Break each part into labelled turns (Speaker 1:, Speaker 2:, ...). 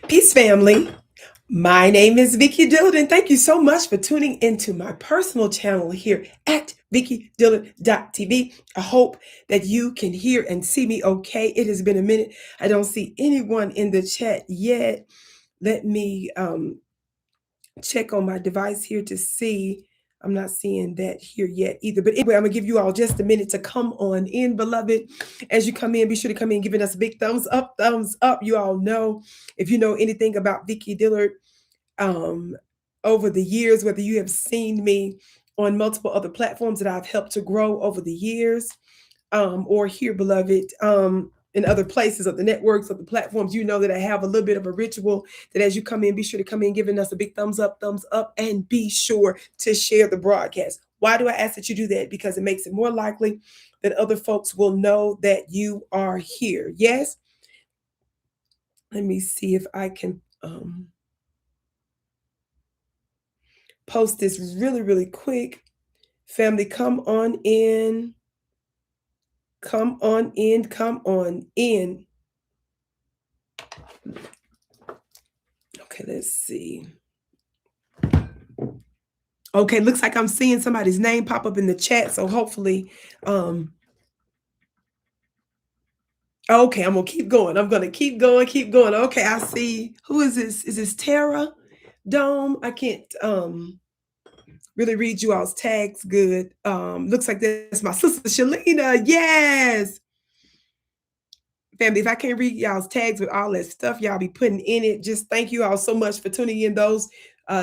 Speaker 1: Peace, family. My name is Vicki Dillard, and thank you so much for tuning into my personal channel here at VickiDillard.tv. I hope that you can hear and see me okay. It has been a minute. I don't see anyone in the chat yet. Let me check on my device here to see. I'm not seeing that here yet either. But anyway, I'm going to give you all just a minute to come on in, beloved. As you come in, be sure to come in giving us a big thumbs up, thumbs up. You all know, if you know anything about Vicki Dillard, um, over the years, whether you have seen me on multiple other platforms that I've helped to grow over the years, or here, beloved, in other places of the networks of the platforms, you know that I have a little bit of a ritual that as you come in, be sure to come in giving us a big thumbs up, and be sure to share the broadcast. Why do I ask that you do that? Because it makes it more likely that other folks will know that you are here. Yes? Let me see if I can post this really, really quick. Family, come on in. Come on in. Come on in. Okay, let's see. Okay, looks like I'm seeing somebody's name pop up in the chat. So hopefully, okay, I'm gonna keep going. I'm gonna keep going, keep going. Okay, I see. Who is this? Is this Tara Dome? I can't really read you all's tags good. Looks like that's my sister Shalina. Yes. Family, if I can't read y'all's tags with all that stuff y'all be putting in it, just thank you all so much for tuning in. Those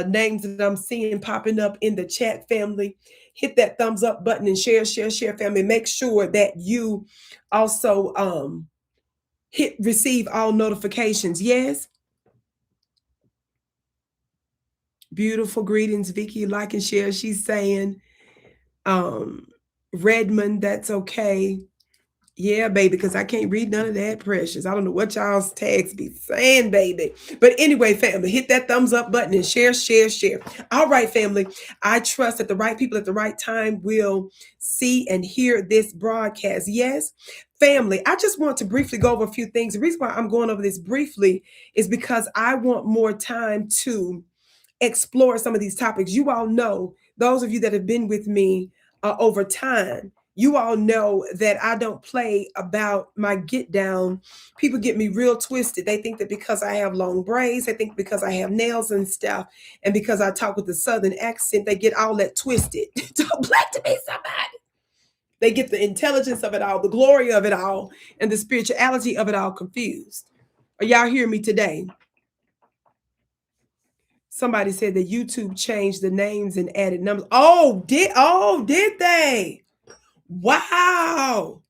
Speaker 1: names that I'm seeing popping up in the chat, family, hit that thumbs up button and share, family. Make sure that you also hit receive all notifications. Yes. Beautiful greetings, Vicki. Like and share. She's saying, Redmond, that's okay. Yeah, baby, because I can't read none of that, precious. I don't know what y'all's tags be saying, baby. But anyway, family, hit that thumbs up button and share. All right, family. I trust that the right people at the right time will see and hear this broadcast. Yes, family, I just want to briefly go over a few things. The reason why I'm going over this briefly is because I want more time to explore some of these topics. You all know, those of you that have been with me over time, you all know that I don't play about my get down. People get me real twisted. They think that because I have long braids, they think because I have nails and stuff, and because I talk with a southern accent, they get all that twisted. Don't black to be somebody. They get the intelligence of it all, the glory of it all, and the spirituality of it all confused. Are y'all hearing me today? Somebody said that YouTube changed the names and added numbers. Did they? Wow.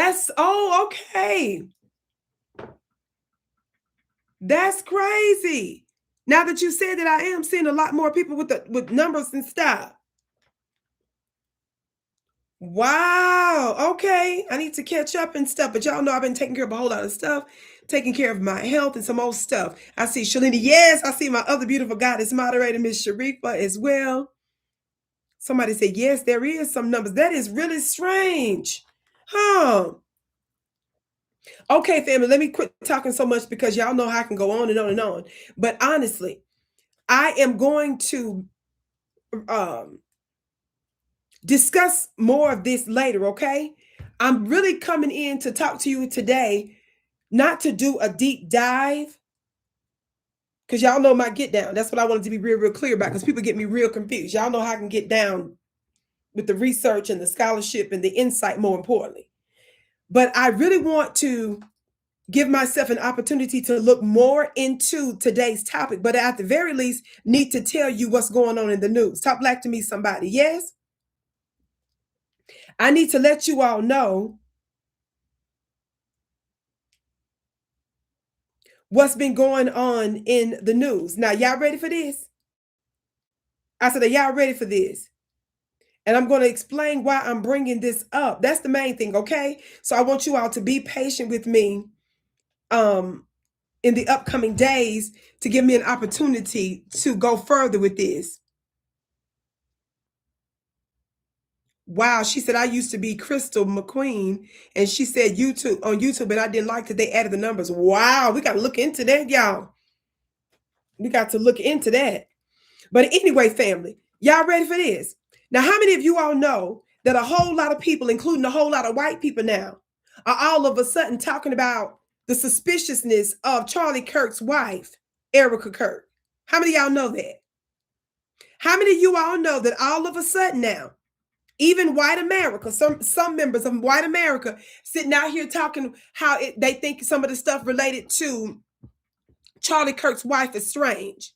Speaker 1: Okay. That's crazy. Now that you said that, I am seeing a lot more people with numbers and stuff. Wow. Okay. I need to catch up and stuff. But y'all know I've been taking care of a whole lot of stuff, taking care of my health and some old stuff. I see Shalini. Yes, I see my other beautiful goddess moderator, Miss Sharifa, as well. Somebody said, yes, there is some numbers. That is really strange. Huh. Okay, family, let me quit talking so much because y'all know how I can go on and on and on. But honestly, I am going to discuss more of this later, okay? I'm really coming in to talk to you today, not to do a deep dive, because y'all know my get down. That's what I wanted to be real, real clear about, because people get me real confused. Y'all know how I can get down with the research and the scholarship and the insight, more importantly. But I really want to give myself an opportunity to look more into today's topic, but at the very least, need to tell you what's going on in the news. Talk black to me, somebody. Yes? I need to let you all know what's been going on in the news. Now, y'all ready for this? I said, are y'all ready for this? And I'm going to explain why I'm bringing this up. That's the main thing, okay? So I want you all to be patient with me in the upcoming days to give me an opportunity to go further with this. Wow, she said I used to be Crystal McQueen, and she said YouTube on YouTube, and I didn't like that they added the numbers. Wow, we got to look into that, y'all. We got to look into that. But anyway, family, y'all ready for this? Now, how many of you all know that a whole lot of people, including a whole lot of white people now, are all of a sudden talking about the suspiciousness of Charlie Kirk's wife, Erika Kirk? How many of y'all know that? How many of you all know that all of a sudden now, even white America, some members of white America sitting out here talking how they think some of the stuff related to Charlie Kirk's wife is strange?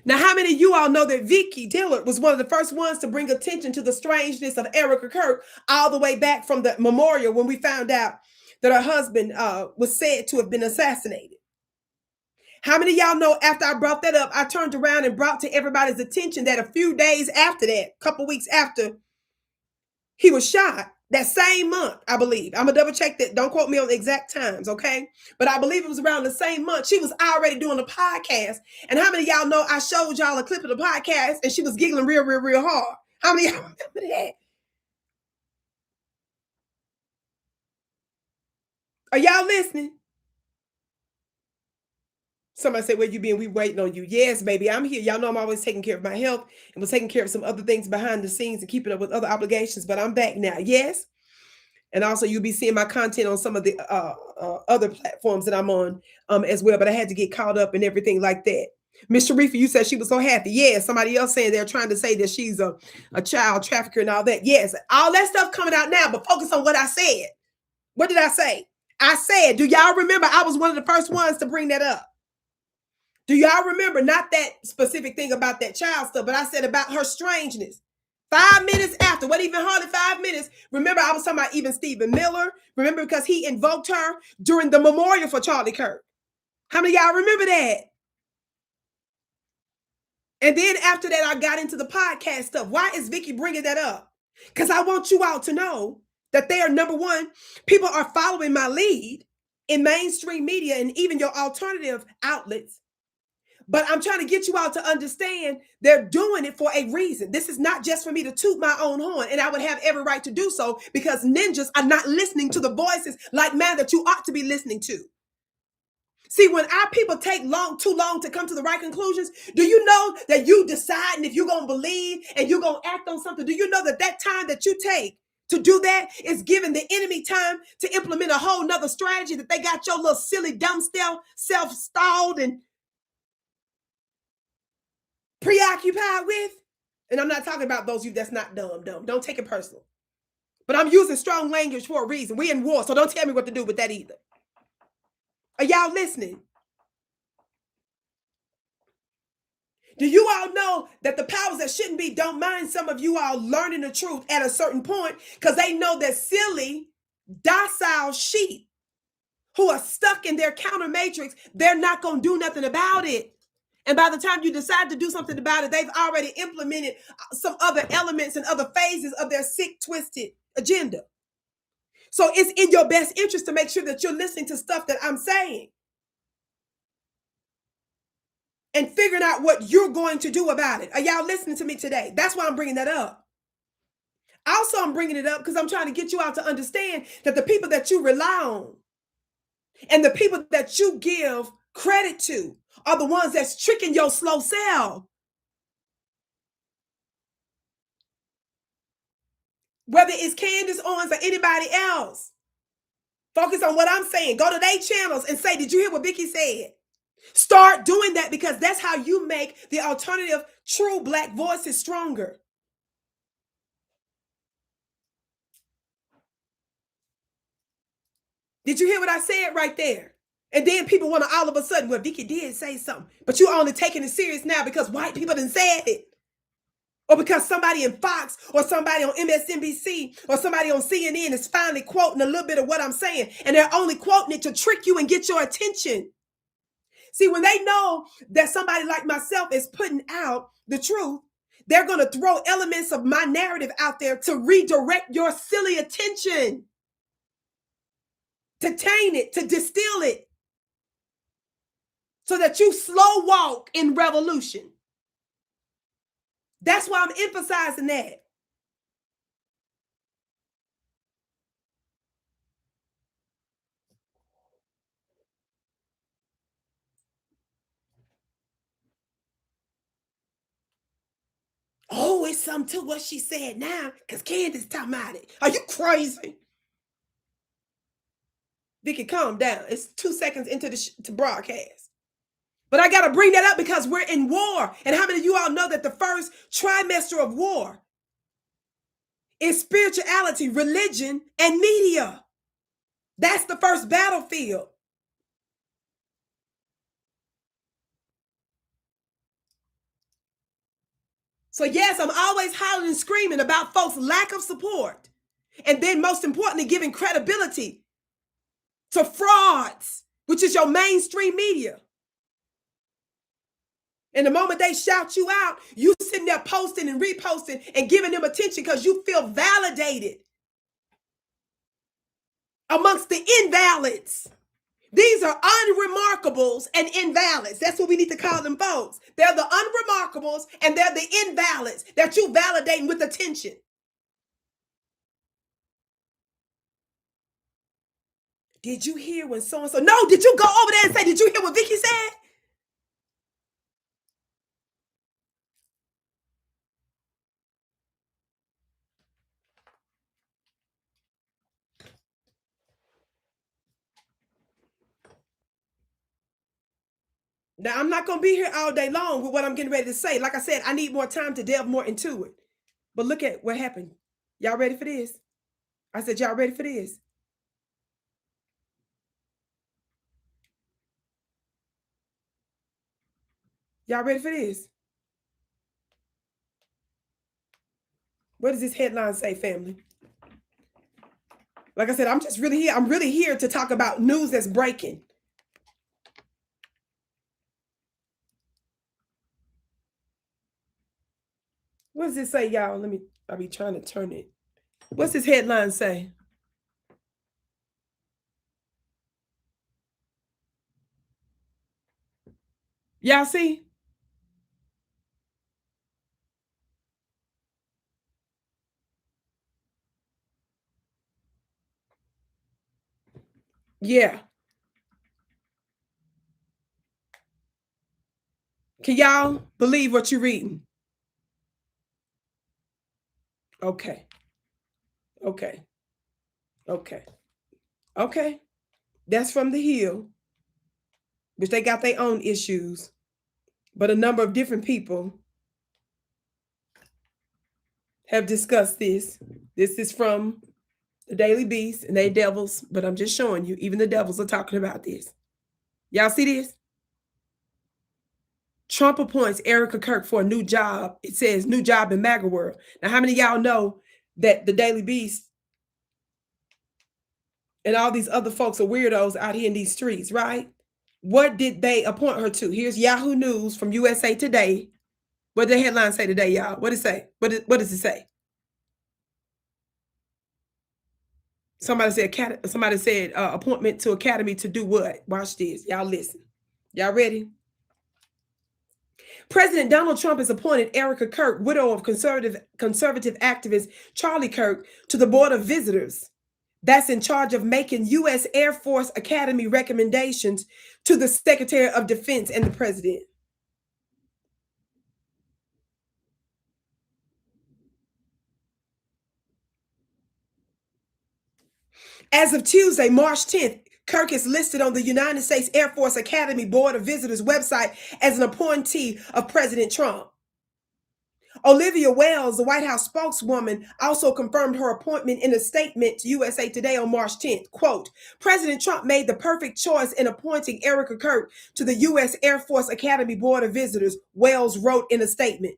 Speaker 1: Now, how many of you all know that Vicki Dillard was one of the first ones to bring attention to the strangeness of Erika Kirk all the way back from the memorial when we found out that her husband was said to have been assassinated? How many of y'all know after I brought that up, I turned around and brought to everybody's attention that a few days after that, a couple weeks after he was shot, that same month, I believe. I'm going to double check that. Don't quote me on the exact times, okay? But I believe it was around the same month. She was already doing a podcast. And how many of y'all know I showed y'all a clip of the podcast and she was giggling real, real, real hard? How many of y'all remember that? Are y'all listening? Somebody said, where you been? We waiting on you. Yes, baby, I'm here. Y'all know I'm always taking care of my health and was taking care of some other things behind the scenes and keeping up with other obligations, but I'm back now. Yes. And also you'll be seeing my content on some of the other platforms that I'm on as well, but I had to get caught up and everything like that. Miss Sharifa, you said she was so happy. Yes, somebody else saying they're trying to say that she's a child trafficker and all that. Yes, all that stuff coming out now, but focus on what I said. What did I say? I said, do y'all remember I was one of the first ones to bring that up? Do y'all remember not that specific thing about that child stuff, but I said about her strangeness? 5 minutes after, what even hardly 5 minutes. Remember, I was talking about even Stephen Miller. Remember, because he invoked her during the memorial for Charlie Kirk. How many of y'all remember that? And then after that, I got into the podcast stuff. Why is Vicki bringing that up? Because I want you all to know that they are, number one, people are following my lead in mainstream media and even your alternative outlets. But I'm trying to get you all to understand they're doing it for a reason. This is not just for me to toot my own horn, and I would have every right to do so because ninjas are not listening to the voices like man that you ought to be listening to. See, when our people take too long to come to the right conclusions, do you know that you deciding if you're going to believe and you're going to act on something? Do you know that that time that you take to do that is giving the enemy time to implement a whole nother strategy that they got your little silly, dumb self-stalled and preoccupied with? And I'm not talking about those of you that's not dumb. Don't take it personal. But I'm using strong language for a reason. We in war, so don't tell me what to do with that either. Are y'all listening? Do you all know that the powers that shouldn't be don't mind some of you all learning the truth at a certain point because they know that silly, docile sheep who are stuck in their counter matrix, they're not going to do nothing about it. And by the time you decide to do something about it, they've already implemented some other elements and other phases of their sick, twisted agenda. So it's in your best interest to make sure that you're listening to stuff that I'm saying and figuring out what you're going to do about it. Are y'all listening to me today? That's why I'm bringing that up. Also, I'm bringing it up because I'm trying to get you out to understand that the people that you rely on and the people that you give credit to are the ones that's tricking your slow self. Whether it's Candace Owens or anybody else, focus on what I'm saying. Go to their channels and say, did you hear what Vicki said? Start doing that because that's how you make the alternative true Black voices stronger. Did you hear what I said right there? And then people want to all of a sudden, well, Vicki did say something, but you only taking it serious now because white people done said it. Or because somebody in Fox or somebody on MSNBC or somebody on CNN is finally quoting a little bit of what I'm saying. And they're only quoting it to trick you and get your attention. See, when they know that somebody like myself is putting out the truth, they're going to throw elements of my narrative out there to redirect your silly attention, to taint it, to distill it, so that you slow walk in revolution. That's why I'm emphasizing that. Oh, it's something to what she said now, because Candace talking about it. Are you crazy? Vicki, calm down. It's 2 seconds into the broadcast. But I got to bring that up because we're in war. And how many of you all know that the first trimester of war is spirituality, religion, and media? That's the first battlefield. So yes, I'm always hollering and screaming about folks' lack of support. And then most importantly, giving credibility to frauds, which is your mainstream media. And the moment they shout you out, you sitting there posting and reposting and giving them attention because you feel validated amongst the invalids. These are unremarkables and invalids. That's what we need to call them folks. They're the unremarkables and they're the invalids that you validating with attention. Did you hear when so-and-so? No, did you go over there and say, did you hear what Vicki said? Now, I'm not going to be here all day long with what I'm getting ready to say. Like I said, I need more time to delve more into it. But look at what happened. Y'all ready for this? I said, y'all ready for this? Y'all ready for this? What does this headline say, family? Like I said, I'm just really here. I'm really here to talk about news that's breaking. What does it say, y'all? I'll be trying to turn it. What's this headline say? Y'all see? Yeah. Can y'all believe what you're reading? Okay. Okay. Okay. Okay. That's from the Hill, which they got their own issues, but a number of different people have discussed this. This is from the Daily Beast, and they devils, but I'm just showing you, even the devils are talking about this. Y'all see this? Trump appoints Erika Kirk for a new job. It says new job in MAGA world. Now, how many of y'all know that the Daily Beast and all these other folks are weirdos out here in these streets, right? What did they appoint her to? Here's Yahoo News from USA Today. What did the headline say today, y'all? What did it say? What does it say? Somebody said appointment to academy to do what? Watch this. Y'all listen. Y'all ready? President Donald Trump has appointed Erika Kirk, widow of conservative activist Charlie Kirk, to the Board of Visitors. That's in charge of making U.S. Air Force Academy recommendations to the Secretary of Defense and the President. As of Tuesday, March 10th, Kirk is listed on the United States Air Force Academy Board of Visitors website as an appointee of President Trump. Olivia Wells, the White House spokeswoman, also confirmed her appointment in a statement to USA Today on March 10th. Quote, President Trump made the perfect choice in appointing Erika Kirk to the U.S. Air Force Academy Board of Visitors, Wells wrote in a statement.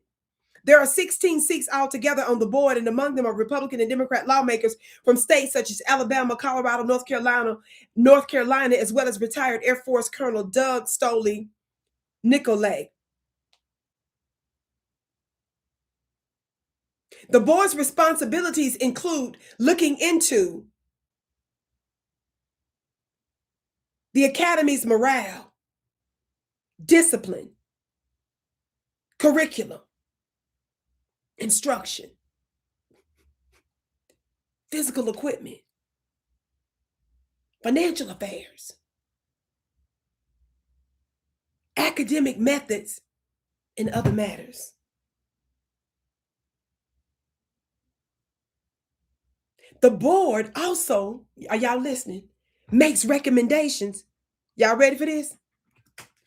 Speaker 1: There are 16 seats altogether on the board, and among them are Republican and Democrat lawmakers from states such as Alabama, Colorado, North Carolina, as well as retired Air Force Colonel Doug Stoley Nicolay. The board's responsibilities include looking into the academy's morale, discipline, curriculum, instruction, physical equipment, financial affairs, academic methods, and other matters. The board also, are y'all listening, makes recommendations. Y'all ready for this?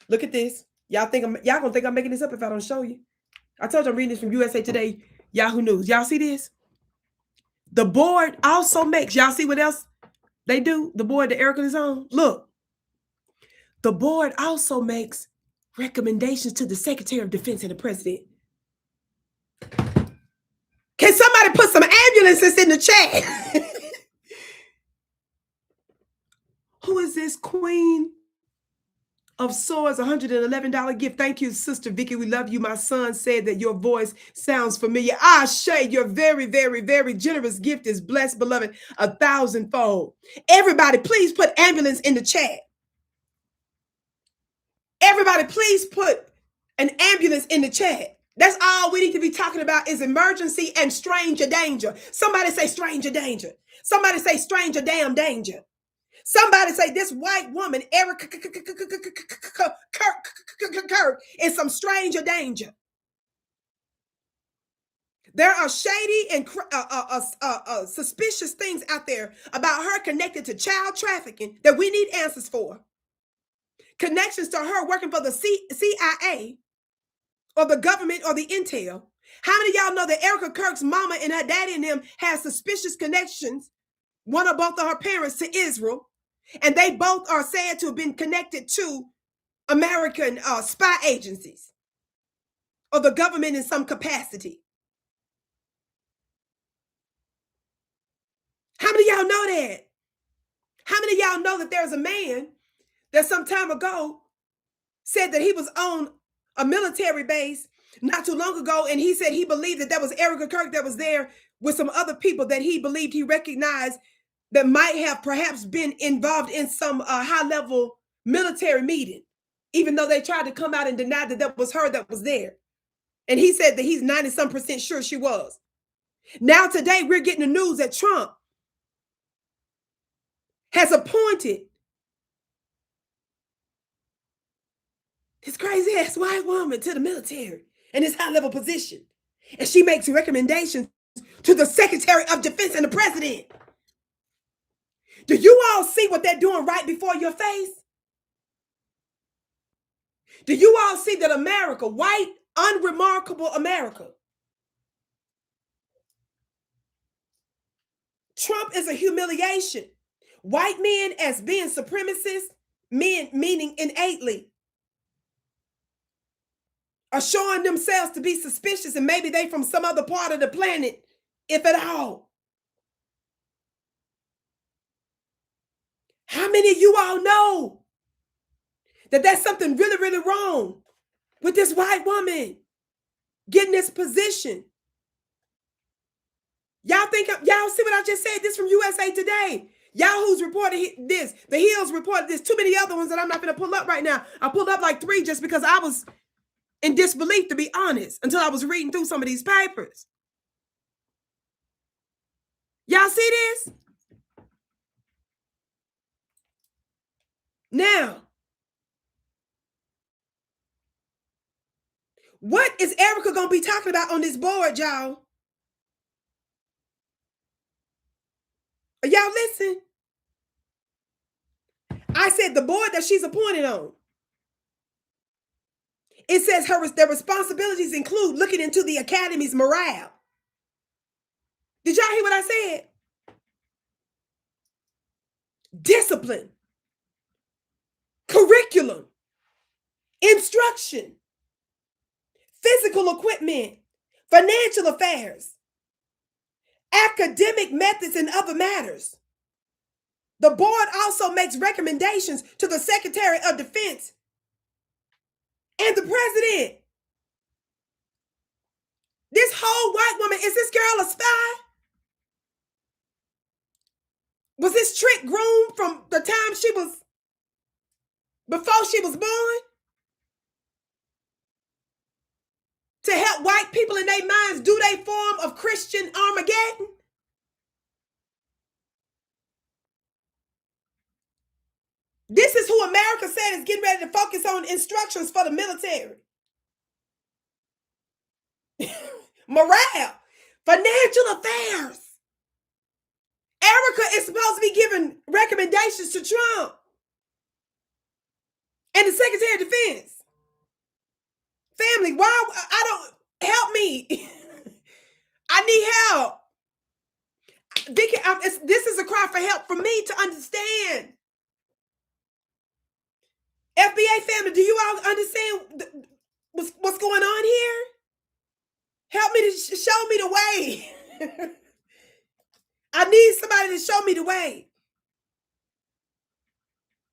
Speaker 1: Look at this. Y'all gonna think I'm making this up if I don't show you. I told you I'm reading this from USA Today, Yahoo News. Y'all see this? The board also makes, y'all see what else they do? The board that Erika is on? Look. The board also makes recommendations to the Secretary of Defense and the President. Can somebody put some ambulances in the chat? Who is this Queen of Swords, $111 gift? Thank you, Sister Vicki. We love you. My son said that your voice sounds familiar. Shay, your very, very, very generous gift is blessed, beloved, 1,000-fold. Everybody, please put ambulance in the chat. Everybody, please put an ambulance in the chat. That's all we need to be talking about is emergency and stranger danger. Somebody say stranger danger. Somebody say stranger damn danger. Somebody say this white woman, Erika Kirk, is some stranger danger. There are shady and suspicious things out there about her connected to child trafficking that we need answers for. Connections to her working for the CIA or the government or the intel. How many of y'all know that Erika Kirk's mama and her daddy and them have suspicious connections, one or both of her parents, to Israel, and they both are said to have been connected to American spy agencies or the government in some capacity? How many of y'all know that? How many of y'all know that there's a man that some time ago said that he was on a military base not too long ago, and he said he believed that was Erika Kirk that was there with some other people that he believed he recognized that might have perhaps been involved in some high-level military meeting, even though they tried to come out and deny that was her that was there. And he said that he's 90-some% sure she was. Now today we're getting the news that Trump has appointed this crazy ass white woman to the military in this high level position. And she makes recommendations to the Secretary of Defense and the President. Do you all see what they're doing right before your face? Do you all see that America, white, unremarkable America, Trump is a humiliation. White men as being supremacists, men meaning innately, are showing themselves to be suspicious, and maybe they from some other part of the planet, if at all. How many of you all know that that's something really, really wrong with this white woman getting this position? Y'all see what I just said? This from USA Today. Yahoo's reported this. The Hills reported this. Too many other ones that I'm not going to pull up right now. I pulled up like 3 just because I was in disbelief, to be honest, until I was reading through some of these papers. Y'all see this? Now, what is Erika going to be talking about on this board, y'all? Are y'all listening? I said the board that she's appointed on. It says their responsibilities include looking into the academy's morale. Did y'all hear what I said? Discipline, curriculum, instruction, physical equipment, financial affairs, academic methods, and other matters. The board also makes recommendations to the Secretary of Defense and the President. This whole white woman, is this girl a spy? Was this trick groomed from the time before she was born? To help white white people in their minds, do they form of Christian Armageddon? This is who America said is getting ready to focus on instructions for the military. Morale, financial affairs. Erika is supposed to be giving recommendations to Trump and the Secretary of Defense. Family, why I don't help me? I need help. Vicki, this is a cry for help for me to understand. FBA family, do you all understand what's going on here? Help me to show me the way. I need somebody to show me the way.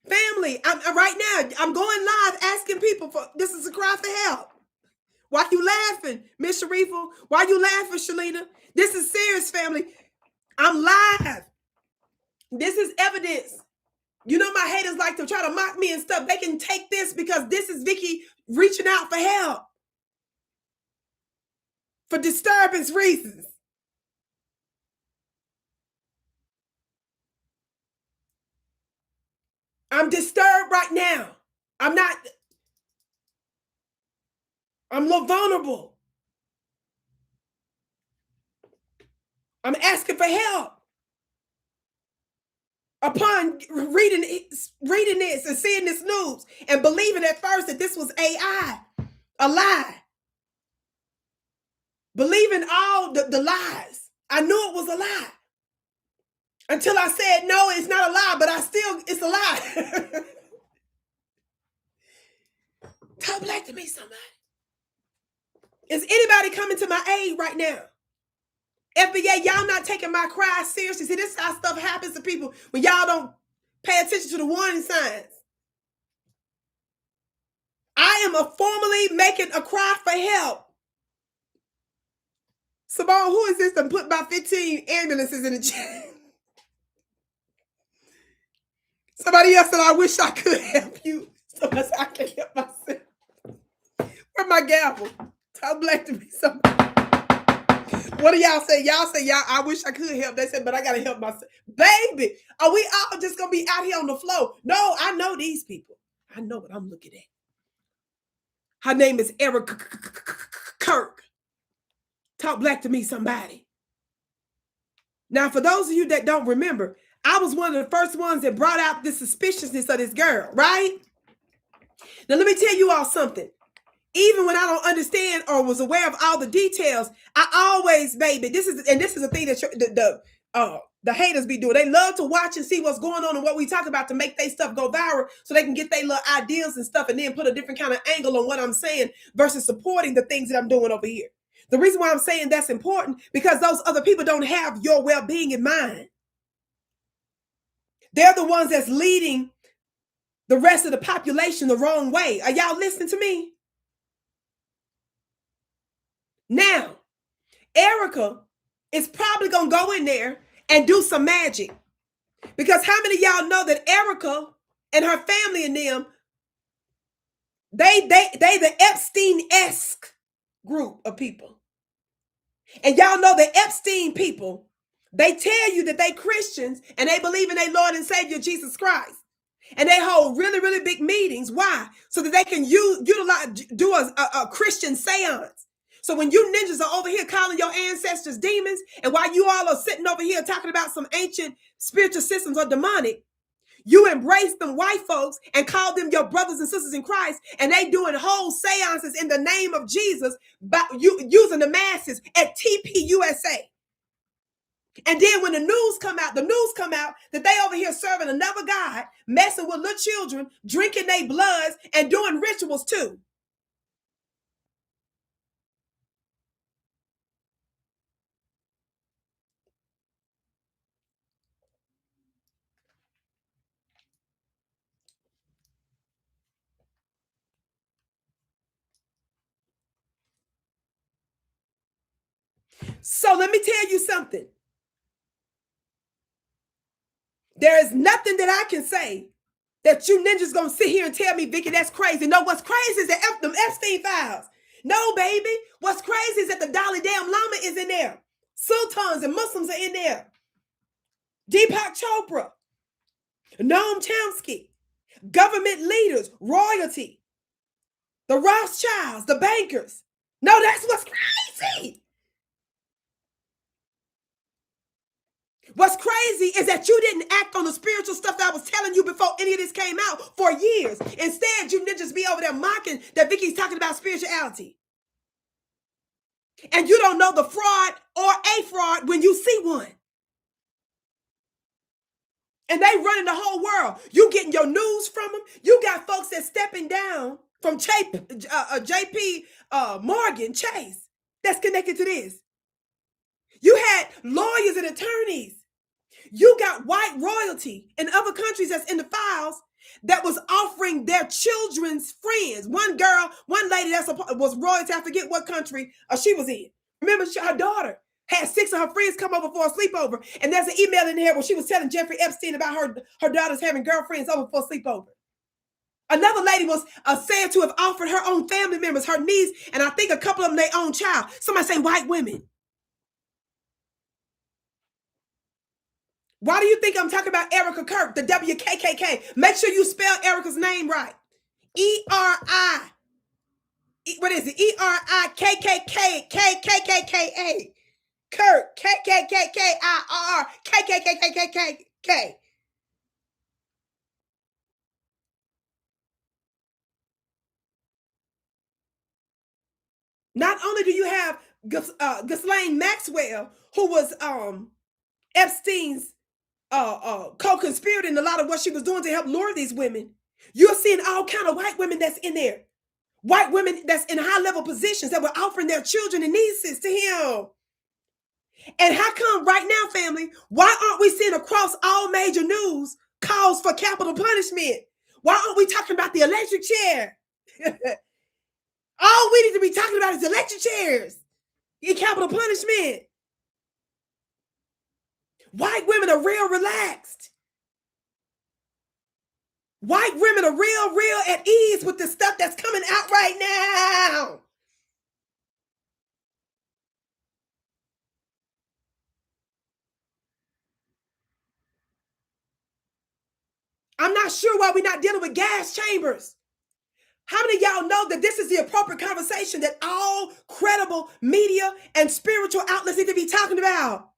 Speaker 1: Family, I'm right now, I'm going live asking people for, this is a cry for help. Why you laughing, Miss Sharifa? Why you laughing, Shalina? This is serious, family. I'm live. This is evidence. You know my haters like to try to mock me and stuff. They can take this because this is Vicki reaching out for help. For disturbance reasons. I'm disturbed right now. I'm a little vulnerable. I'm asking for help. Upon reading this and seeing this news and believing at first that this was AI, a lie. Believing all the lies. I knew it was a lie. Until I said, no, it's not a lie, but it's a lie. Talk black to me, somebody. Is anybody coming to my aid right now? FBA, y'all not taking my cry seriously. See, this is how stuff happens to people when y'all don't pay attention to the warning signs. I am formally making a cry for help. Simone, who is this that put about 15 ambulances in the chat? Somebody else said, I wish I could help you so much I can help myself. Where's my gavel? Talk black to me, somebody. What do y'all say? Y'all say, I wish I could help. They said, but I got to help myself. Baby, are we all just going to be out here on the floor? No, I know these people. I know what I'm looking at. Her name is Erika Kirk. Talk black to me, somebody. Now, for those of you that don't remember, I was one of the first ones that brought out the suspiciousness of this girl, right? Now, let me tell you all something. Even when I don't understand or was aware of all the details, I always, baby, this is the thing that the haters be doing. They love to watch and see what's going on and what we talk about to make their stuff go viral so they can get their little ideas and stuff and then put a different kind of angle on what I'm saying versus supporting the things that I'm doing over here. The reason why I'm saying that's important because those other people don't have your well-being in mind. They're the ones that's leading the rest of the population the wrong way. Are y'all listening to me? Now, Erika is probably going to go in there and do some magic. Because how many of y'all know that Erika and her family and them, they the Epstein-esque group of people. And y'all know the Epstein people, they tell you that they Christians and they believe in their Lord and Savior Jesus Christ. And they hold really, really big meetings. Why? So that they can do a Christian seance. So when you ninjas are over here calling your ancestors demons, and while you all are sitting over here talking about some ancient spiritual systems or demonic, you embrace them white folks and call them your brothers and sisters in Christ, and they doing whole seances in the name of Jesus, by using the masses at TPUSA. And then when the news come out that they over here serving another God, messing with little children, drinking their bloods, and doing rituals too. So let me tell you something. There is nothing that I can say that you ninjas gonna sit here and tell me, Vicki, that's crazy. No, what's crazy is the Epstein files. No, baby. What's crazy is that the Dalai Damn Lama is in there. Sultans and Muslims are in there. Deepak Chopra, Noam Chomsky, government leaders, royalty, the Rothschilds, the bankers. No, that's what's crazy. What's crazy is that you didn't act on the spiritual stuff that I was telling you before any of this came out for years. Instead, you didn't just be over there mocking that Vicki's talking about spirituality. And you don't know the fraud or a fraud when you see one. And they running the whole world. You getting your news from them. You got folks that's stepping down from JP Morgan Chase that's connected to this. You had lawyers and attorneys. You got white royalty in other countries that's in the files that was offering their children's friends. One girl, one lady was royalty. I forget what country she was in. Remember, her daughter had 6 of her friends come over for a sleepover. And there's an email in here where she was telling Jeffrey Epstein about her daughters having girlfriends over for a sleepover. Another lady was said to have offered her own family members, her niece, and I think a couple of them their own child. Somebody saying white women. Why do you think I'm talking about Erika Kirk, the WKKK? Make sure you spell Erika's name right. E-R-I. What is it? E-R-I-K-K-K-K-K-K-K-A. Kirk. K-K-K-K-I-R. K-K-K-K-K-K. Not only do you have Ghislaine Maxwell, who was Epstein's co-conspirator in a lot of what she was doing to help lure these women. You're seeing all kind of white women that's in there. White women that's in high-level positions that were offering their children and nieces to him. And how come right now, family, why aren't we seeing across all major news calls for capital punishment? Why aren't we talking about the electric chair? All we need to be talking about is electric chairs and capital punishment. White women are real relaxed. White women are real at ease with the stuff that's coming out right now. I'm not sure why we're not dealing with gas chambers. How many of y'all know that this is the appropriate conversation that all credible media and spiritual outlets need to be talking about?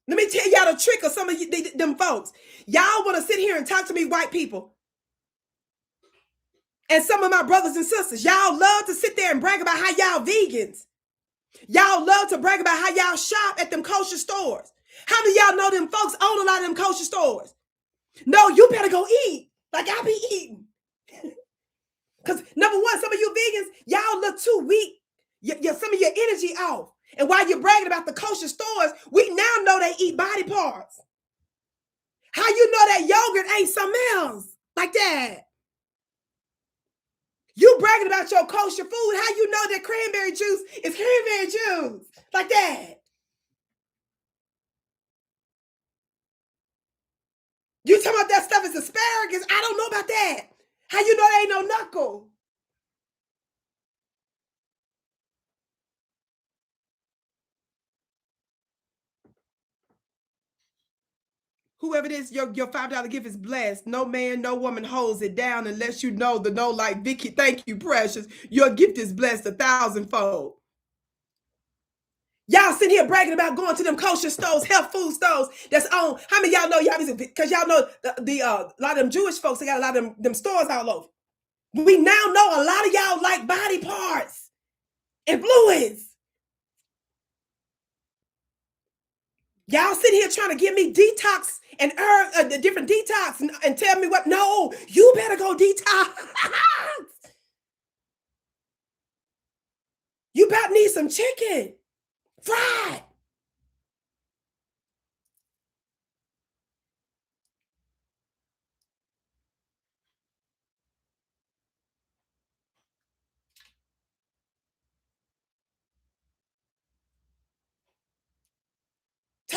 Speaker 1: Let me tell y'all the trick of some of them folks. Y'all want to sit here and talk to me, white people, and some of my brothers and sisters. Y'all love to sit there and brag about how y'all vegans. Y'all love to brag about how y'all shop at them kosher stores. How many of y'all know them folks own a lot of them kosher stores? No, you better go eat like I be eating. Because number one, some of you vegans, y'all look too weak. Some of your energy off. And while you're bragging about the kosher stores, we now know they eat body parts. How you know that yogurt ain't something else like that? You bragging about your kosher food. How you know that cranberry juice is cranberry juice like that? You talking about that stuff is asparagus? I don't know about that. How you know there ain't no knuckle? Whoever it is, your $5 gift is blessed. No man, no woman holds it down unless you know the no like Vicki. Thank you, precious. Your gift is blessed 1,000-fold. Y'all sitting here bragging about going to them kosher stores, health food stores that's on. How many y'all know y'all because y'all know the a lot of them Jewish folks, they got a lot of them stores all over. We now know a lot of y'all like body parts and fluids. Y'all sitting here trying to give me detox and herb, different detox and tell me what? No, you better go detox. You about to need some chicken fried.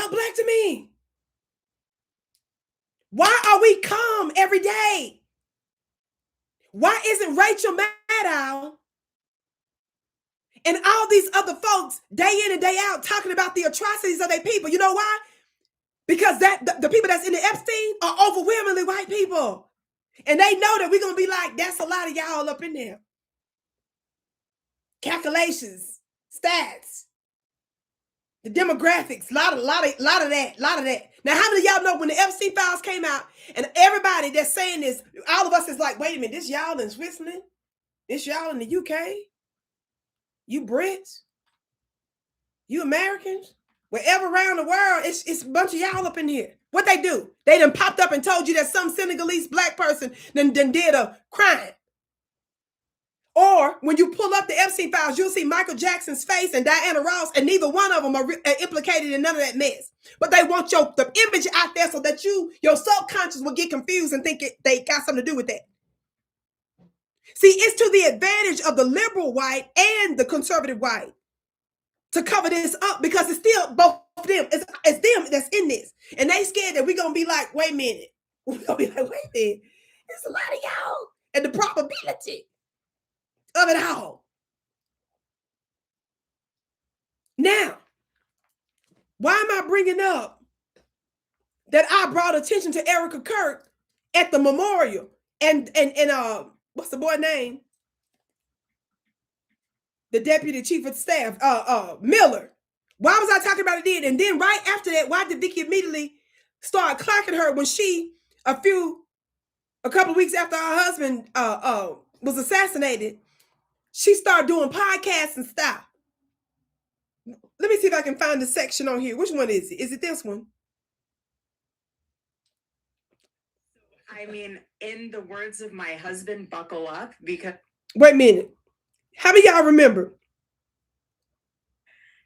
Speaker 1: y'all black to me? Why are we calm every day? Why isn't Rachel Maddow and all these other folks day in and day out talking about the atrocities of their people? You know why? Because the people that's in the Epstein are overwhelmingly white people. And they know that we're going to be like, that's a lot of y'all up in there. Calculations, stats, the demographics, lot of that. Now, how many of y'all know when the Epstein files came out and everybody that's saying this, all of us is like, wait a minute, this y'all in Switzerland? This y'all in the UK? You Brits? You Americans? Wherever around the world, it's a bunch of y'all up in here. What they do? They done popped up and told you that some Senegalese black person done did a crime. Or when you pull up the Epstein files, you'll see Michael Jackson's face and Diana Ross, and neither one of them are implicated in none of that mess. But they want the image out there so that your subconscious will get confused and think they got something to do with that. See, it's to the advantage of the liberal white and the conservative white to cover this up, because it's still both of them. It's them that's in this. And they scared that we're going to be like, wait a minute. We're going to be like, wait a minute. There's a lot of y'all. And the probability of it all. Now, why am I bringing up that I brought attention to Erika Kirk at the memorial and what's the boy name? The deputy chief of staff, Miller. Why was I talking about it then? And then right after that, why did Vicki immediately start clocking her when a couple of weeks after her husband was assassinated, she started doing podcasts and stuff. Let me see if I can find the section on here. Which one is it? Is it this one?
Speaker 2: I mean, in the words of my husband, buckle up, because...
Speaker 1: Wait a minute. How many y'all remember?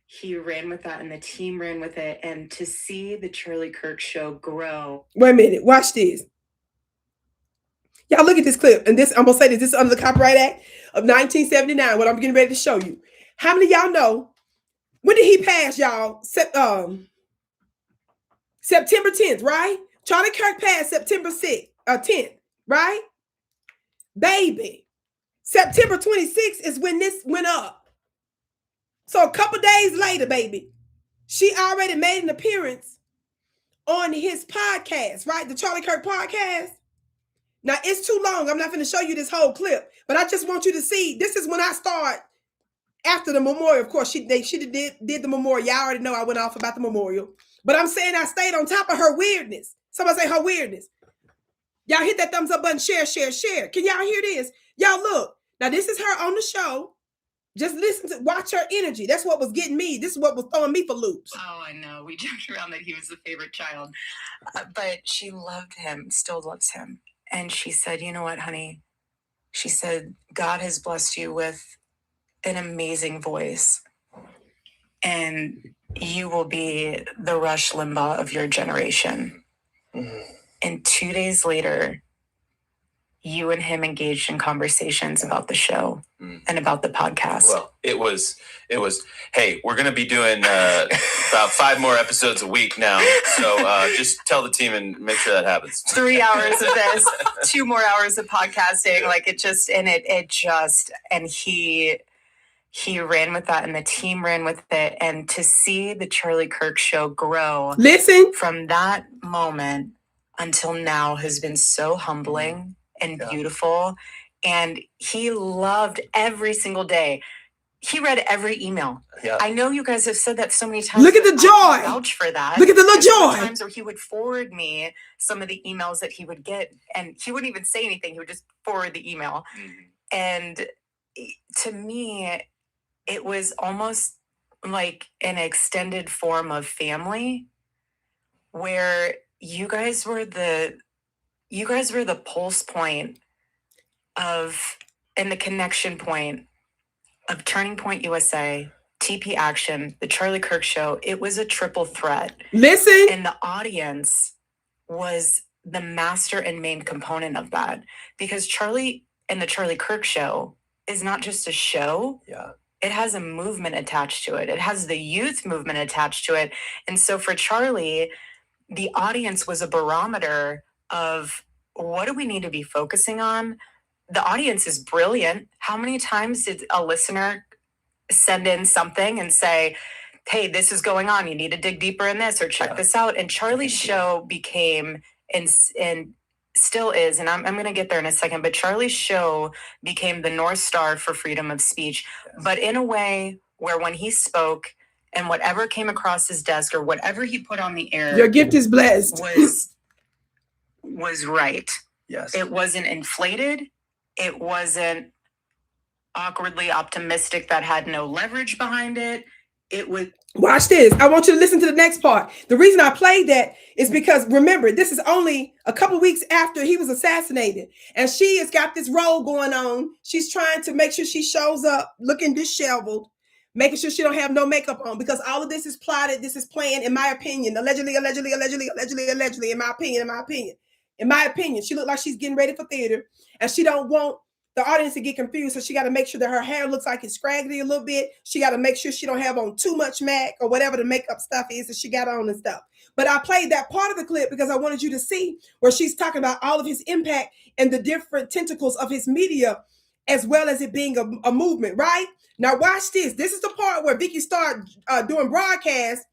Speaker 2: He ran with that and the team ran with it. And to see the Charlie Kirk show grow...
Speaker 1: Wait a minute. Watch this. Y'all look at this clip. And this, I'm going to say this is under the Copyright Act of 1979, what I'm getting ready to show you. How many of y'all know, when did he pass, y'all? September 10th, right? Charlie Kirk passed September 10th, right? Baby, September 26th is when this went up. So a couple days later, baby, she already made an appearance on his podcast, right? The Charlie Kirk podcast. Now, it's too long. I'm not going to show you this whole clip, but I just want you to see. This is when I start after the memorial. Of course, she did the memorial. Y'all already know I went off about the memorial. But I'm saying I stayed on top of her weirdness. Somebody say her weirdness. Y'all hit that thumbs up button, share. Can y'all hear this? Y'all look. Now, this is her on the show. Just watch her energy. That's what was getting me. This is what was throwing me for loops.
Speaker 2: Oh, I know. We joked around that he was the favorite child. But she loved him, still loves him. And she said, you know what, honey? She said, God has blessed you with an amazing voice. And you will be the Rush Limbaugh of your generation. Mm-hmm. And 2 days later, you and him engaged in conversations about the show and about the podcast.
Speaker 3: Well, it was, hey, we're going to be doing about 5 more episodes a week now. So just tell the team and make sure that happens.
Speaker 2: 3 hours of this, 2 more hours of podcasting. Like and he ran with that and the team ran with it. And to see the Charlie Kirk show grow from that moment until now has been so humbling and beautiful. And he loved every single day. He read every email. Yeah. I know you guys have said that so many times.
Speaker 1: Look at the joy.
Speaker 2: I vouch for that.
Speaker 1: Look at the little joy.
Speaker 2: Times where he would forward me some of the emails that he would get, and he wouldn't even say anything. He would just forward the email. Mm-hmm. And to me, it was almost like an extended form of family, where you guys were the pulse point of, and the connection point of Turning Point USA, TP Action, the Charlie Kirk show. It was a triple threat.
Speaker 1: Listen.
Speaker 2: And the audience was the master and main component of that, because Charlie and the Charlie Kirk show is not just a show.
Speaker 3: Yeah.
Speaker 2: it has a movement attached to it. It has the youth movement attached to it. And so for Charlie, the audience was a barometer of what do we need to be focusing on? The audience is brilliant. How many times did a listener send in something and say, hey, this is going on. You need to dig deeper in this or check this out. And Charlie's show became and still is, and I'm going to get there in a second, but Charlie's show became the North Star for freedom of speech, but in a way where when he spoke and whatever came across his desk or whatever he put on the air,
Speaker 1: your gift is blessed,
Speaker 2: was right.
Speaker 3: Yes.
Speaker 2: It wasn't inflated. It wasn't awkwardly optimistic that had no leverage behind it. It was.
Speaker 1: Watch this. I want you to listen to the next part. The reason I played that is because, remember, this is only a couple weeks after he was assassinated. And she has got this role going on. She's trying to make sure she shows up looking disheveled, making sure she don't have no makeup on, because all of this is plotted. This is planned, in my opinion. Allegedly, in my opinion. She looked like she's getting ready for theater, and she don't want the audience to get confused, so she got to make sure that her hair looks like it's scraggly a little bit. She got to make sure she don't have on too much MAC or whatever the makeup stuff is that she got on and stuff. But I played that part of the clip because I wanted you to see where she's talking about all of his impact and the different tentacles of his media, as well as it being a movement, right? Now watch this. This is the part where Vicki started doing broadcasts.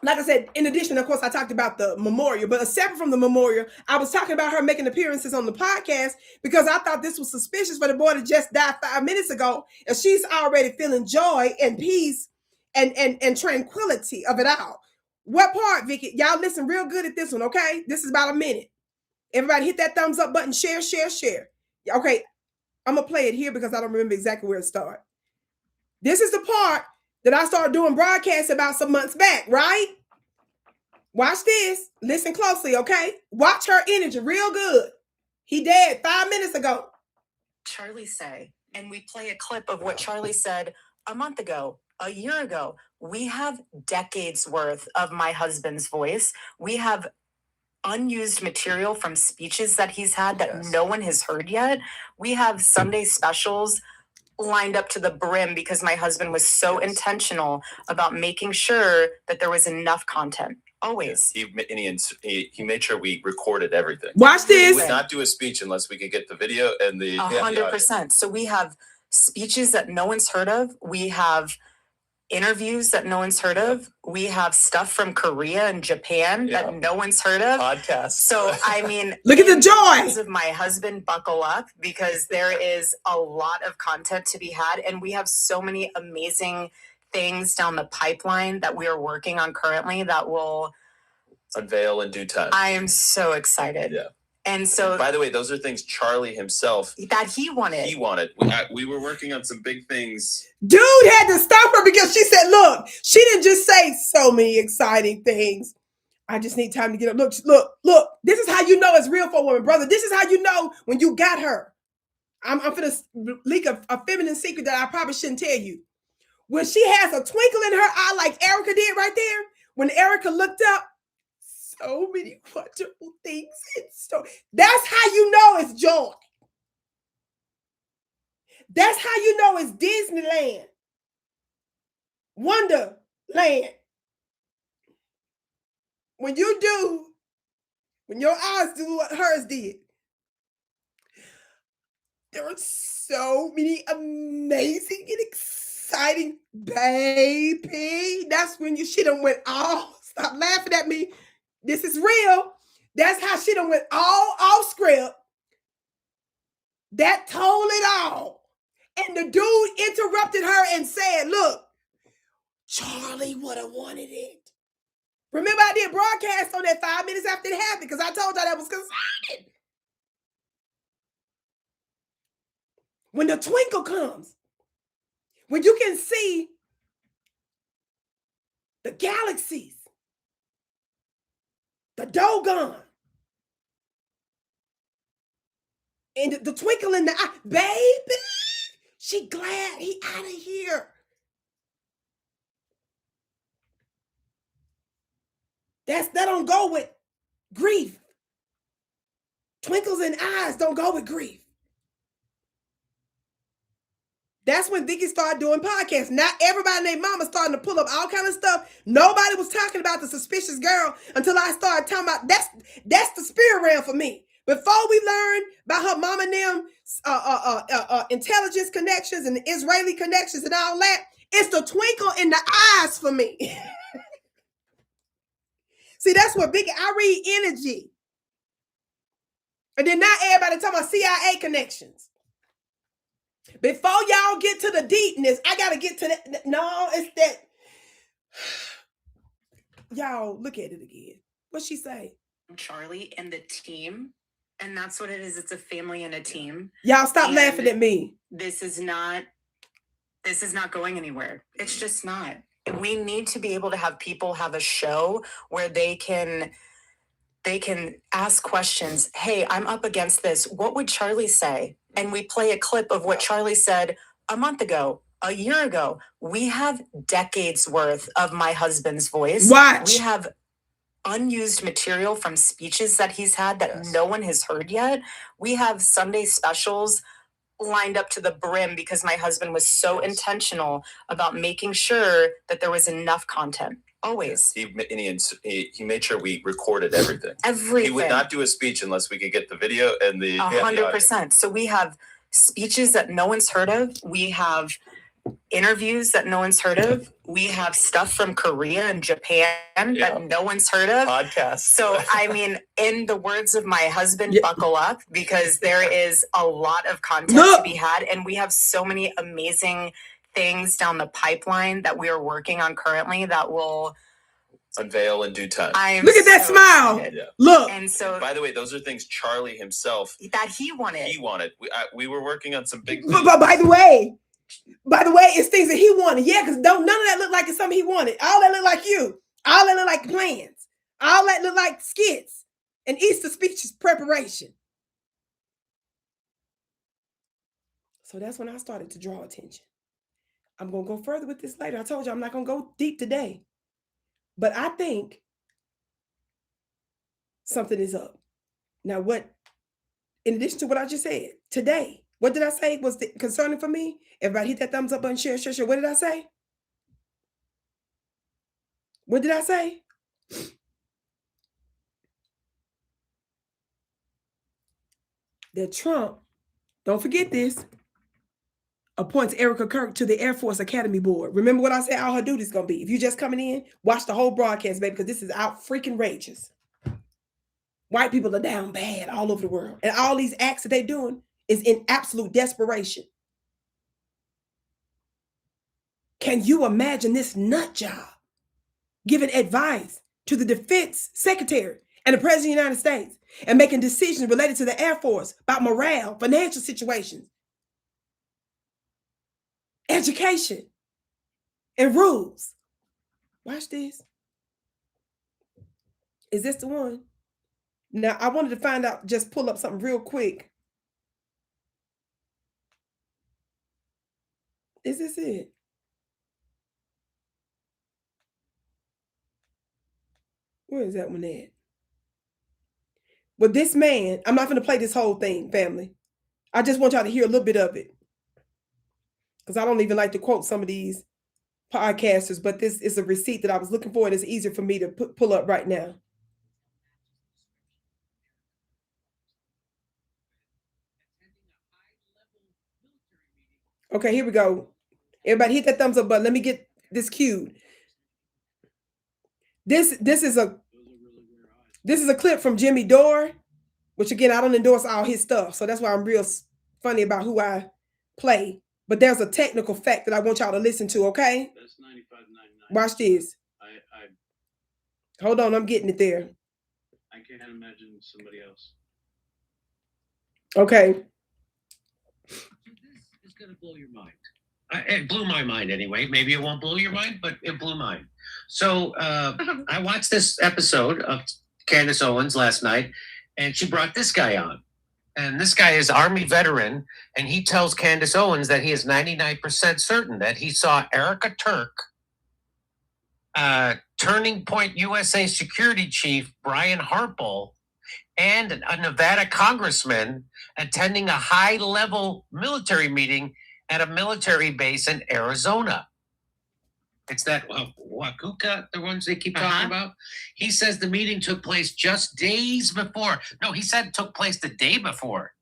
Speaker 1: Like I said, in addition, of course, I talked about the memorial, but separate from the memorial, I was talking about her making appearances on the podcast because I thought this was suspicious for the boy that just died 5 minutes ago. And she's already feeling joy and peace and tranquility of it all. What part, Vicki? Y'all listen real good at this one, okay? This is about a minute. Everybody hit that thumbs up button, share. Okay, I'm going to play it here because I don't remember exactly where it started. This is the part that I started doing broadcasts about some months back, right? Watch this. Listen closely, okay? Watch her energy real good. He died 5 minutes ago.
Speaker 2: Charlie say, and we play a clip of what Charlie said a month ago, a year ago. We have decades worth of my husband's voice. We have unused material from speeches that he's had that no one has heard yet. We have Sunday specials lined up to the brim because my husband was so intentional about making sure that there was enough content. Always.
Speaker 3: He made sure we recorded everything.
Speaker 1: Watch this.
Speaker 3: We would not do a speech unless we could get the video and the
Speaker 2: 100%. So we have speeches that no one's heard of. We have interviews that no one's heard of. We have stuff from Korea and Japan that no one's heard of.
Speaker 3: Podcasts.
Speaker 2: So, I mean,
Speaker 1: look at the joy
Speaker 2: of my husband, buckle up, because there is a lot of content to be had. And we have so many amazing things down the pipeline that we are working on currently that will
Speaker 3: unveil in due time.
Speaker 2: I am so excited.
Speaker 3: Yeah.
Speaker 2: And so,
Speaker 3: by the way, those are things Charlie himself
Speaker 2: that he wanted.
Speaker 3: We were working on some big things.
Speaker 1: Dude had to stop her because she said, look, she didn't just say so many exciting things. I just need time to get up. Look. This is how you know it's real for a woman, brother. This is how you know when you got her. I'm going to leak a feminine secret that I probably shouldn't tell you. When she has a twinkle in her eye like Erika did right there, when Erika looked up, so many wonderful things in store. That's how you know it's joy. That's how you know it's Disneyland. Wonderland. When your eyes do what hers did. There are so many amazing and exciting, baby. That's when she done went all, stop laughing at me. This is real. That's how she done went all off script. That told it all. And the dude interrupted her and said, look, Charlie would have wanted it. Remember, I did broadcast on that 5 minutes after it happened because I told y'all that was concerning. When the twinkle comes, when you can see the galaxies, the Dogon, and the twinkle in the eye, baby, she glad he out of here. That don't go with grief. Twinkles in eyes don't go with grief. That's when Vicki started doing podcasts. Now everybody named Mama starting to pull up all kind of stuff. Nobody was talking about the suspicious girl until I started talking about that's the spirit realm for me. Before we learned about her mama and them intelligence connections and the Israeli connections and all that, it's the twinkle in the eyes for me. See, that's what Vicki, I read energy. And then now everybody talking about CIA connections. Before y'all get to the deepness, I got to get to that. No, it's that. Y'all, look at it again. What'd she say?
Speaker 2: Charlie and the team. And that's what it is. It's a family and a team.
Speaker 1: Y'all stop laughing at me.
Speaker 2: This is not going anywhere. It's just not. We need to be able to have people have a show where they can ask questions. Hey, I'm up against this. What would Charlie say? And we play a clip of what Charlie said a month ago, a year ago. We have decades worth of my husband's voice.
Speaker 1: Watch.
Speaker 2: We have unused material from speeches that he's had that no one has heard yet. We have Sunday specials lined up to the brim because my husband was so intentional about making sure that there was enough content. Always.
Speaker 3: He made sure we recorded everything.
Speaker 2: Everything.
Speaker 3: He would not do a speech unless we could get the video and the
Speaker 2: 100%. So we have speeches that no one's heard of. We have interviews that no one's heard of. We have stuff from Korea and Japan that no one's heard of.
Speaker 3: Podcasts.
Speaker 2: So, I mean, in the words of my husband, buckle up, because there is a lot of content to be had. And we have so many amazing things down the pipeline that we are working on currently that will
Speaker 3: unveil in due time.
Speaker 1: Look at that smile.
Speaker 3: Yeah.
Speaker 1: Look.
Speaker 2: And so,
Speaker 3: by the way, those are things Charlie himself
Speaker 2: that he wanted.
Speaker 3: We were working on some big.
Speaker 1: But by the way, it's things that he wanted. Yeah, because none of that look like it's something he wanted. All that look like you. All that look like plans. All that look like skits and Easter speeches preparation. So that's when I started to draw attention. I'm going to go further with this later. I told you I'm not going to go deep today. But I think something is up. Now, in addition to what I just said, today, what did I say was concerning for me? Everybody hit that thumbs up button, share. What did I say? What did I say? That Trump, don't forget this, appoints Erika Kirk to the Air Force Academy Board. Remember what I said all her duties going to be. If you're just coming in, watch the whole broadcast, baby, because this is out freaking rages. White people are down bad all over the world. And all these acts that they're doing is in absolute desperation. Can you imagine this nut job giving advice to the defense secretary and the president of the United States and making decisions related to the Air Force about morale, financial situations, education, and rules? Watch this. Is this the one? Now, I wanted to find out, just pull up something real quick. Is this it? Where is that one at? Well, this man, I'm not going to play this whole thing, family. I just want y'all to hear a little bit of it. Because I don't even like to quote some of these podcasters, but this is a receipt that I was looking for, and it's easier for me to pull up right now. Okay, here we go. Everybody hit that thumbs up button. Let me get this cued. This is a clip from Jimmy Dore, which again, I don't endorse all his stuff. So that's why I'm real funny about who I play. But there's a technical fact that I want y'all to listen to, okay?
Speaker 4: That's 95.99.
Speaker 1: Watch this. Hold on, I'm getting it there.
Speaker 4: I can't imagine somebody else.
Speaker 1: Okay.
Speaker 5: This is going to blow your mind. It blew my mind anyway. Maybe it won't blow your mind, but it blew mine. So I watched this episode of Candace Owens last night, and she brought this guy on. And this guy is Army veteran, and he tells Candace Owens that he is 99% certain that he saw Erika Kirk, Turning Point USA security chief Brian Harpel, and a Nevada congressman attending a high-level military meeting at a military base in Arizona. It's that Wakuka, the ones they keep talking about. He says the meeting took place just days before. No, he said it took place the day before.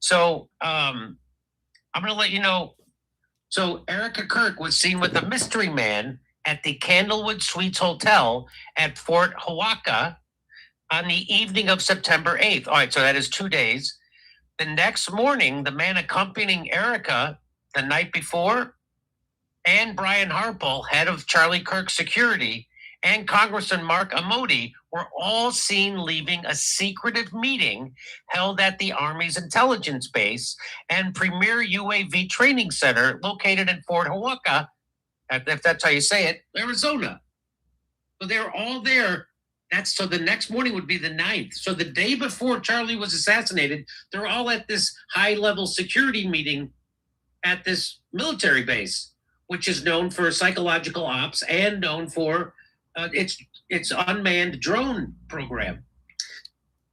Speaker 5: So I'm going to let you know. So Erika Kirk was seen with a mystery man at the Candlewood Suites Hotel at Fort Huaca on the evening of September 8th. All right, so that is 2 days. The next morning, the man accompanying Erika the night before, and Brian Harpel, head of Charlie Kirk Security, and Congressman Mark Amoti were all seen leaving a secretive meeting held at the Army's intelligence base and premier UAV training center located in Fort Huaca, if that's how you say it, Arizona. So they were all there. So the next morning would be the 9th. So the day before Charlie was assassinated, they're all at this high-level security meeting at this military base, which is known for psychological ops and known for its unmanned drone program.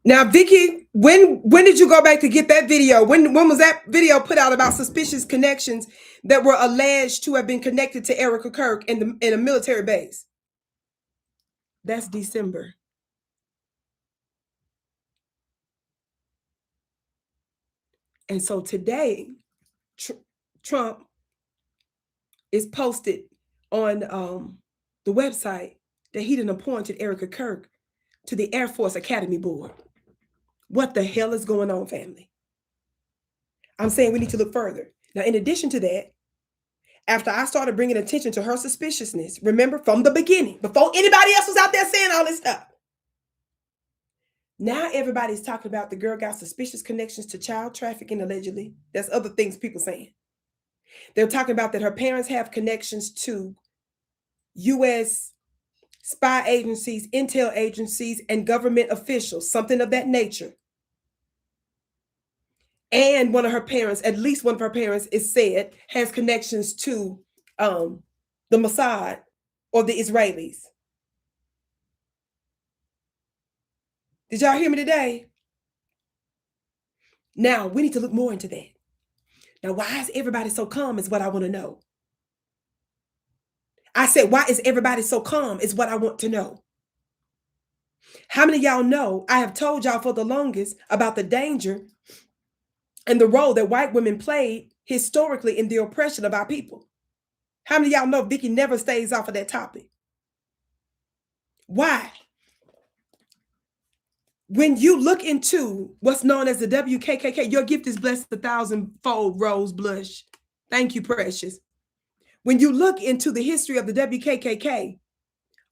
Speaker 1: Now, Vicki, when did you go back to get that video? When was that video put out about suspicious connections that were alleged to have been connected to Erika Kirk in a military base? That's December. And so today, Trump is posted on the website that he done appointed Erika Kirk to the Air Force Academy Board. What the hell is going on, family? I'm saying we need to look further. Now, in addition to that, after I started bringing attention to her suspiciousness, remember from the beginning, before anybody else was out there saying all this stuff, now everybody's talking about the girl got suspicious connections to child trafficking, allegedly. That's other things people saying. They're talking about that her parents have connections to U.S. spy agencies, intel agencies, and government officials, something of that nature. And one of her parents, at least one of her parents, is said has connections to the Mossad or the Israelis. Did y'all hear me today? Now, we need to look more into that. Now, why is everybody so calm is what I want to know. I said, why is everybody so calm is what I want to know. How many of y'all know I have told y'all for the longest about the danger and the role that white women played historically in the oppression of our people? How many of y'all know Vicki never stays off of that topic? Why? When you look into what's known as the WKKK, your gift is blessed 1,000-fold, Rose Blush. Thank you, precious. When you look into the history of the WKKK,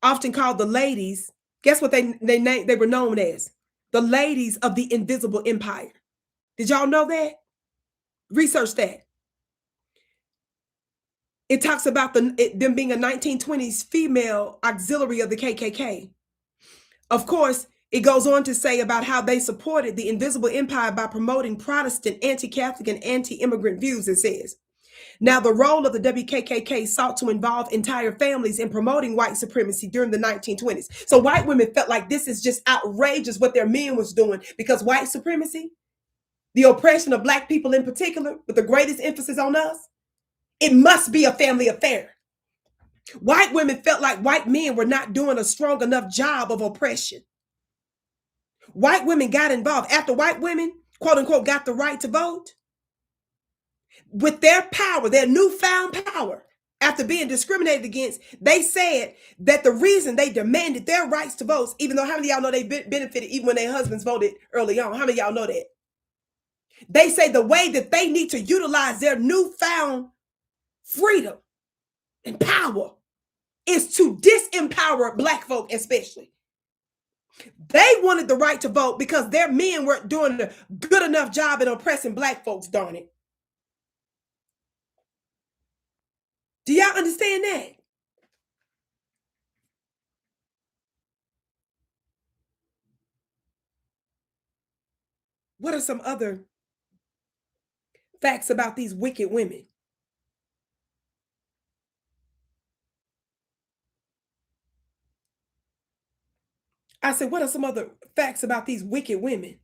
Speaker 1: often called the ladies, guess what they were known as? The ladies of the invisible empire. Did y'all know that? Research that. It talks about them being a 1920s female auxiliary of the KKK. Of course, it goes on to say about how they supported the invisible empire by promoting Protestant, anti-Catholic, and anti-immigrant views, it says. Now, the role of the WKKK sought to involve entire families in promoting white supremacy during the 1920s. So white women felt like this is just outrageous what their men was doing, because white supremacy, the oppression of Black people in particular, with the greatest emphasis on us, it must be a family affair. White women felt like white men were not doing a strong enough job of oppression. White women got involved. After white women, quote unquote, got the right to vote, with their power, their newfound power, after being discriminated against, they said that the reason they demanded their rights to vote, even though how many of y'all know they benefited even when their husbands voted early on? How many of y'all know that? They say the way that they need to utilize their newfound freedom and power is to disempower Black folk especially. They wanted the right to vote because their men weren't doing a good enough job in oppressing Black folks, darn it. Do y'all understand that? What are some other facts about these wicked women? I said, what are some other facts about these wicked women?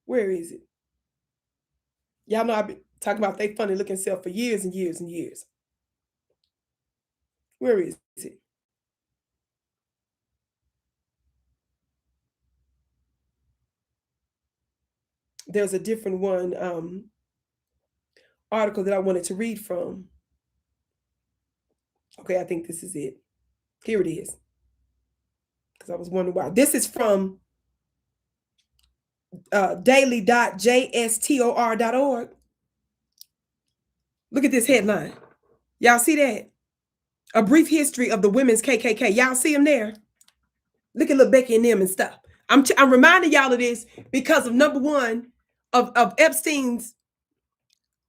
Speaker 1: Where is it? Y'all know Talking about they funny looking self for years and years and years. Where is it? There's a different one article that I wanted to read from. Okay, I think this is it. Here it is. Because I was wondering why. This is from daily.jstor.org. Look at this headline. Y'all see that? A brief history of the women's KKK. Y'all see them there? Look at little Becky and them and stuff. I'm reminding y'all of this because of number one of Epstein's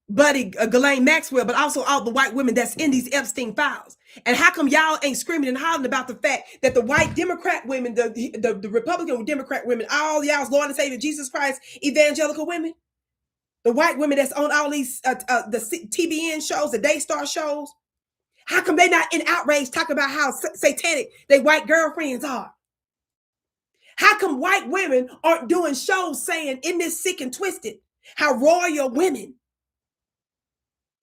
Speaker 1: buddy Ghislaine Maxwell, but also all the white women that's in these Epstein files. And how come y'all ain't screaming and hollering about the fact that the white Democrat women, the Republican Democrat women, all y'all's Lord and Savior Jesus Christ, evangelical women, the white women that's on all these the TBN shows, the Daystar shows, how come they not in outrage talking about how satanic they white girlfriends are? How come white women aren't doing shows saying in this Sick and Twisted how royal women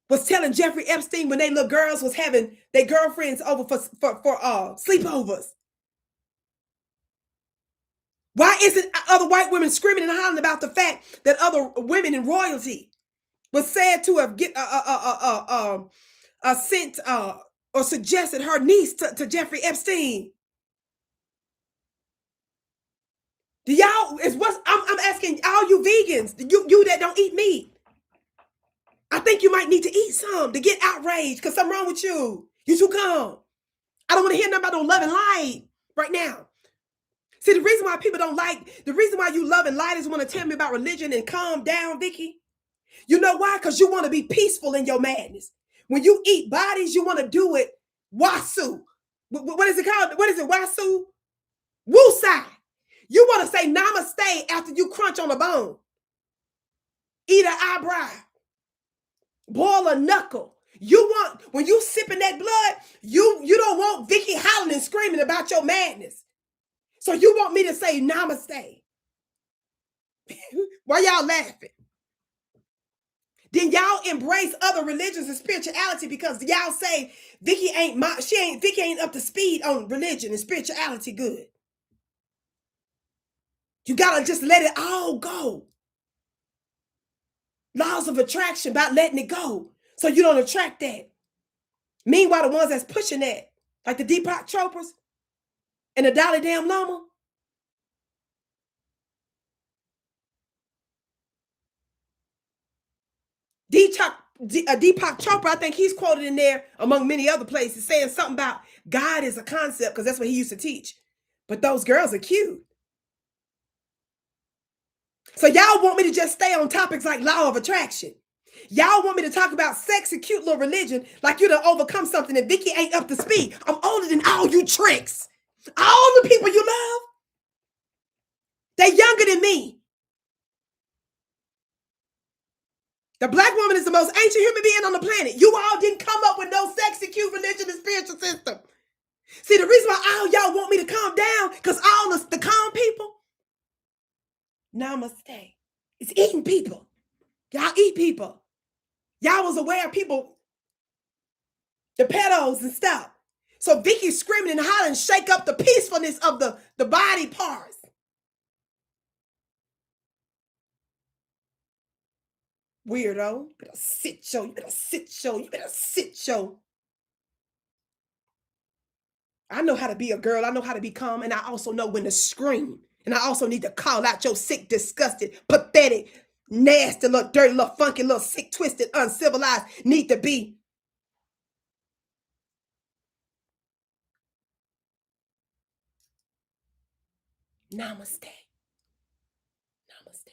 Speaker 1: was telling Jeffrey Epstein when they little girls was having their girlfriends over for sleepovers? Why isn't other white women screaming and hollering about the fact that other women in royalty was said to have sent or suggested her niece to Jeffrey Epstein? Do y'all I'm asking all you vegans, you that don't eat meat. I think you might need to eat some to get outraged because something wrong with you. You too calm. I don't want to hear nothing about no love and light right now. See, the reason why you love and light is want to tell me about religion and calm down, Vicki. You know why? Because you want to be peaceful in your madness. When you eat bodies, you want to do it wasu. What is it called? What is it? Wasu? Woosai. You want to say namaste after you crunch on a bone. Eat an eyebrow. Boil a knuckle. You want, when you sipping that blood, you don't want Vicki howling and screaming about your madness. So you want me to say namaste. Why y'all laughing? Then y'all embrace other religions and spirituality because y'all say Vicki ain't up to speed on religion and spirituality good. You gotta just let it all go. Laws of attraction about letting it go so you don't attract that. Meanwhile, the ones that's pushing that, like the Deepak Chopras and the Dalai Damn Lama, Deepak Chopra, I think he's quoted in there among many other places saying something about God is a concept because that's what he used to teach. But those girls are cute. So y'all want me to just stay on topics like law of attraction. Y'all want me to talk about sex and cute little religion like you done overcome something and Vicki ain't up to speed. I'm older than all you tricks. All the people you love, they're younger than me. The black woman is the most ancient human being on the planet. You all didn't come up with no sex and cute religion and spiritual system. See, the reason why all y'all want me to calm down, because all the calm people, namaste. It's eating people. Y'all eat people. Y'all was aware of people, the pedos and stuff. So Vicki's screaming and hollering, shake up the peacefulness of the body parts. Weirdo. You better sit show. You better sit show. You better sit show. I know how to be a girl. I know how to be calm. And I also know when to scream. And I also need to call out your sick, disgusted, pathetic, nasty, little dirty, little funky, little sick, twisted, uncivilized need to be. Namaste. Namaste.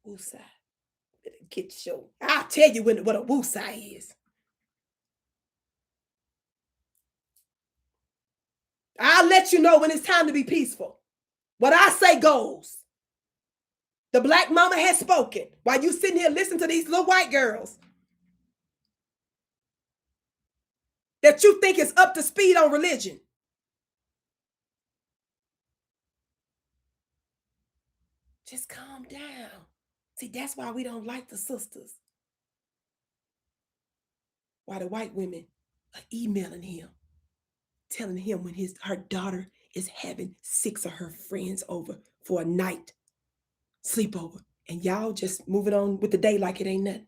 Speaker 1: Woosai. Better get your. I'll tell you what a woosai is. I'll let you know when it's time to be peaceful. What I say goes. The black mama has spoken while you sitting here listening to these little white girls that you think is up to speed on religion. Just calm down. See, that's why we don't like the sisters. Why the white women are emailing him, telling him when her daughter is having 6 of her friends over for a night sleepover, and y'all just moving on with the day like it ain't nothing.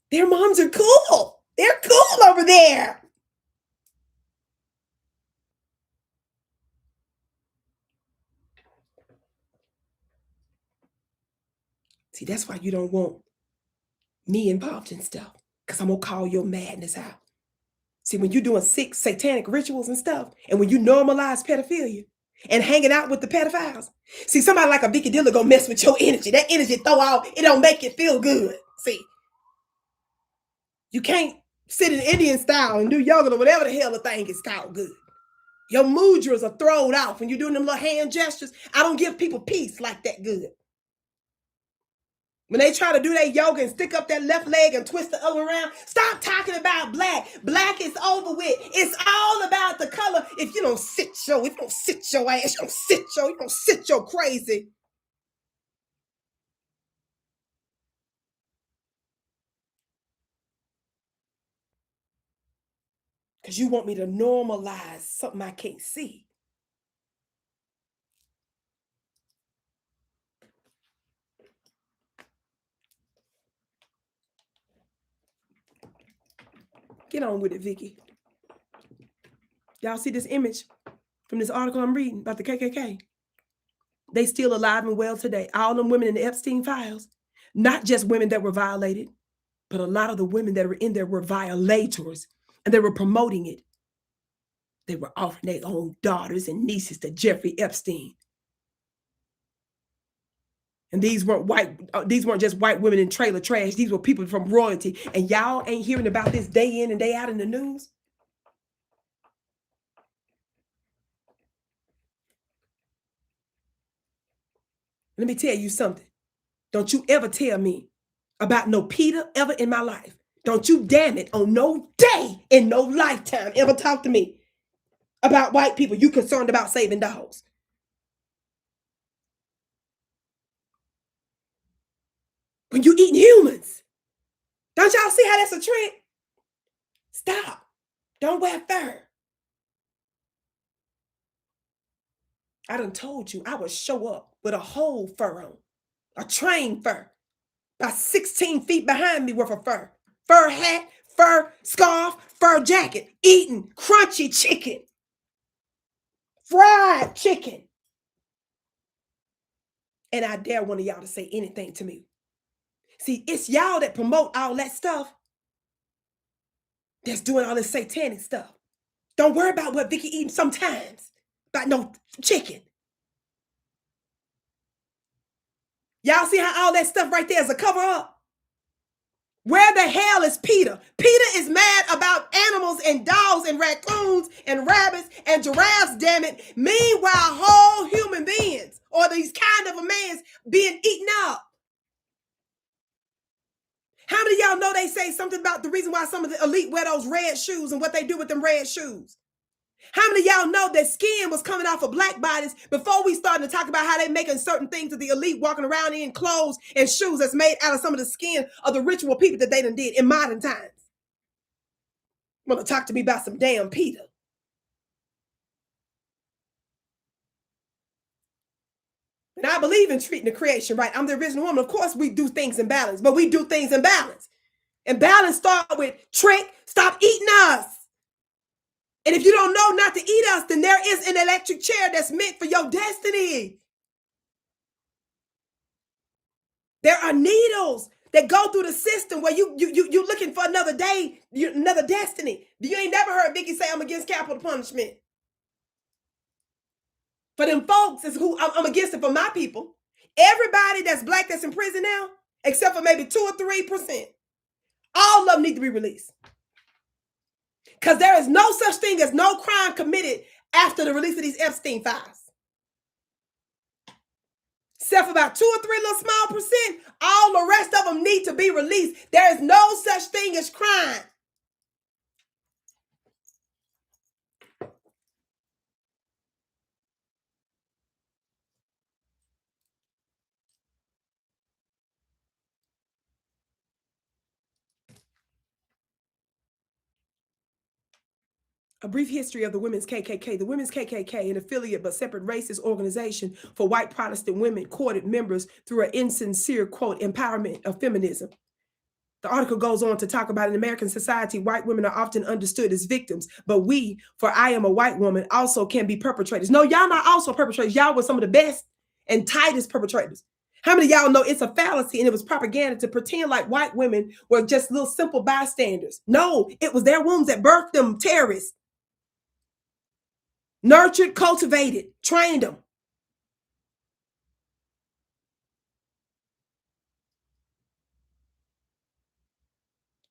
Speaker 1: Their moms are cool. They're cool over there. See, that's why you don't want me involved in stuff, because I'm going to call your madness out. See, when you're doing sick satanic rituals and stuff, and when you normalize pedophilia and hanging out with the pedophiles, see, somebody like a Vicki Dillard gonna mess with your energy. That energy throw out, it don't make you feel good. See, you can't sit in Indian style and do yoga or whatever the hell the thing is called good. Your mudras are thrown off when you're doing them little hand gestures. I don't give people peace like that good. When they try to do their yoga and stick up that left leg and twist the other around, stop talking about black. Black is over with. It's all about the color. If you don't sit your ass, you don't sit your crazy. Because you want me to normalize something I can't see. Get on with it, Vicki. Y'all see this image from this article I'm reading about the KKK? They still alive and well today. All them women in the Epstein files, not just women that were violated, but a lot of the women that were in there were violators, and they were promoting it. They were offering their own daughters and nieces to Jeffrey Epstein. And these weren't just white women in trailer trash. These were people from royalty. And y'all ain't hearing about this day in and day out in the news? Let me tell you something. Don't you ever tell me about no Peter ever in my life. Don't you damn it on no day in no lifetime ever talk to me about white people you concerned about saving dogs. When you eating humans. Don't y'all see how that's a trick? Stop. Don't wear fur. I done told you I would show up with a whole fur on. A trained fur. About 16 feet behind me worth of fur. Fur hat, fur scarf, fur jacket. Eating crunchy chicken. Fried chicken. And I dare one of y'all to say anything to me. See, it's y'all that promote all that stuff that's doing all this satanic stuff. Don't worry about what Vicki eating sometimes. About no chicken. Y'all see how all that stuff right there is a cover up? Where the hell is Peter? Peter is mad about animals and dogs and raccoons and rabbits and giraffes, damn it. Meanwhile, whole human beings or these kind of a man's being eaten up. How many of y'all know they say something about the reason why some of the elite wear those red shoes and what they do with them red shoes? How many of y'all know that skin was coming off of black bodies before we started to talk about how they making certain things of the elite walking around in clothes and shoes that's made out of some of the skin of the ritual people that they done did in modern times? Want to talk to me about some damn Peter? And I believe in treating the creation right. I'm the original woman. Of course, we do things in balance, but we do things in balance. And balance starts with trick. Stop eating us. And if you don't know not to eat us, then there is an electric chair that's meant for your destiny. There are needles that go through the system where you looking for another day, another destiny. You ain't never heard Vicki say I'm against capital punishment. For them folks is who I'm against it for my people. Everybody that's black that's in prison now, except for maybe 2 or 3%, all of them need to be released. Because there is no such thing as no crime committed after the release of these Epstein files. Except for about 2 or 3 little small percent, all the rest of them need to be released. There is no such thing as crime. A brief history of the Women's KKK. The Women's KKK, an affiliate but separate racist organization for white Protestant women, courted members through an insincere, quote, empowerment of feminism. The article goes on to talk about in American society, white women are often understood as victims, but we, for I am a white woman, also can be perpetrators. No, y'all not also perpetrators. Y'all were some of the best and tightest perpetrators. How many of y'all know it's a fallacy and it was propaganda to pretend like white women were just little simple bystanders? No, it was their wombs that birthed them terrorists. Nurtured, cultivated, trained them.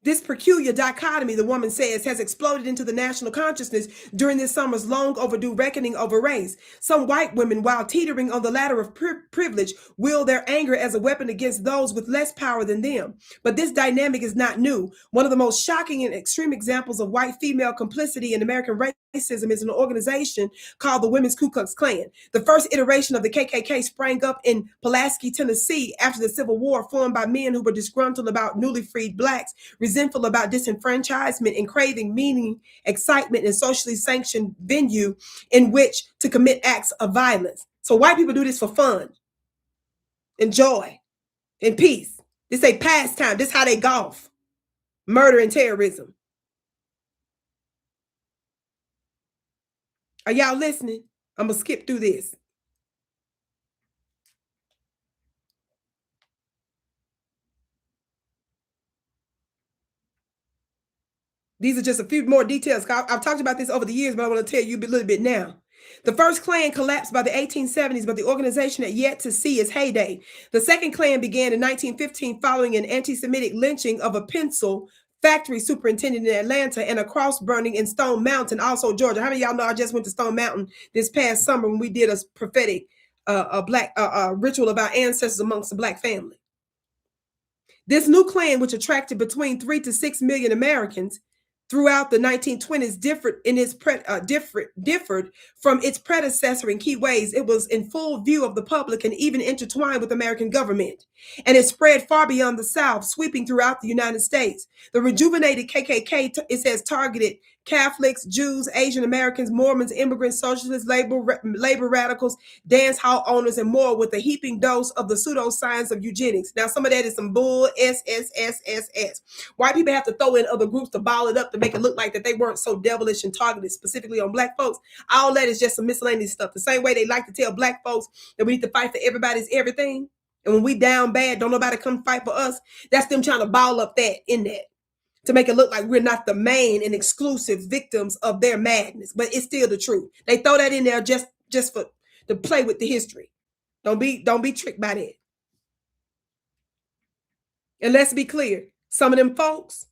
Speaker 1: This peculiar dichotomy, the woman says, has exploded into the national consciousness during this summer's long overdue reckoning over race. Some white women, while teetering on the ladder of privilege, wield their anger as a weapon against those with less power than them. But this dynamic is not new. One of the most shocking and extreme examples of white female complicity in American racism is an organization called the Women's Ku Klux Klan. The first iteration of the KKK sprang up in Pulaski, Tennessee after the Civil War, formed by men who were disgruntled about newly freed blacks, resentful about disenfranchisement, and craving meaning, excitement, and socially sanctioned venue in which to commit acts of violence. So white people do this for fun and joy and peace. This ain't pastime. This is how they golf. Murder and terrorism. Are y'all listening? I'm going to skip through this. These are just a few more details. I've talked about this over the years, but I want to tell you a little bit now. The first Klan collapsed by the 1870s, but the organization had yet to see its heyday. The second Klan began in 1915 following an anti-Semitic lynching of a pencil factory superintendent in Atlanta and a cross burning in Stone Mountain, also Georgia. How many of y'all know I just went to Stone Mountain this past summer when we did a prophetic black ritual of our ancestors amongst the black family? This new Klan, which attracted between 3 to 6 million Americans throughout the 1920s, differed from its predecessor in key ways. It was in full view of the public and even intertwined with American government. And it spread far beyond the South, sweeping throughout the United States. The rejuvenated KKK, it says, targeted Catholics, Jews, Asian Americans, Mormons, immigrants, socialists, labor radicals, dance hall owners, and more, with a heaping dose of the pseudoscience of eugenics. Now, some of that is some bull, SSSSS. White people have to throw in other groups to ball it up to make it look like that they weren't so devilish and targeted specifically on black folks. All that is just some miscellaneous stuff. The same way they like to tell black folks that we need to fight for everybody's everything. And when we down bad, don't nobody come fight for us. That's them trying to ball up that in that, to make it look like we're not the main and exclusive victims of their madness. But it's still the truth. They throw that in there just for to play with the history. Don't be tricked by that. And let's be clear, some of them folks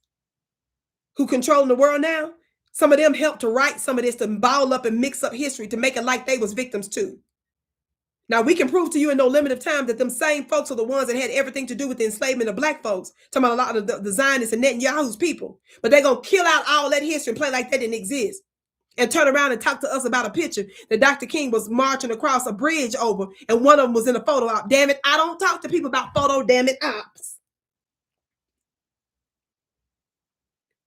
Speaker 1: who controlling the world now, some of them helped to write some of this, to ball up and mix up history to make it like they was victims too. Now, we can prove to you in no limit of time that them same folks are the ones that had everything to do with the enslavement of black folks. Talking about a lot of the Zionists and Netanyahu's people. But they're going to kill out all that history and play like that didn't exist. And turn around and talk to us about a picture that Dr. King was marching across a bridge over, and one of them was in a photo op. Damn it, I don't talk to people about photo damn it ops.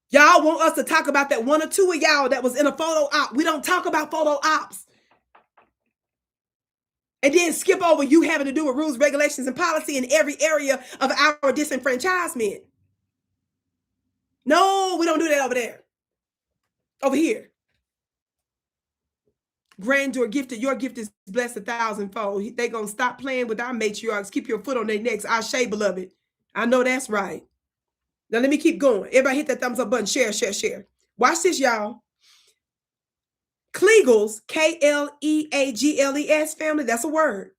Speaker 1: Y'all want us to talk about that one or two of y'all that was in a photo op. We don't talk about photo ops. And then skip over you having to do with rules, regulations, and policy in every area of our disenfranchisement. No, we don't do that over there. Over here. Grandeur gifted, your gift is blessed 1,000-fold. They gonna stop playing with our matriarchs. Keep your foot on their necks. I say, beloved. I know that's right. Now let me keep going. Everybody hit that thumbs up button. Share, share, share. Watch this, y'all. Klegels, K-L-E-A-G-L-E-S family, that's a word,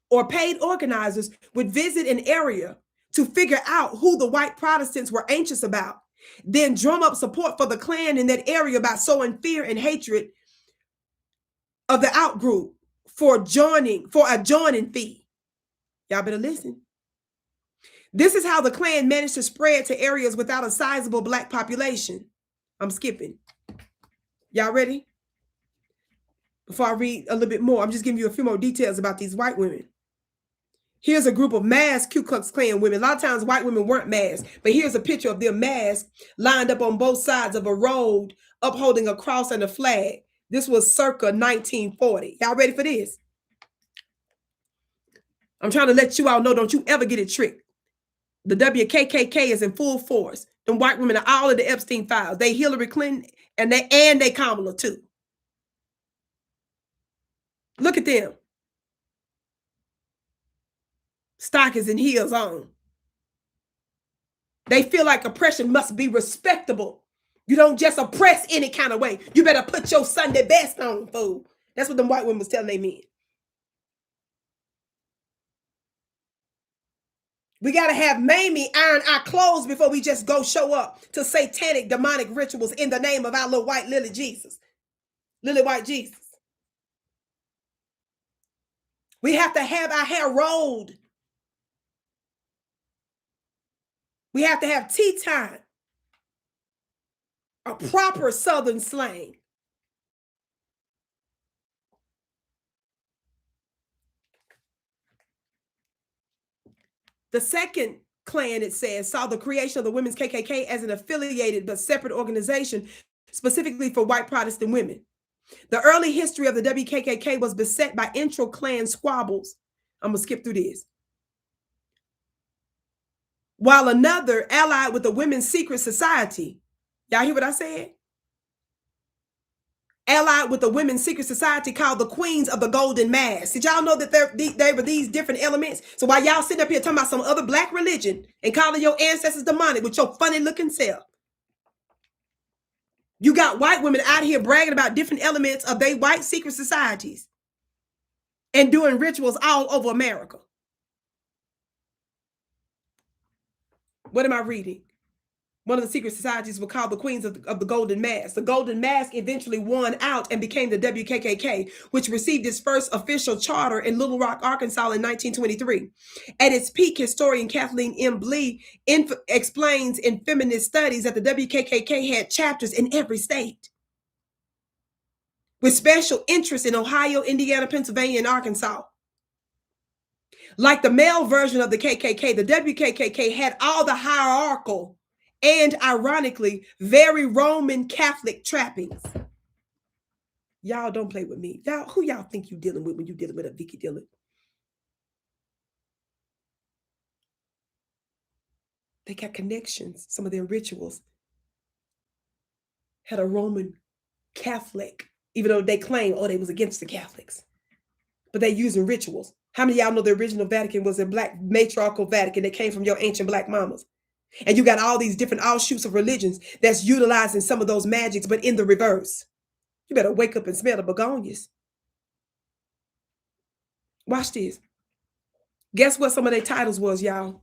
Speaker 1: or paid organizers would visit an area to figure out who the white Protestants were anxious about, then drum up support for the Klan in that area by sowing fear and hatred of the outgroup for a joining fee. Y'all better listen. This is how the Klan managed to spread to areas without a sizable black population. I'm skipping. Y'all ready? Before I read a little bit more, I'm just giving you a few more details about these white women. Here's a group of masked Ku Klux Klan women. A lot of times white women weren't masked, but here's a picture of them masked, lined up on both sides of a road upholding a cross and a flag. This was circa 1940. Y'all ready for this? I'm trying to let you all know, don't you ever get it tricked. The WKKK is in full force. Them white women are all in the Epstein files. They Hillary Clinton and they Kamala too. Look at them. Stockings and heels on. They feel like oppression must be respectable. You don't just oppress any kind of way. You better put your Sunday best on, fool. That's what them white women was telling they men. We got to have Mamie iron our clothes before we just go show up to satanic, demonic rituals in the name of our little white lily Jesus. Lily white Jesus. We have to have our hair rolled. We have to have tea time. A proper Southern slang. The second Klan, it says, saw the creation of the Women's KKK as an affiliated but separate organization specifically for white Protestant women. The early history of the WKKK was beset by intra-Klan squabbles. I'm going to skip through this. While another allied with the Women's Secret Society, y'all hear what I said? Allied with the Women's Secret Society called the Queens of the Golden Mask. Did y'all know that there were these different elements? So while y'all sitting up here talking about some other black religion and calling your ancestors demonic with your funny looking self, you got white women out here bragging about different elements of their white secret societies and doing rituals all over America. What am I reading? One of the secret societies were called the Queens of the Golden Mask. The Golden Mask eventually won out and became the WKKK, which received its first official charter in Little Rock, Arkansas in 1923. At its peak, historian Kathleen M. Blee explains in Feminist Studies that the WKKK had chapters in every state, with special interest in Ohio, Indiana, Pennsylvania, and Arkansas. Like the male version of the KKK, the WKKK had all the hierarchical and, ironically, very Roman Catholic trappings. Y'all don't play with me. Y'all, who y'all think you dealing with when you dealing with a Vicki Dillard? They got connections. Some of their rituals had a Roman Catholic, even though they claim, oh, they was against the Catholics. But they using rituals. How many of y'all know the original Vatican was a black matriarchal Vatican that came from your ancient black mamas? And you got all these different offshoots of religions that's utilizing some of those magics, but in the reverse. You better wake up and smell the begonias. Watch this. Guess what some of their titles was, y'all?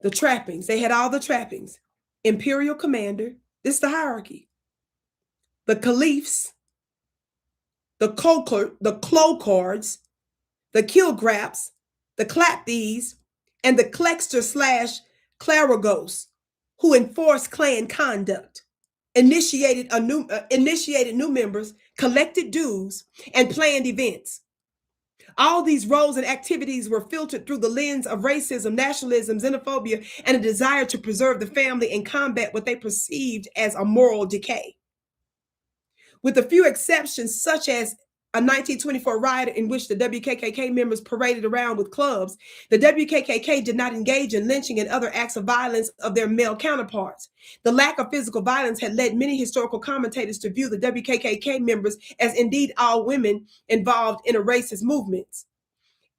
Speaker 1: The trappings. They had all the trappings. Imperial commander. This is the hierarchy. The caliphs. The clocards. The kilgraps. The clapthieves. And the clexter / clerigos, who enforced Klan conduct, initiated new members, collected dues, and planned events. All these roles and activities were filtered through the lens of racism, nationalism, xenophobia, and a desire to preserve the family and combat what they perceived as a moral decay. With a few exceptions, such as a 1924 riot in which the WKKK members paraded around with clubs, the WKKK did not engage in lynching and other acts of violence of their male counterparts. The lack of physical violence had led many historical commentators to view the WKKK members, as indeed all women involved in a racist movement,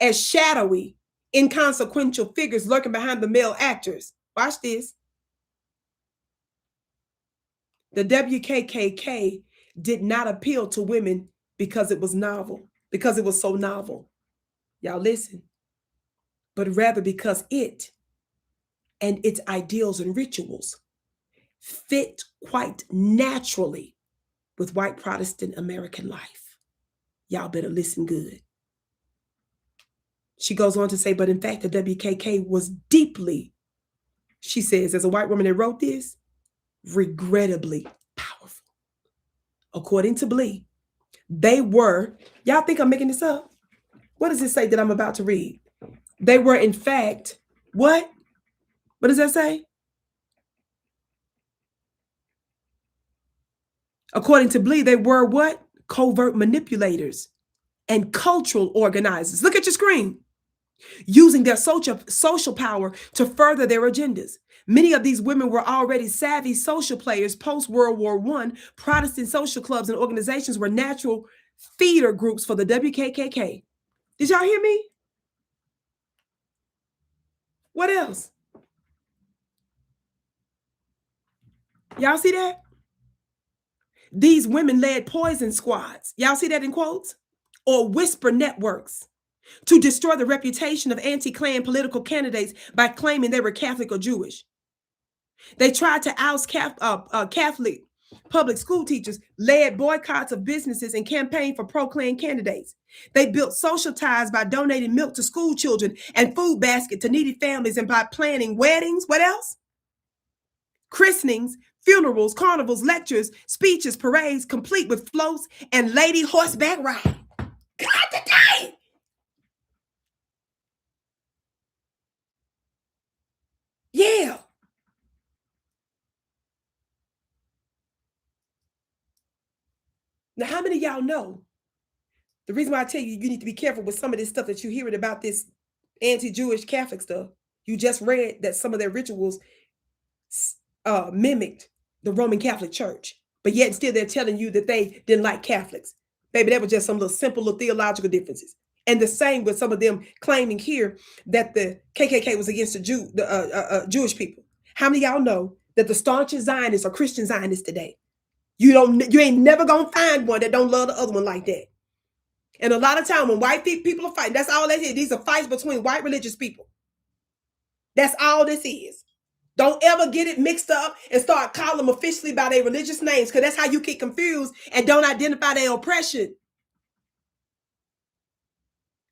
Speaker 1: as shadowy, inconsequential figures lurking behind the male actors. Watch this. The WKKK did not appeal to women because it was novel, because it was so novel. Y'all listen. But rather because it and its ideals and rituals fit quite naturally with white Protestant American life. Y'all better listen good. She goes on to say, but in fact, the WKK was deeply, she says, as a white woman that wrote this, regrettably powerful. According to Blee, they were, y'all think I'm making this up? What does it say that I'm about to read? They were, in fact, what? What does that say? According to Blee, they were what? Covert manipulators and cultural organizers. Look at your screen. Using their social power to further their agendas. Many of these women were already savvy social players post-World War I. Protestant social clubs and organizations were natural feeder groups for the WKKK. Did y'all hear me? What else? Y'all see that? These women led poison squads. Y'all see that in quotes? Or whisper networks to destroy the reputation of anti-Klan political candidates by claiming they were Catholic or Jewish. They tried to oust Catholic public school teachers, led boycotts of businesses, and campaigned for pro-Klan candidates. They built social ties by donating milk to school children and food basket to needy families, and by planning weddings. What else? Christenings, funerals, carnivals, lectures, speeches, parades, complete with floats and lady horseback riding. God today! Yeah. Now, how many of y'all know? The reason why I tell you you need to be careful with some of this stuff that you're hearing about this anti-Jewish Catholic stuff. You just read that some of their rituals mimicked the Roman Catholic Church, but yet still they're telling you that they didn't like Catholics. Baby, that was just some little simple little theological differences. And the same with some of them claiming here that the KKK was against the Jewish people. How many of y'all know that the staunchest Zionists are Christian Zionists today? You ain't never gonna find one that don't love the other one like that. And a lot of time when white people are fighting, that's all that is. These are fights between white religious people. That's all this is. Don't ever get it mixed up and start calling them officially by their religious names, because that's how you get confused and don't identify their oppression.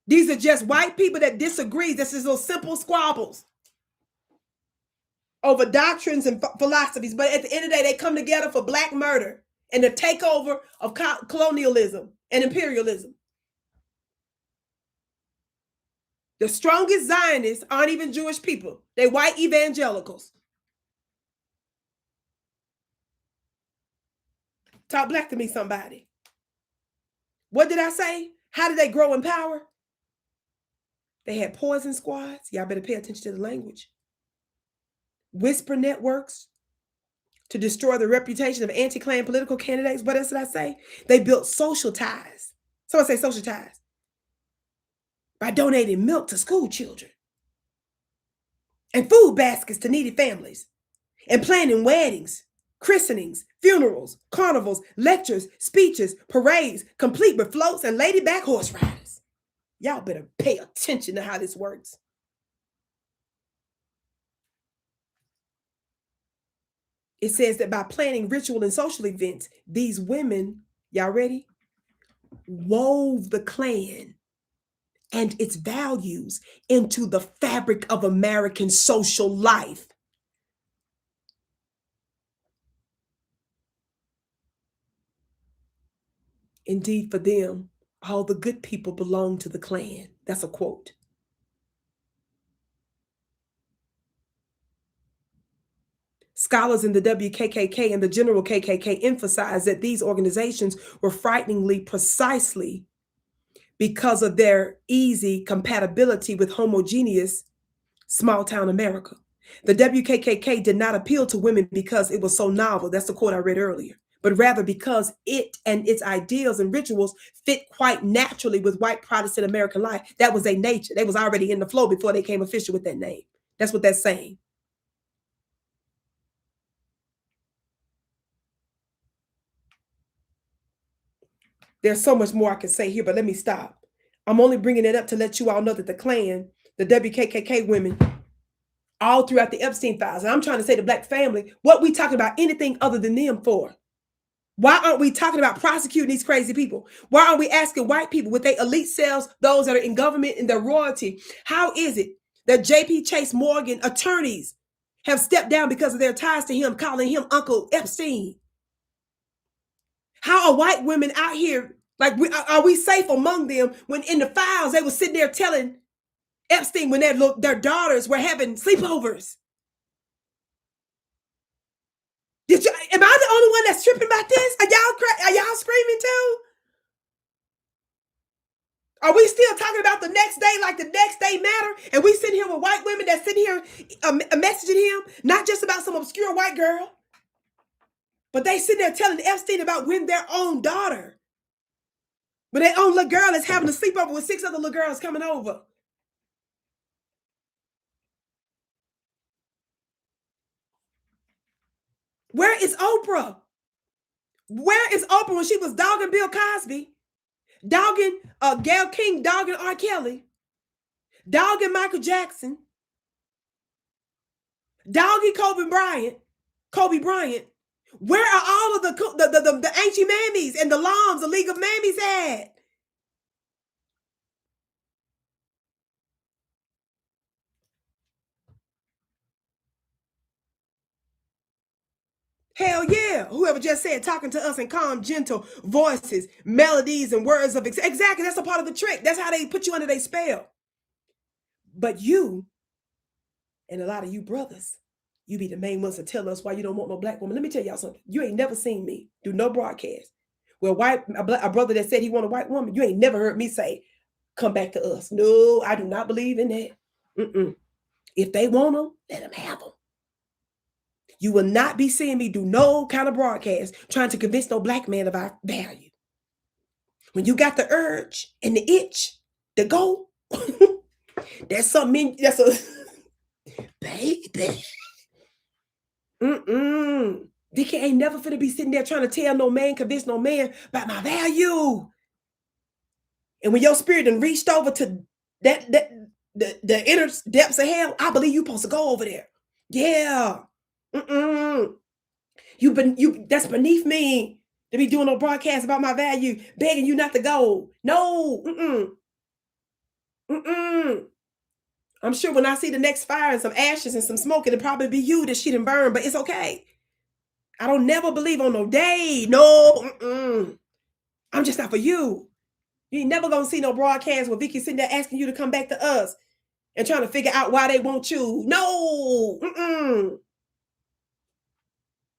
Speaker 1: These are just white people that disagree. This is little simple squabbles over doctrines and philosophies. But at the end of the day, they come together for black murder and the takeover of colonialism and imperialism. The strongest Zionists aren't even Jewish people. They're white evangelicals. Talk black to me, somebody. What did I say? How did they grow in power? They had poison squads. Y'all better pay attention to the language. Whisper networks to destroy the reputation of anti-Klan political candidates. What else did I say? They built social ties. Someone say social ties. By donating milk to school children and food baskets to needy families, and planning weddings, christenings, funerals, carnivals, lectures, speeches, parades, complete with floats and ladyback horse riders. Y'all better pay attention to how this works. It says that by planning ritual and social events, these women, y'all ready? Wove the Klan and its values into the fabric of American social life. Indeed, for them, all the good people belong to the Klan. That's a quote. Scholars in the WKKK and the general KKK emphasize that these organizations were frighteningly precisely because of their easy compatibility with homogeneous small-town America. The WKKK did not appeal to women because it was so novel. That's the quote I read earlier. But rather because it and its ideals and rituals fit quite naturally with white Protestant American life. That was their nature. They was already in the flow before they came official with that name. That's what that's saying. There's so much more I can say here, but let me stop. I'm only bringing it up to let you all know that the Klan, the WKKK women, all throughout the Epstein files, and I'm trying to say the black family, what we talking about anything other than them for? Why aren't we talking about prosecuting these crazy people? Why aren't we asking white people with their elite selves, those that are in government and their royalty, how is it that J.P. Chase Morgan attorneys have stepped down because of their ties to him, calling him Uncle Epstein? How are white women out here, like, are we safe among them when in the files they were sitting there telling Epstein when their daughters were having sleepovers? Am I the only one that's tripping about this? Are y'all screaming too? Are we still talking about the next day like the next day matter? And we sitting here with white women that sitting here messaging him, not just about some obscure white girl, but they sitting there telling Epstein about when their own daughter, when their own little girl is having a sleepover with 6 other little girls coming over. Where is Oprah? Where is Oprah when she was dogging Bill Cosby, dogging Gayle King, dogging R. Kelly, dogging Michael Jackson, dogging Kobe Bryant? Where are all of the ancient mammies and the Loms, the League of Mammies at? Hell yeah. Whoever just said talking to us in calm, gentle voices, melodies, and words of exactly. That's a part of the trick. That's how they put you under their spell. But you and a lot of you brothers, you be the main ones to tell us why you don't want no black woman. Let me tell y'all something. You ain't never seen me do no broadcast where a brother that said he want a white woman, you ain't never heard me say, come back to us. No, I do not believe in that. If they want them, let them have them. You will not be seeing me do no kind of broadcast trying to convince no black man of our value. When you got the urge and the itch to go, that's something, that's a baby. Vicki ain't never finna be sitting there trying to tell no man, convince no man about my value. And when your spirit done reached over to the inner depths of hell, I believe you supposed to go over there. Yeah. That's beneath me to be doing no broadcast about my value, begging you not to go. No. I'm sure when I see the next fire and some ashes and some smoke, it'll probably be you that she done burned, but it's okay. I don't never believe on no day. No. I'm just not for you. You ain't never gonna see no broadcast where Vicki sitting there asking you to come back to us and trying to figure out why they want you. No.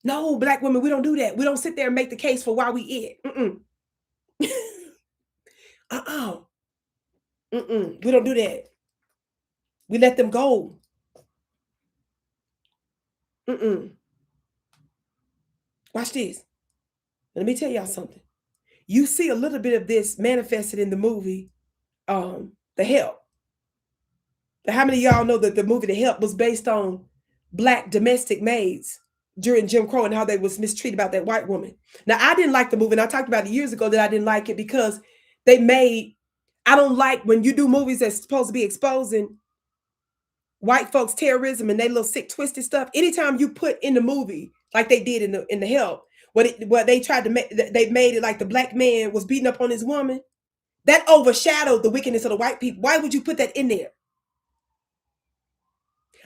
Speaker 1: No, black women, we don't do that. We don't sit there and make the case for why we it. We don't do that. We let them go. Watch this. Let me tell y'all something. You see a little bit of this manifested in the movie, The Help. How many of y'all know that the movie The Help was based on black domestic maids during Jim Crow and how they was mistreated about that white woman? Now, I didn't like the movie, and I talked about it years ago that I didn't like it because I don't like when you do movies that's supposed to be exposing white folks' terrorism and they little sick, twisted stuff. Anytime you put in the movie, like they did in the Help, what they tried to make, they made it like the black man was beating up on his woman. That overshadowed the wickedness of the white people. Why would you put that in there?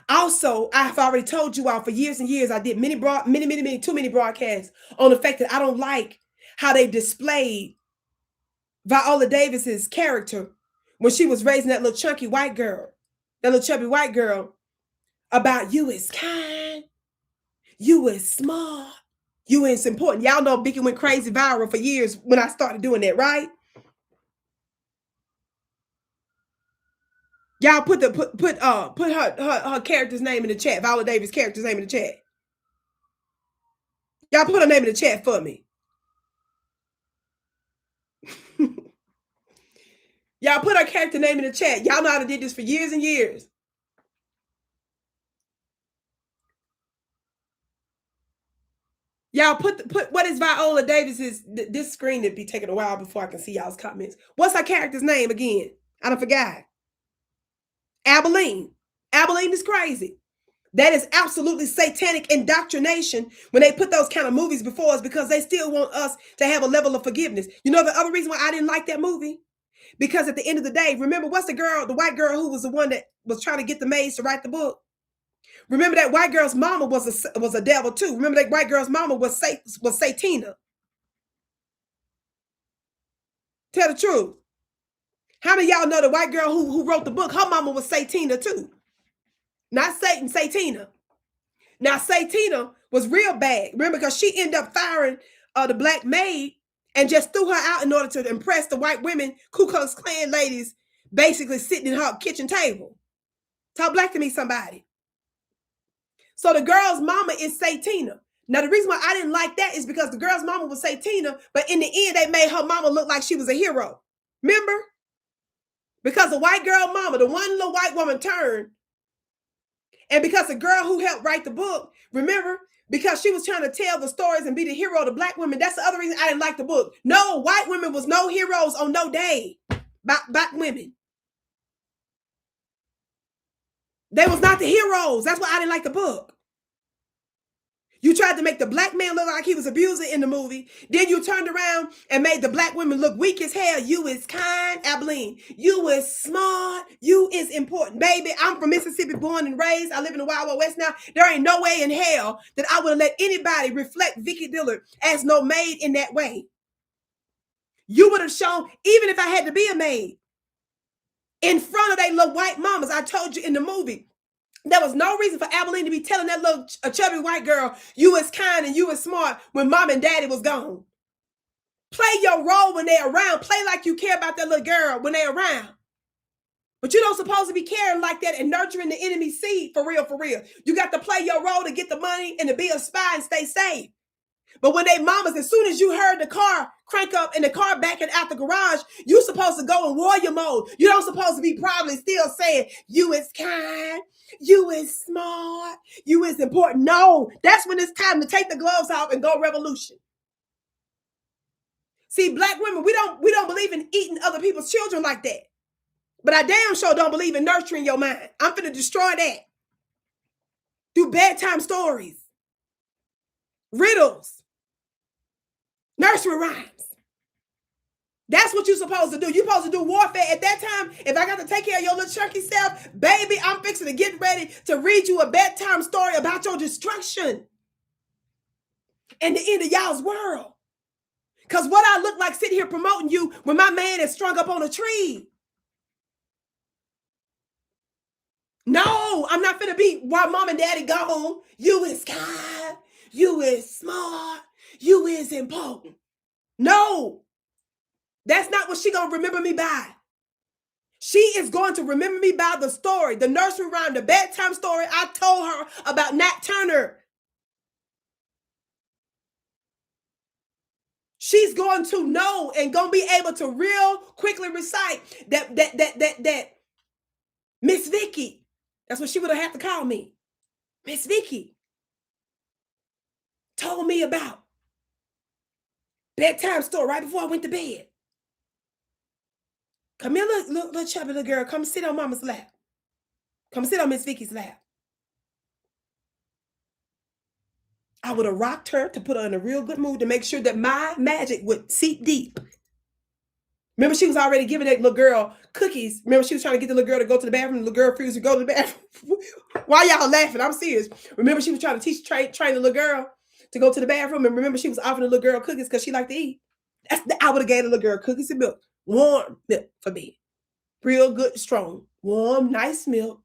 Speaker 1: Also, I've already told you all for years and years, I did too many broadcasts on the fact that I don't like how they displayed Viola Davis's character when she was raising that little chunky white girl, that little chubby white girl, about you is kind, you is smart, you is important. Y'all know Vicki went crazy viral for years when I started doing that, right? Y'all put her character's name in the chat, Viola Davis' character's name in the chat. Y'all put her name in the chat for me. Y'all put her character name in the chat. Y'all know how to do this for years and years. Y'all put what is Viola Davis's, this screen would be taking a while before I can see y'all's comments. What's her character's name again? I done forgot. Abilene. Abilene is crazy. That is absolutely satanic indoctrination when they put those kind of movies before us because they still want us to have a level of forgiveness. You know the other reason why I didn't like that movie? Because at the end of the day, remember what's the white girl who was the one that was trying to get the maids to write the book? Remember that white girl's mama was a devil too. Remember that white girl's mama was Satina. Tell the truth. How many of y'all know the white girl who wrote the book, her mama was Satina too? Not Satan, Satina. Now, Satina was real bad. Remember, because she ended up firing the black maid and just threw her out in order to impress the white women, Ku Klux Klan ladies, basically sitting in her kitchen table. Talk black to me, somebody. So the girl's mama is Satina. Now, the reason why I didn't like that is because the girl's mama was Satina, but in the end, they made her mama look like she was a hero. Remember? Because the white girl mama, the one little white woman turned, and because the girl who helped write the book, remember, because she was trying to tell the stories and be the hero of the black women, that's the other reason I didn't like the book. No, white women was no heroes on no day. Black women. They was not the heroes. That's why I didn't like the book. You tried to make the black man look like he was abusing in the movie. Then you turned around and made the black women look weak as hell. You is kind, Abilene. You is smart. You is important. Baby, I'm from Mississippi, born and raised. I live in the Wild Wild West now. There ain't no way in hell that I would have let anybody reflect Vicki Dillard as no maid in that way. You would have shown, even if I had to be a maid, in front of they little white mamas. I told you in the movie, there was no reason for Abilene to be telling that little chubby white girl, you is kind and you is smart when mom and daddy was gone. Play your role when they're around. Play like you care about that little girl when they're around. But you don't supposed to be caring like that and nurturing the enemy seed for real, for real. You got to play your role to get the money and to be a spy and stay safe. But when they mamas, as soon as you heard the car crank up and the car backing out the garage, you supposed to go in warrior mode. You don't supposed to be probably still saying, you is kind, you is smart, you is important. No, that's when it's time to take the gloves off and go revolution. See, black women, we don't believe in eating other people's children like that. But I damn sure don't believe in nurturing your mind. I'm finna destroy that. Do bedtime stories, riddles, nursery rhymes. That's what you're supposed to do. You're supposed to do warfare. At that time, if I got to take care of your little chunky self, baby, I'm fixing to get ready to read you a bedtime story about your destruction and the end of y'all's world. Because what I look like sitting here promoting you when my man is strung up on a tree. No, I'm not finna be while mom and daddy gone. You is kind. You is smart. You is important. No, that's not what she gonna remember me by. She is going to remember me by the story, the nursery rhyme, the bedtime story I told her about Nat Turner. She's going to know and gonna be able to real quickly recite that Miss Vicki. That's what she would have had to call me. Miss Vicki told me about bedtime story right before I went to bed. Camilla, little chubby little girl, come sit on mama's lap. Come sit on Miss Vicki's lap. I would have rocked her to put her in a real good mood to make sure that my magic would seep deep. Remember, she was already giving that little girl cookies. Remember, she was trying to get the little girl to go to the bathroom. The little girl refused to go to the bathroom. Why y'all laughing? I'm serious. Remember, she was trying to train the little girl to go to the bathroom. And remember, she was offering the little girl cookies because she liked to eat. I would have gave the little girl cookies and milk. Warm milk for me. Real good, strong. Warm, nice milk.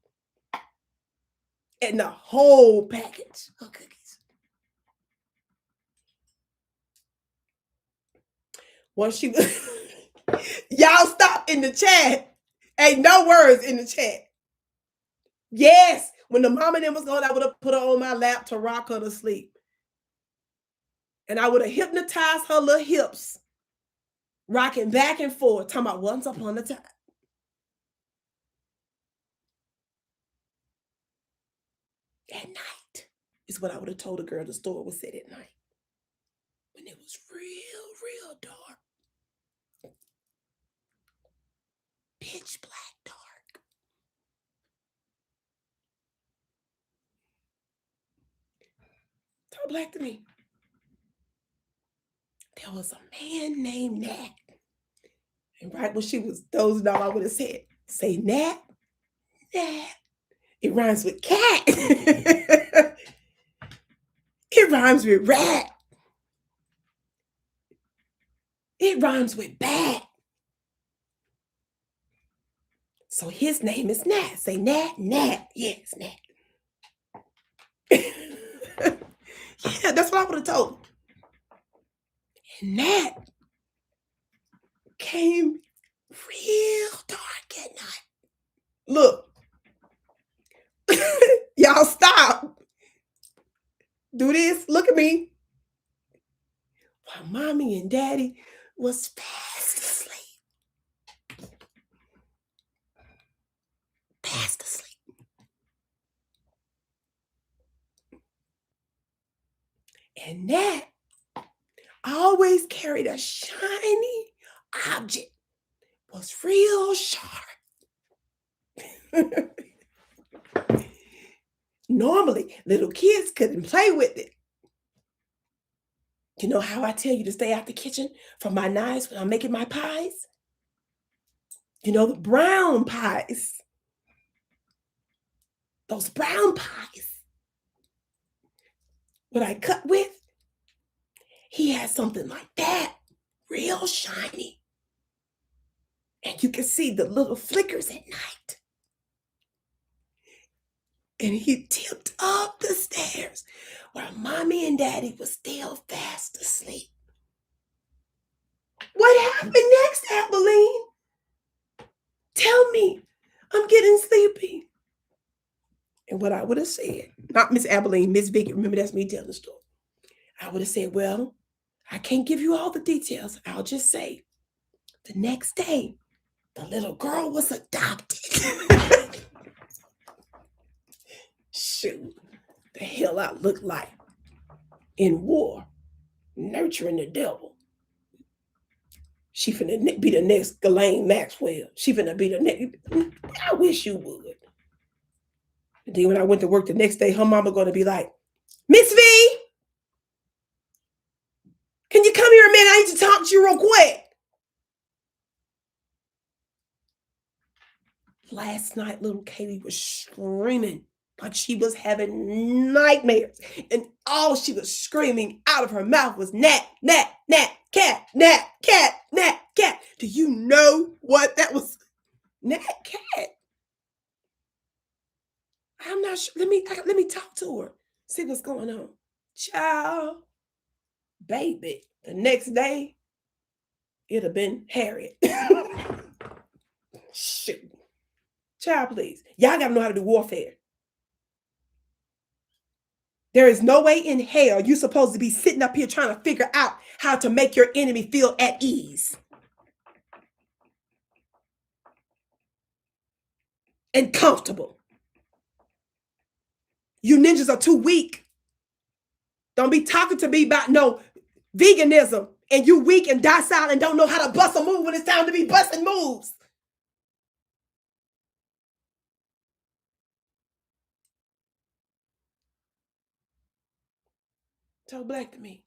Speaker 1: And the whole package of cookies. Once she was... Y'all stop in the chat. Ain't no words in the chat. Yes, when the mama and them was gone, I would have put her on my lap to rock her to sleep. And I would have hypnotized her little hips, rocking back and forth, talking about once upon a time. At night is what I would have told the girl the story was said at night. When it was real dark. Pitch black dark. Talk black to me. There was a man named Nat. And right when she was dozing off, I would have said, say Nat, Nat. It rhymes with cat. It rhymes with rat. It rhymes with bat. So his name is Nat. Say Nat, Nat. Yes, Nat. Yeah, that's what I would have told him. And that came real dark at night. Look, y'all stop. Do this. Look at me. While mommy and daddy was fast asleep. Fast asleep. And that always carried a shiny object. Was real sharp. Normally, little kids couldn't play with it. You know how I tell you to stay out the kitchen from my knives when I'm making my pies? You know, the brown pies. Those brown pies. What I cut with, he had something like that. Real shiny. And you can see the little flickers at night. And he tipped up the stairs while mommy and daddy was still fast asleep. What happened next, Abilene? Tell me. I'm getting sleepy. And what I would have said, not Miss Abilene, Miss Vicki, remember that's me telling the story. I would have said, well, I can't give you all the details. I'll just say the next day, the little girl was adopted. Shoot, the hell I look like in war, nurturing the devil. She finna be the next Ghislaine Maxwell. She finna be the next. I wish you would. And then when I went to work the next day, her mama gonna be like, Miss V, can you come here a minute? I need to talk to you real quick. Last night, little Katie was screaming like she was having nightmares. And all she was screaming out of her mouth was nat, nat, nat, cat, nat, cat, nat, cat. Do you know what that was? Nat, cat. I'm not sure. Let me talk to her. See what's going on. Child, baby. The next day, it'd have been Harriet. Shoot. Child, please. Y'all gotta know how to do warfare. There is no way in hell you're supposed to be sitting up here trying to figure out how to make your enemy feel at ease and comfortable. You ninjas are too weak. Don't be talking to me about no veganism and you weak and docile and don't know how to bust a move when it's time to be busting moves. Talk black to me.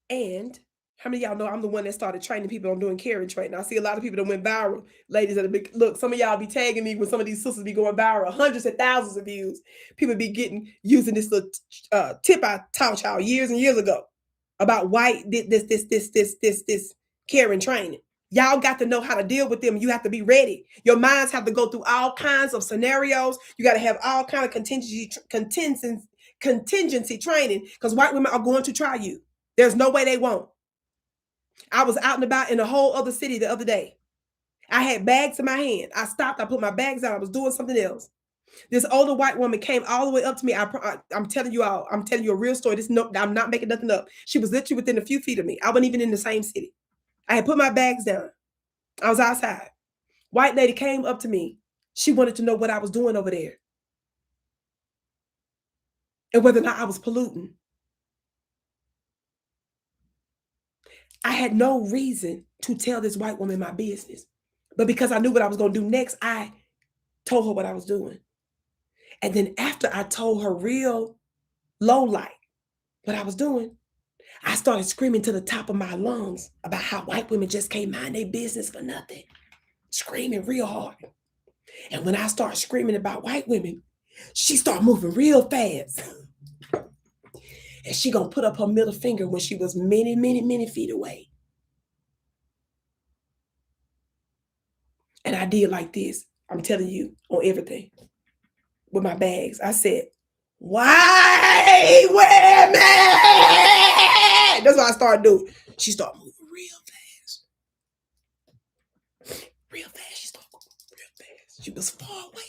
Speaker 1: And how many of y'all know I'm the one that started training people on doing carry training? I see a lot of people that went viral. Ladies that have been, look, some of y'all be tagging me when some of these sisters be going viral, hundreds and thousands of views. People be using this little tip I taught y'all years and years ago about white this carrying training. Y'all got to know how to deal with them. You have to be ready. Your minds have to go through all kinds of scenarios. You got to have all kind of contingency training because white women are going to try you. There's no way they won't. I was out and about in a whole other city the other day. I had bags in my hand. I stopped. I put my bags down. I was doing something else. This older white woman came all the way up to me. I'm telling you all. I'm telling you a real story. I'm not making nothing up. She was literally within a few feet of me. I wasn't even in the same city. I had put my bags down. I was outside. White lady came up to me. She wanted to know what I was doing over there and whether or not I was polluting. I had no reason to tell this white woman my business. But because I knew what I was going to do next, I told her what I was doing. And then after I told her real low light what I was doing, I started screaming to the top of my lungs about how white women just can't mind their business for nothing. Screaming real hard. And when I started screaming about white women, she started moving real fast. And she gonna put up her middle finger when she was many feet away. And I did like this. I'm telling you on everything with my bags. I said, white women. That's what I started doing. She started moving real fast. Real fast. She started moving real fast. She was far away.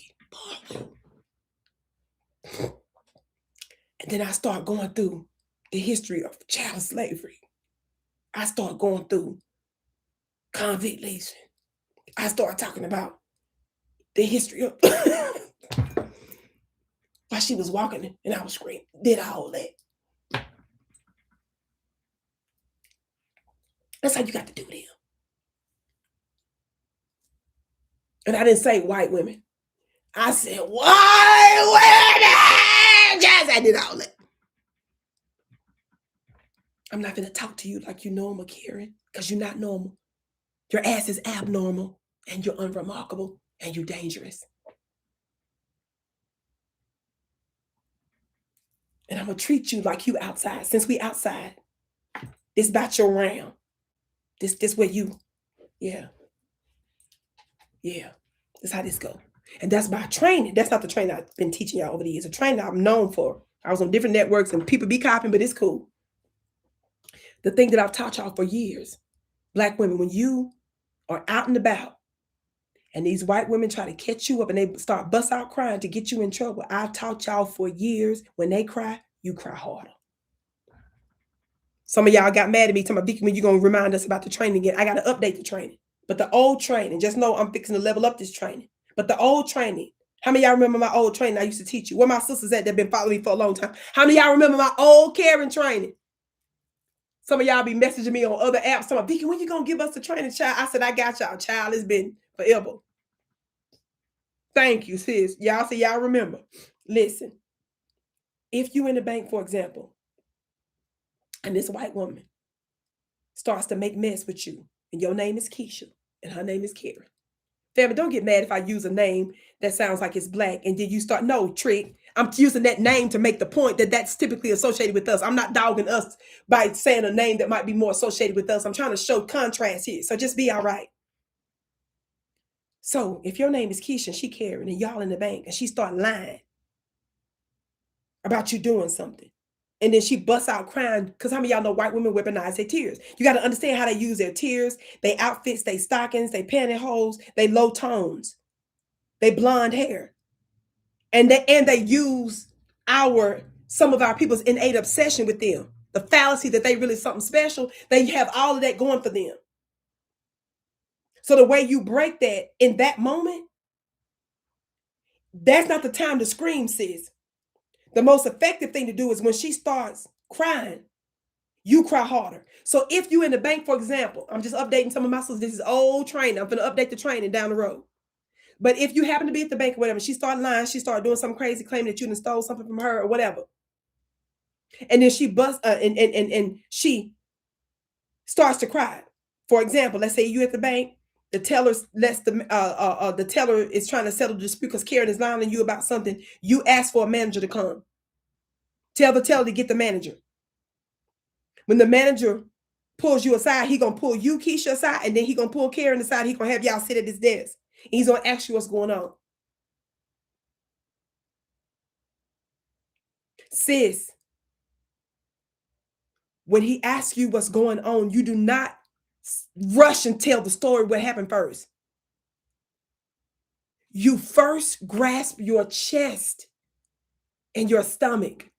Speaker 1: And then I started going through the history of child slavery. I started going through convict leasing. I started talking about the history of while she was walking and I was screaming. Did all that. That's how you got to do them. And I didn't say white women. I said white women. Yes, I did all that. I'm not going to talk to you like you're normal, Karen, because you're not normal. Your ass is abnormal, and you're unremarkable, and you're dangerous. And I'm going to treat you like you outside. Since we outside, it's about your round. This where you, yeah. That's how this go. And that's my training. That's not the training I've been teaching y'all over the years. The training I'm known for. I was on different networks, and people be copying, but it's cool. The thing that I've taught y'all for years, Black women, when you are out and about and these white women try to catch you up and they start bust out crying to get you in trouble, I've taught y'all for years, when they cry, you cry harder. Some of y'all got mad at me, talking about, Vicki, when you going to remind us about the training again? I got to update the training. But the old training, just know I'm fixing to level up this training. But the old training, how many of y'all remember my old training I used to teach you? Where my sisters at that been following me for a long time? How many of y'all remember my old Karen training? Some of y'all be messaging me on other apps. Talking, Vicki, when you going to give us the training, child? I said, I got y'all, child. It's been forever. Thank you, sis. Y'all say y'all remember. Listen, if you in the bank, for example, and this white woman starts to make mess with you, and your name is Keisha, and her name is Karen. Family, don't get mad if I use a name that sounds like it's Black, and then you start, no, trick. I'm using that name to make the point that that's typically associated with us. I'm not dogging us by saying a name that might be more associated with us. I'm trying to show contrast here. So just be all right. So if your name is Keisha and she Karen and y'all in the bank and she start lying about you doing something, and then she busts out crying, because how many of y'all know white women weaponize their tears? You got to understand how they use their tears, they outfits, they stockings, they pantyhose, they low tones, they blonde hair. And they use some of our people's innate obsession with them. The fallacy that they really something special. They have all of that going for them. So the way you break that in that moment, that's not the time to scream, sis. The most effective thing to do is when she starts crying, you cry harder. So if you in the bank, for example, I'm just updating some of my sisters. This is old training. I'm going to update the training down the road. But if you happen to be at the bank or whatever, she started lying, she started doing something crazy, claiming that you done stole something from her or whatever. And then she busts and she starts to cry. For example, let's say you at the bank, the teller the teller is trying to settle the dispute because Karen is lying to you about something. You ask for a manager to come. Tell the teller to get the manager. When the manager pulls you aside, he gonna pull you, Keisha, aside, and then he gonna pull Karen aside. He gonna have y'all sit at his desk. And he's gonna ask you what's going on. Sis, when he asks you what's going on, you do not rush and tell the story what happened first. You first grasp your chest and your stomach.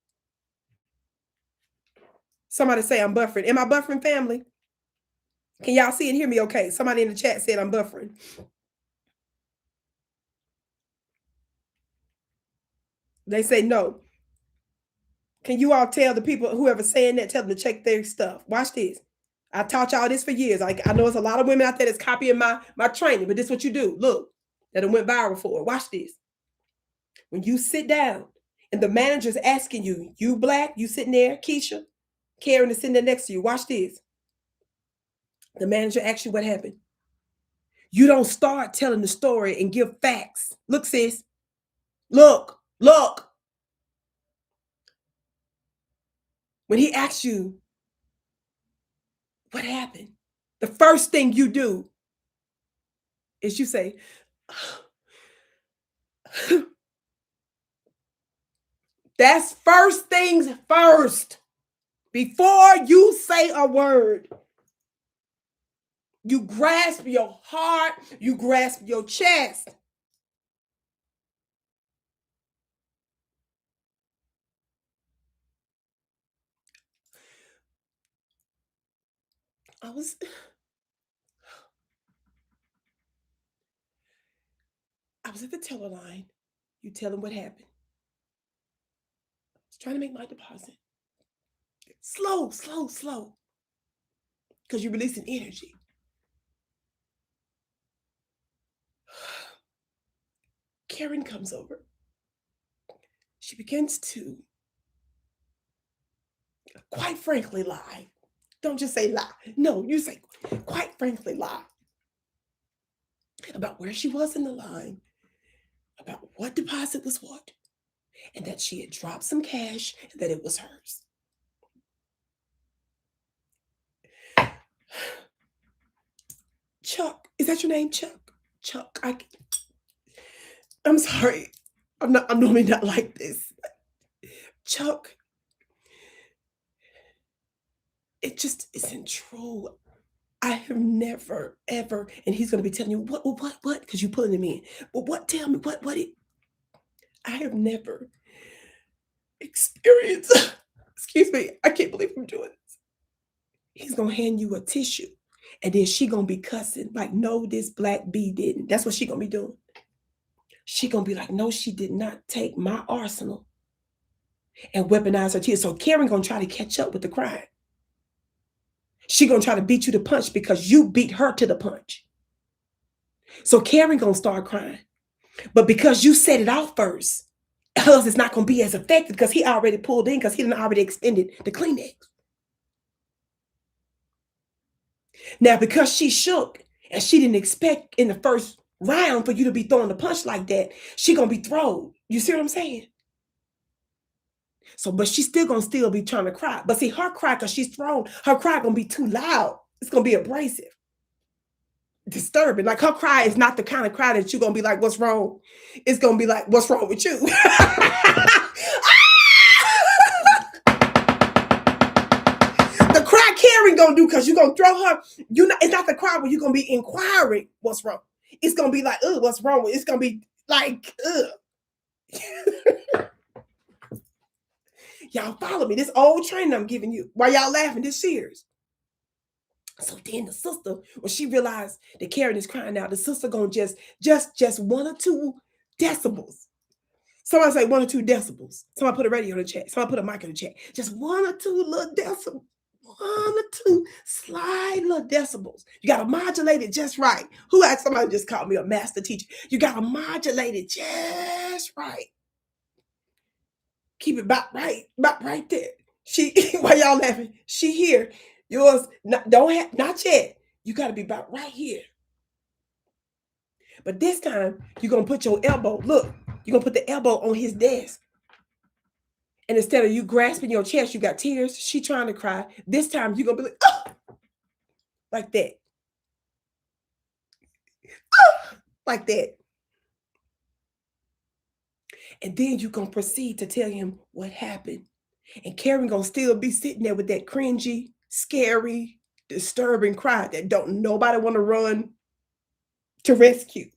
Speaker 1: Somebody say I'm buffering. Am I buffering, family? Can y'all see and hear me okay? Somebody in the chat said I'm buffering. They say no. Can you all tell the people, whoever's saying that, tell them to check their stuff. Watch this. I taught y'all this for years. I know there's a lot of women out there that's copying my training, but this is what you do. Look, that it went viral for. Watch this. When you sit down and the manager's asking you, you Black, you sitting there, Keisha, Karen is sitting there next to you. Watch this. The manager asks you what happened. You don't start telling the story and give facts. Look, sis. Look. When he asks you, what happened? The first thing you do is you say, That's first things first. Before you say a word, you grasp your heart, you grasp your chest. I was at the teller line. You tell him what happened. I was trying to make my deposit. Slow, slow, slow. Because you're releasing energy. Karen comes over. She begins to, quite frankly, lie. Don't just say lie. No, you say, quite frankly, lie. About where she was in the line, about what deposit was what, and that she had dropped some cash and that it was hers. Chuck, is that your name, Chuck? Chuck, I'm sorry. I'm normally not like this. Chuck, it just isn't true. I have never, ever, and he's going to be telling you, what, because you're pulling him in. But what, tell me, what I have never experienced, excuse me, I can't believe I'm doing this. He's going to hand you a tissue, and then she going to be cussing, like, no, this black bee didn't. That's what she going to be doing. She going to be like, no, she did not take my arsenal and weaponize her tears. So Karen going to try to catch up with the crime. She going to try to beat you to punch because you beat her to the punch. So Karen going to start crying. But because you set it out first, hers is not going to be as effective because he already pulled in because he done already extended the Kleenex. Now, because she shook and she didn't expect in the first round for you to be throwing the punch like that, she going to be thrown. You see what I'm saying? So, but she's still going to be trying to cry. But see, her cry, because she's thrown, her cry going to be too loud. It's going to be abrasive, disturbing. Like her cry is not the kind of cry that you're going to be like, what's wrong? It's going to be like, what's wrong with you? The cry Karen going to do, because you're going to throw her, it's not the cry where you're going to be inquiring what's wrong. It's going to be like, what's wrong? It's going to be like, Y'all follow me. This old training I'm giving you. Why y'all laughing? This serious. So then the sister, when she realized that Karen is crying out, the sister gonna just 1 or 2 decibels. Somebody say 1 or 2 decibels. Somebody put a radio in the chat. Somebody put a mic in the chat. Just 1 or 2 little decibels. 1 or 2 slight little decibels. You gotta modulate it just right. Who asked? Somebody just called me a master teacher. You gotta modulate it just right. Keep it about right there. She, why y'all laughing? She here. Yours, not yet. You got to be about right here. But this time, you're going to put your elbow, look, you're going to put the elbow on his desk. And instead of you grasping your chest, you got tears. She trying to cry. This time, you're going to be like, oh, like that. Oh, like that. And then you're going to proceed to tell him what happened. And Karen going to still be sitting there with that cringy, scary, disturbing cry that don't nobody want to run to rescue.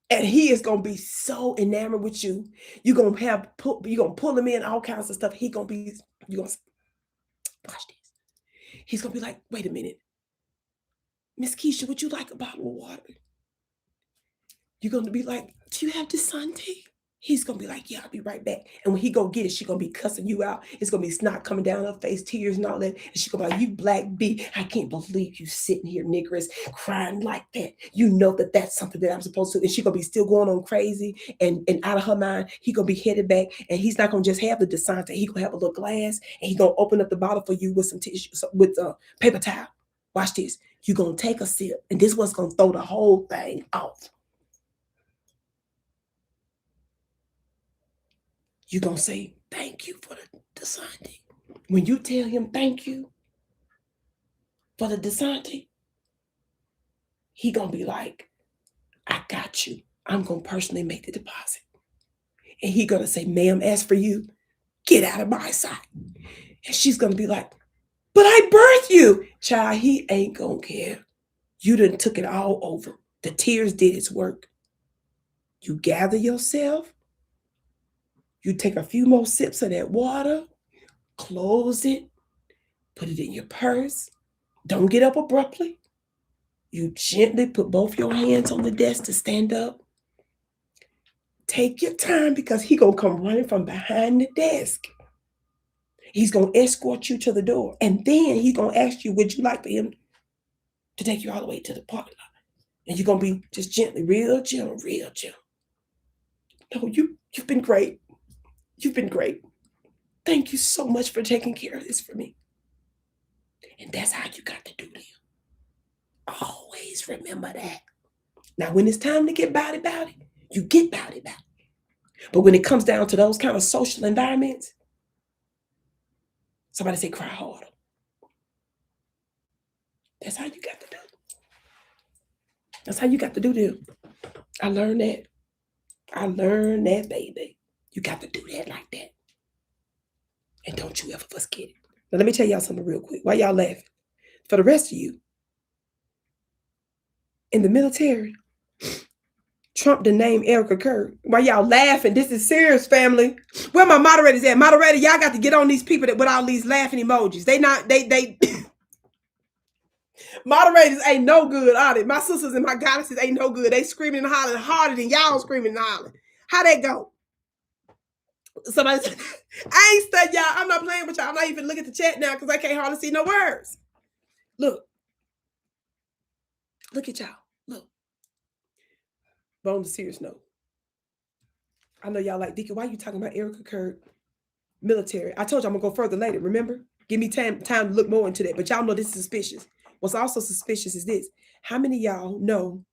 Speaker 1: And he is going to be so enamored with you. You're going to pull him in, all kinds of stuff. You're going to watch this. He's going to be like, wait a minute. Miss Keisha, would you like a bottle of water? You're going to be like, do you have Desante? He's going to be like, yeah, I'll be right back. And when he go get it, she's going to be cussing you out. It's going to be snot coming down her face, tears and all that. And she's going to be like, you black bee, I can't believe you sitting here, niggers, crying like that. You know that that's something that I'm supposed to. And she's going to be still going on crazy. And out of her mind, he going to be headed back. And he's not going to just have the Desante. He going to have a little glass. And he going to open up the bottle for you with some tissue, with paper towel. Watch this. You're going to take a sip. And this was going to throw the whole thing off. You're going to say, thank you for the Desante. When you tell him thank you for the Desante, he going to be like, I got you. I'm going to personally make the deposit. And he gonna say, ma'am, as for you, get out of my sight. And she's gonna be like, but I birthed you. Child, he ain't gonna care. You done took it all over. The tears did its work. You gather yourself. You take a few more sips of that water, close it, put it in your purse. Don't get up abruptly. You gently put both your hands on the desk to stand up. Take your time because he gonna come running from behind the desk. He's gonna escort you to the door. And then he's gonna ask you, would you like for him to take you all the way to the parking lot? And you're gonna be just gently, real gentle, real gentle. No, you've been great. You've been great. Thank you so much for taking care of this for me. And that's how you got to do this. Always remember that. Now, when it's time to get bowdy, you get bowdy. But when it comes down to those kind of social environments, somebody say cry harder. That's how you got to do it. That's how you got to do this. I learned that. Baby. You got to do that like that. And don't you ever forget it. Now, let me tell y'all something real quick. Why y'all laughing? For the rest of you, in the military, Trump done named Erika Kirk. Why y'all laughing? This is serious, family. Where my moderators at? Moderator, y'all got to get on these people that with all these laughing emojis. They moderators ain't no good, are they? My sisters and my goddesses ain't no good. They screaming and hollering harder than y'all screaming and hollering. How that go? Somebody said, I ain't studying y'all. I'm not playing with y'all. I'm not even looking at the chat now because I can't hardly see no words. Look at y'all. Look. But on the serious note, I know y'all like, Vicki, why are you talking about Erika Kirk military? I told you I'm gonna go further later, remember? Give me time to look more into that. But y'all know this is suspicious. What's also suspicious is this. How many of y'all know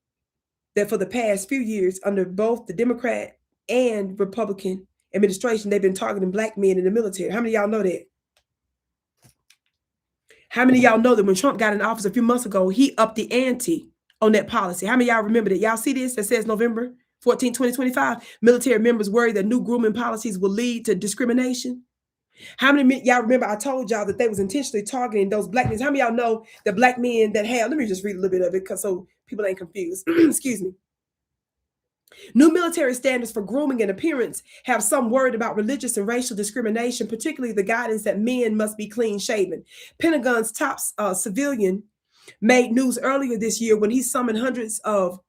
Speaker 1: that for the past few years, under both the Democrat and Republican administration, they've been targeting black men in the military? How many of y'all know that? How many of y'all know that when Trump got in office a few months ago, he upped the ante on that policy? How many of y'all remember that? Y'all see this that says November 14, 2025, military members worry that new grooming policies will lead to discrimination? How many of y'all remember I told y'all that they was intentionally targeting those black men? How many of y'all know the black men that have, let me just read a little bit of it because so people ain't confused. Excuse me. New military standards for grooming and appearance have some worried about religious and racial discrimination, particularly the guidance that men must be clean shaven. Pentagon's top civilian made news earlier this year when he summoned hundreds of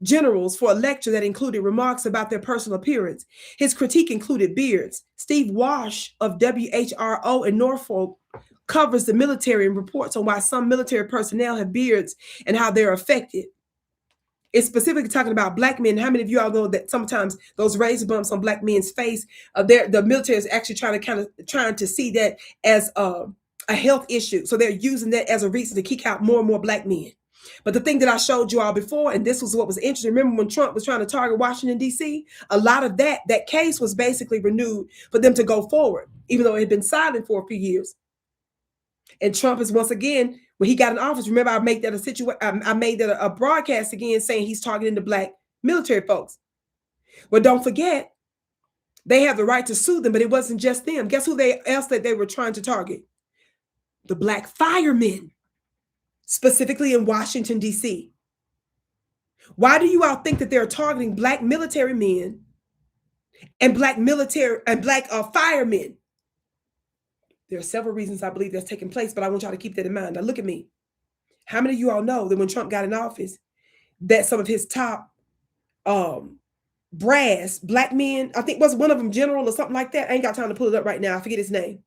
Speaker 1: generals for a lecture that included remarks about their personal appearance. His critique included beards. Steve Wash of WHRO in Norfolk covers the military and reports on why some military personnel have beards and how they're affected. It's specifically talking about black men. How many of you all know that sometimes those razor bumps on black men's face, the military is actually trying to see that as a health issue. So they're using that as a reason to kick out more and more black men. But the thing that I showed you all before, and this was what was interesting, remember when Trump was trying to target Washington, D.C., a lot of that case was basically renewed for them to go forward, even though it had been silent for a few years. And Trump is once again, when he got in office, remember I made that a broadcast again saying he's targeting the black military folks. Well, don't forget, they have the right to sue them, but it wasn't just them. Guess who else that they were trying to target? The black firemen, specifically in Washington, D.C. Why do you all think that they're targeting black military men and black firemen? There are several reasons I believe that's taking place, but I want y'all to keep that in mind. Now look at me. How many of you all know that when Trump got in office, that some of his top brass black men, I think was one of them general or something like that. I ain't got time to pull it up right now. I forget his name.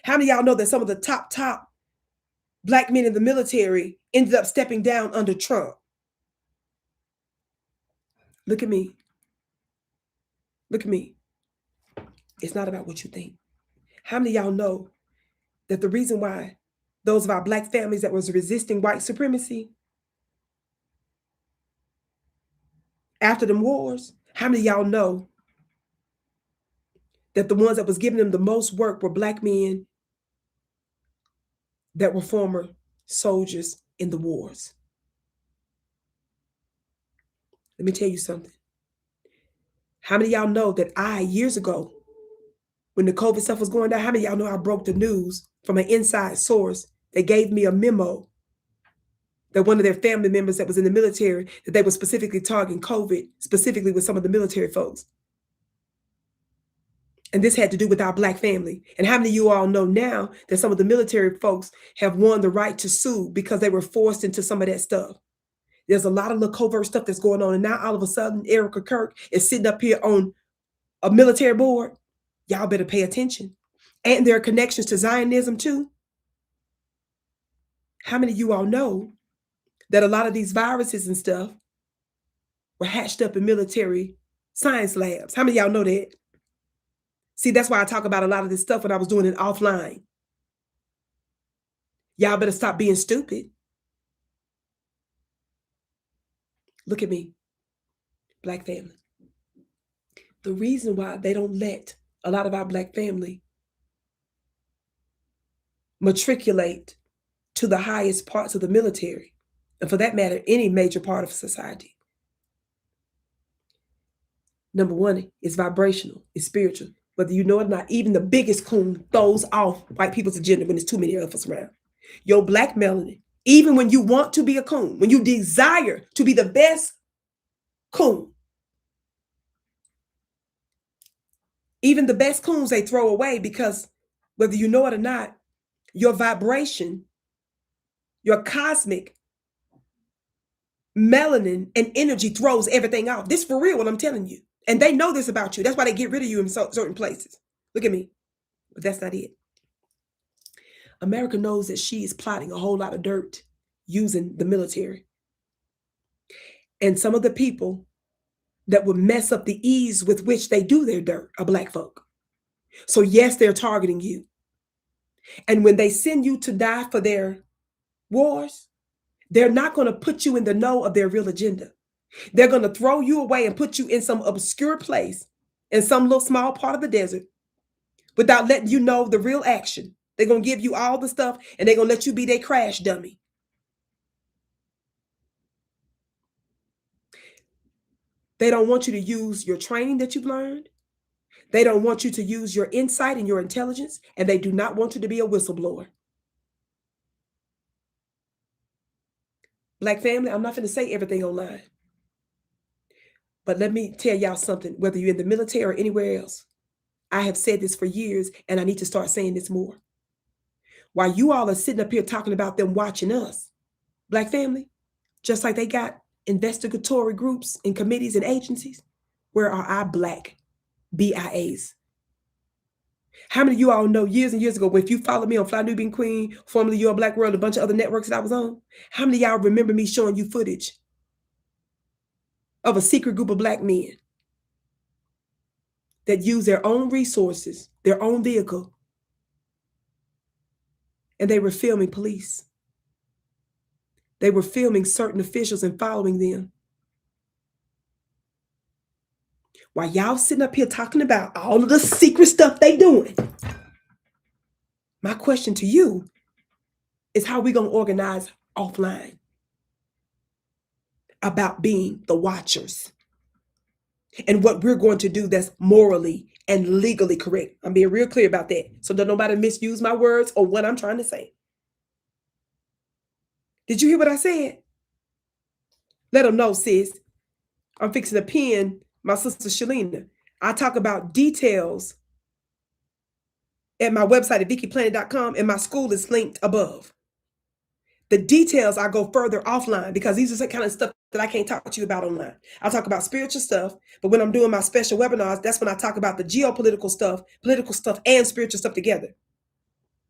Speaker 1: How many of y'all know that some of the top black men in the military ended up stepping down under Trump? Look at me. Look at me. It's not about what you think. How many of y'all know that the reason why those of our black families that was resisting white supremacy after them wars, how many of y'all know that the ones that was giving them the most work were black men that were former soldiers in the wars? Let me tell you something. How many of y'all know that years ago, when the COVID stuff was going down, how many of y'all know I broke the news from an inside source that gave me a memo that one of their family members that was in the military, that they were specifically targeting COVID, specifically with some of the military folks. And this had to do with our Black family. And how many of you all know now that some of the military folks have won the right to sue because they were forced into some of that stuff? There's a lot of little covert stuff that's going on. And now all of a sudden, Erika Kirk is sitting up here on a military board. Y'all better pay attention. And there are connections to Zionism too. How many of you all know that a lot of these viruses and stuff were hatched up in military science labs? How many of y'all know that? See, that's why I talk about a lot of this stuff when I was doing it offline. Y'all better stop being stupid. Look at me, Black family. The reason why they don't let a lot of our Black family matriculate to the highest parts of the military, and for that matter, any major part of society. Number one, it's vibrational, it's spiritual. Whether you know it or not, even the biggest coon throws off white people's agenda when there's too many of us around. Your Black melanin, even when you want to be a coon, when you desire to be the best coon, even the best coons they throw away, because whether you know it or not, your vibration, your cosmic melanin and energy throws everything off. This for real, what I'm telling you. And they know this about you. That's why they get rid of you in certain places. Look at me. But that's not it. America knows that she is plotting a whole lot of dirt using the military. And some of the people that would mess up the ease with which they do their dirt are Black folk. So yes, they're targeting you. And when they send you to die for their wars, they're not going to put you in the know of their real agenda. They're going to throw you away and put you in some obscure place in some little small part of the desert without letting you know the real action. They're going to give you all the stuff and they're going to let you be their crash dummy. They don't want you to use your training that you've learned. They don't want you to use your insight and your intelligence, and they do not want you to be a whistleblower. Black family, I'm not going to say everything online. But let me tell y'all something, whether you're in the military or anywhere else, I have said this for years, and I need to start saying this more. While you all are sitting up here talking about them watching us, Black family, just like they got investigatory groups and committees and agencies, where are our Black BIAs? How many of you all know years and years ago, if you followed me on Fly Nubian Queen, formerly Your Black World, a bunch of other networks that I was on, how many of y'all remember me showing you footage of a secret group of Black men that use their own resources, their own vehicle, and they were filming police? They were filming certain officials and following them. While y'all sitting up here talking about all of the secret stuff they doing, my question to you is, how are we going to organize offline about being the watchers and what we're going to do that's morally and legally correct? I'm being real clear about that, so that nobody misuse my words or what I'm trying to say. Did you hear what I said? Let them know, sis. I'm fixing to pin my sister Shalina. I talk about details at my website at VickiPlanet.com, and my school is linked above. The details, I go further offline because these are the kind of stuff that I can't talk to you about online. I talk about spiritual stuff, but when I'm doing my special webinars, that's when I talk about the geopolitical stuff, political stuff, and spiritual stuff together.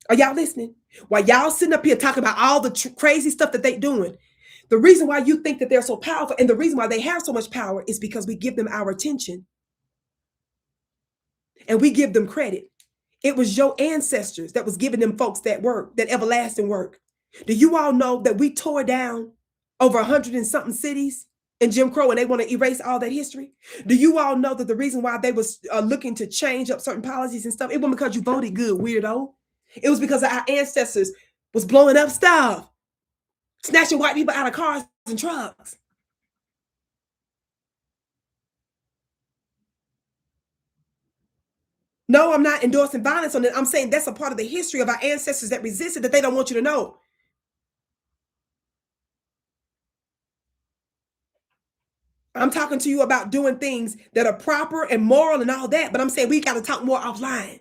Speaker 1: Are y'all listening? While y'all sitting up here talking about all the crazy stuff that they're doing, the reason why you think that they're so powerful and the reason why they have so much power is because we give them our attention and we give them credit. It was your ancestors that was giving them folks that work, that everlasting work. Do you all know that we tore down over 100 and something cities in Jim Crow and they want to erase all that history? Do you all know that the reason why they was looking to change up certain policies and stuff, it wasn't because you voted good, weirdo. It was because our ancestors was blowing up stuff, snatching white people out of cars and trucks. No, I'm not endorsing violence on it. I'm saying that's a part of the history of our ancestors that resisted that they don't want you to know. I'm talking to you about doing things that are proper and moral and all that, but I'm saying we got to talk more offline.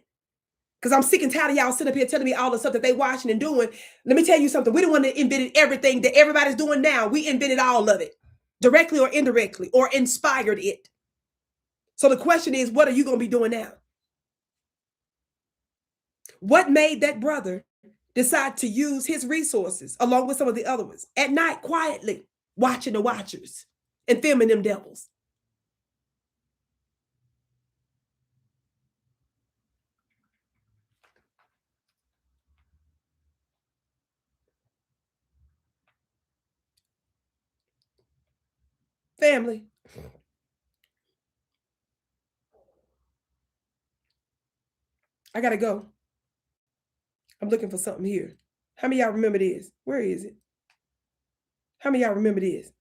Speaker 1: Because I'm sick and tired of y'all sitting up here telling me all the stuff that they watching and doing. Let me tell you something. We the one that invented everything that everybody's doing now. We invented all of it, directly or indirectly, or inspired it. So the question is, what are you going to be doing now? What made that brother decide to use his resources along with some of the other ones at night, quietly watching the watchers and filming them devils? Family. I gotta go. I'm looking for something here. How many of y'all remember this? Where is it? How many of y'all remember this?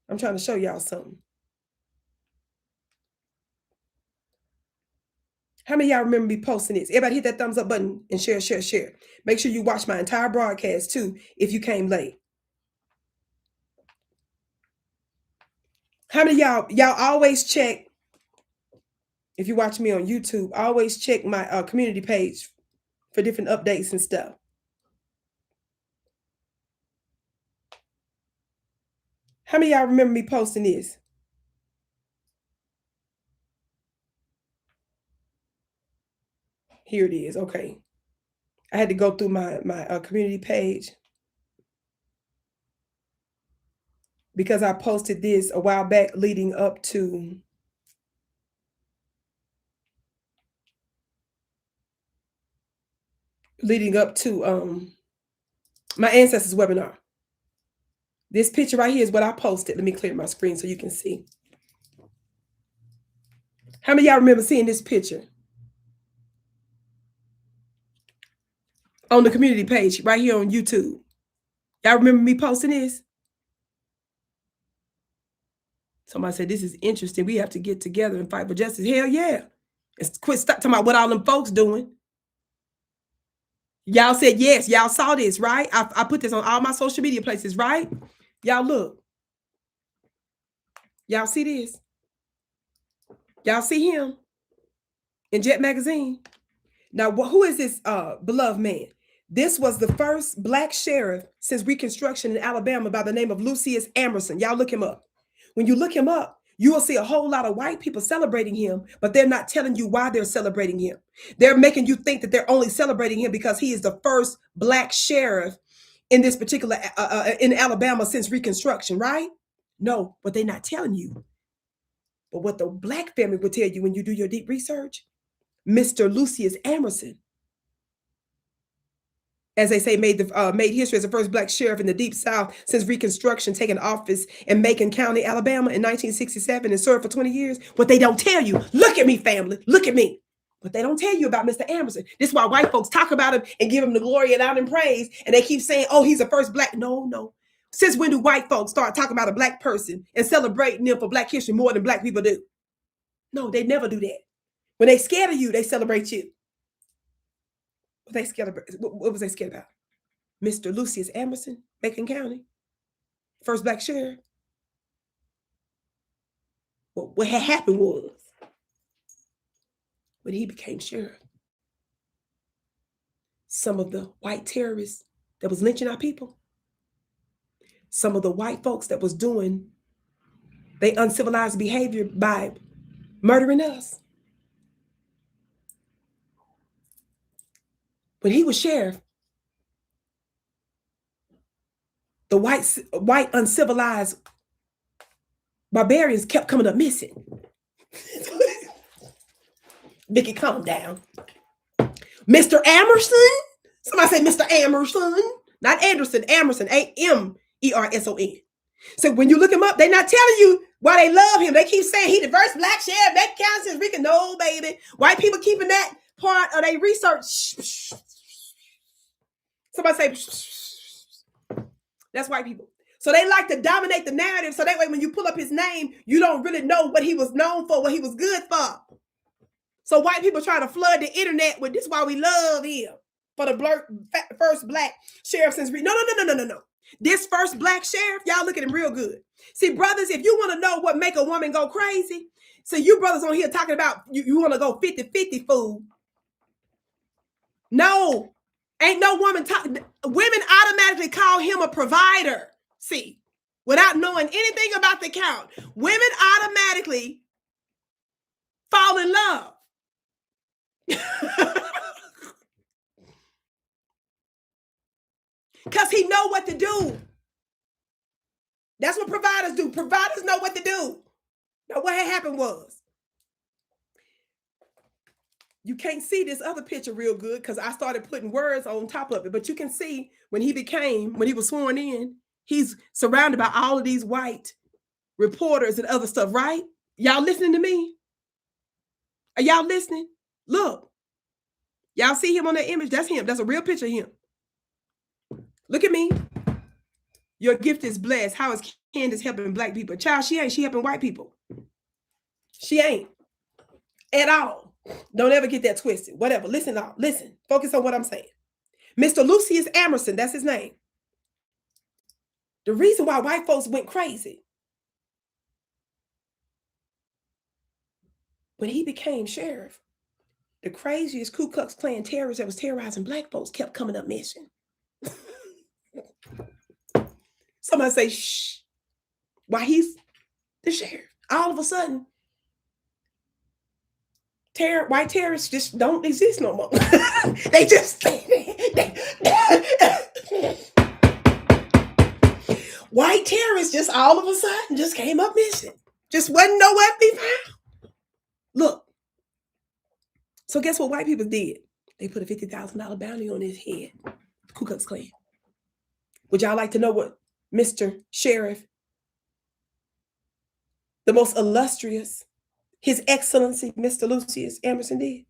Speaker 1: I'm trying to show y'all something. How many of y'all remember me posting this? Everybody hit that thumbs up button and share, share, share. Make sure you watch my entire broadcast too if you came late. How many of y'all always check, if you watch me on YouTube, always check my community page for different updates and stuff. How many of y'all remember me posting this? Here it is. Okay. I had to go through my community page because I posted this a while back leading up to my ancestors webinar. This picture right here is what I posted. Let me clear my screen so you can see. How many of y'all remember seeing this picture on the community page right here on YouTube? Y'all remember me posting this? Somebody said, this is interesting. We have to get together and fight for justice. Hell yeah. Let's quit stop talking about what all them folks doing. Y'all said yes. Y'all saw this, right? I put this on all my social media places, right? Y'all look. Y'all see this? Y'all see him in Jet Magazine? Now, who is this beloved man? This was the first black sheriff since Reconstruction in Alabama by the name of Lucius Amerson. Y'all look him up. When you look him up, you will see a whole lot of white people celebrating him, but they're not telling you why they're celebrating him. They're making you think that they're only celebrating him because he is the first black sheriff in this particular, in Alabama since Reconstruction, right? No, but they're not telling you. But what the black family will tell you when you do your deep research, Mr. Lucius Amerson, as they say, made history as the first black sheriff in the Deep South since Reconstruction, taking office in Macon County, Alabama in 1967 and served for 20 years. What they don't tell you, look at me, family, look at me. What they don't tell you about Mr. Amerson. This is why white folks talk about him and give him the glory and honor and praise. And they keep saying, oh, he's the first black. No. Since when do white folks start talking about a black person and celebrating them for black history more than black people do? No, they never do that. When they scared of you, they celebrate you. What was they scared about? Mr. Lucius Amerson, Macon County, first black sheriff. Well, what had happened was when he became sheriff, some of the white terrorists that was lynching our people, some of the white folks that was doing their uncivilized behavior by murdering us. When he was sheriff, the white uncivilized barbarians kept coming up missing. Vicki, calm down. Mr. Amerson? Somebody say Mr. Amerson. Not Anderson, Amerson, Amerson. So when you look him up, they're not telling you why they love him. They keep saying he the first black sheriff, that counts as Rican. No, baby. White people keeping that part of their research. Somebody say, that's white people. So they like to dominate the narrative. So that way, when you pull up his name, you don't really know what he was known for, what he was good for. So white people try to flood the internet with this, why we love him. For the first black sheriff since no. This first black sheriff, y'all look at him real good. See, brothers, if you want to know what make a woman go crazy, so you brothers on here talking about you want to go 50-50 fool. No, ain't no woman talking. Women automatically call him a provider. See, without knowing anything about the count, women automatically fall in love. Because he know what to do. That's what providers do. Providers know what to do. Now, what had happened was, you can't see this other picture real good because I started putting words on top of it, but you can see when he was sworn in, he's surrounded by all of these white reporters and other stuff, right? Y'all listening to me? Are y'all listening? Look. Y'all see him on that image? That's him. That's a real picture of him. Look at me. Your gift is blessed. How is Candace helping black people? Child, she ain't. She helping white people. She ain't. At all. Don't ever get that twisted. Whatever. Listen. Focus on what I'm saying. Mr. Lucius Emerson, that's his name. The reason why white folks went crazy, when he became sheriff, the craziest Ku Klux Klan terrorists that was terrorizing black folks kept coming up missing. Somebody say, shh. Why he's the sheriff. All of a sudden, white terrorists just don't exist no more. They just, white terrorists just all of a sudden just came up missing. Just wasn't nowhere to be found. Look. So guess what white people did? They put a $50,000 bounty on his head. Ku Klux Klan. Would y'all like to know what Mr. Sheriff, the most illustrious, His Excellency, Mr. Lucius Emerson did?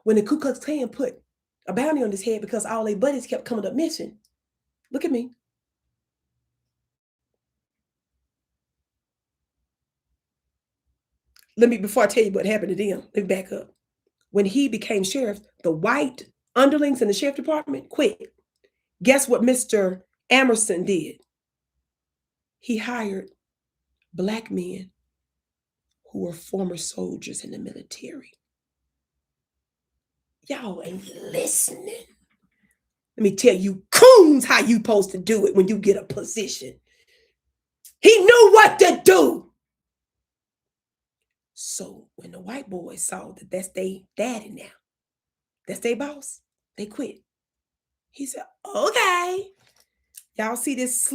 Speaker 1: When the Ku Klux Klan put a bounty on his head because all their buddies kept coming up missing. Look at me. Before I tell you what happened to them, let me back up. When he became sheriff, the white underlings in the sheriff department quit. Guess what Mr. Emerson did? He hired black men who were former soldiers in the military. Y'all ain't listening. Let me tell you, coons, how you supposed to do it when you get a position. He knew what to do. So when the white boys saw that that's their daddy now, that's their boss, they quit. He said, okay. Y'all see this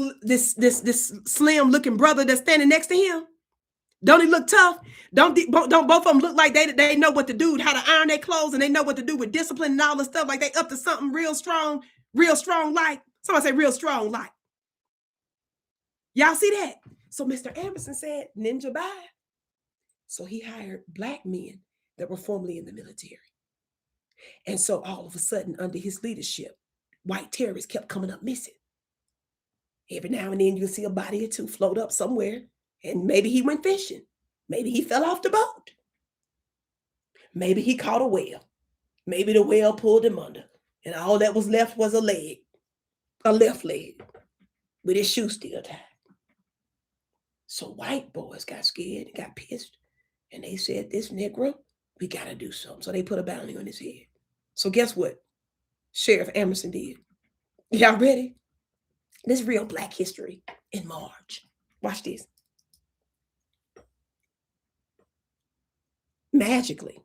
Speaker 1: slim looking brother that's standing next to him? Don't he look tough? Don't both of them look like they know what to do, how to iron their clothes, and they know what to do with discipline and all this stuff, like they up to something real strong like. Somebody say real strong like. Y'all see that? So Mr. Emerson said, ninja bye. So he hired black men that were formerly in the military. And so all of a sudden, under his leadership, white terrorists kept coming up missing. Every now and then you'll see a body or two float up somewhere, and maybe he went fishing. Maybe he fell off the boat. Maybe he caught a whale. Maybe the whale pulled him under, and all that was left was a left leg, with his shoe still tied. So white boys got scared and got pissed, and they said, this Negro, we got to do something. So they put a bounty on his head. So guess what Sheriff Emerson did? Y'all ready? This is real Black history in March. Watch this. Magically,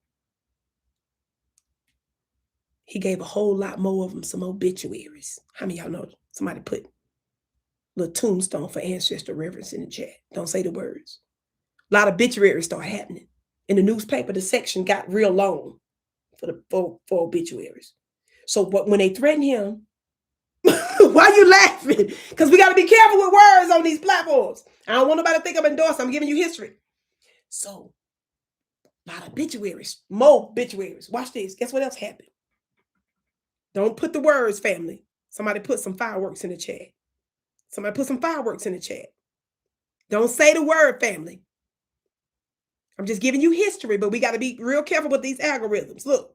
Speaker 1: he gave a whole lot more of them some obituaries. How many of y'all know somebody put a little tombstone for ancestor reverence in the chat? Don't say the words. A lot of obituaries start happening. In the newspaper, the section got real long for obituaries. So when they threatened him, why are you laughing? Because we got to be careful with words on these platforms. I don't want nobody to think I'm endorsing. I'm giving you history. So a lot of obituaries, more obituaries. Watch this. Guess what else happened? Don't put the words, family. Somebody put some fireworks in the chat. Somebody put some fireworks in the chat. Don't say the word, family. I'm just giving you history, but we got to be real careful with these algorithms. Look,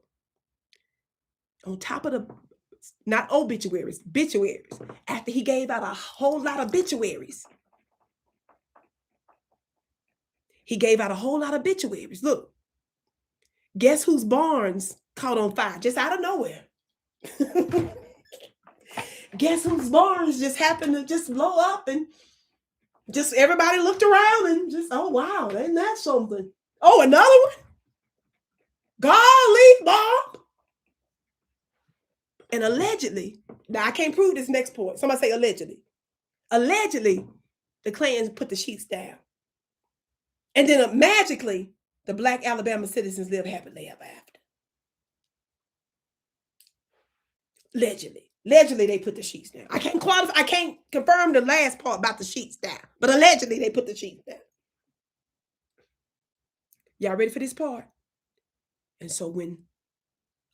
Speaker 1: on top of the, not obituaries, obituaries, after he gave out a whole lot of obituaries, he gave out a whole lot of obituaries. Look, guess whose barns caught on fire just out of nowhere? Guess whose barns just happened to just blow up, and just everybody looked around and just, oh, wow, isn't that something? Oh, another one? Golly, Bob. And allegedly, now I can't prove this next point. Somebody say allegedly. Allegedly, the Klans put the sheets down. And then magically, the Black Alabama citizens live happily ever after. Allegedly. Allegedly, they put the sheets down. I can't qualify, I can't confirm the last part about the sheets down, but allegedly, they put the sheets down. Y'all ready for this part? And so when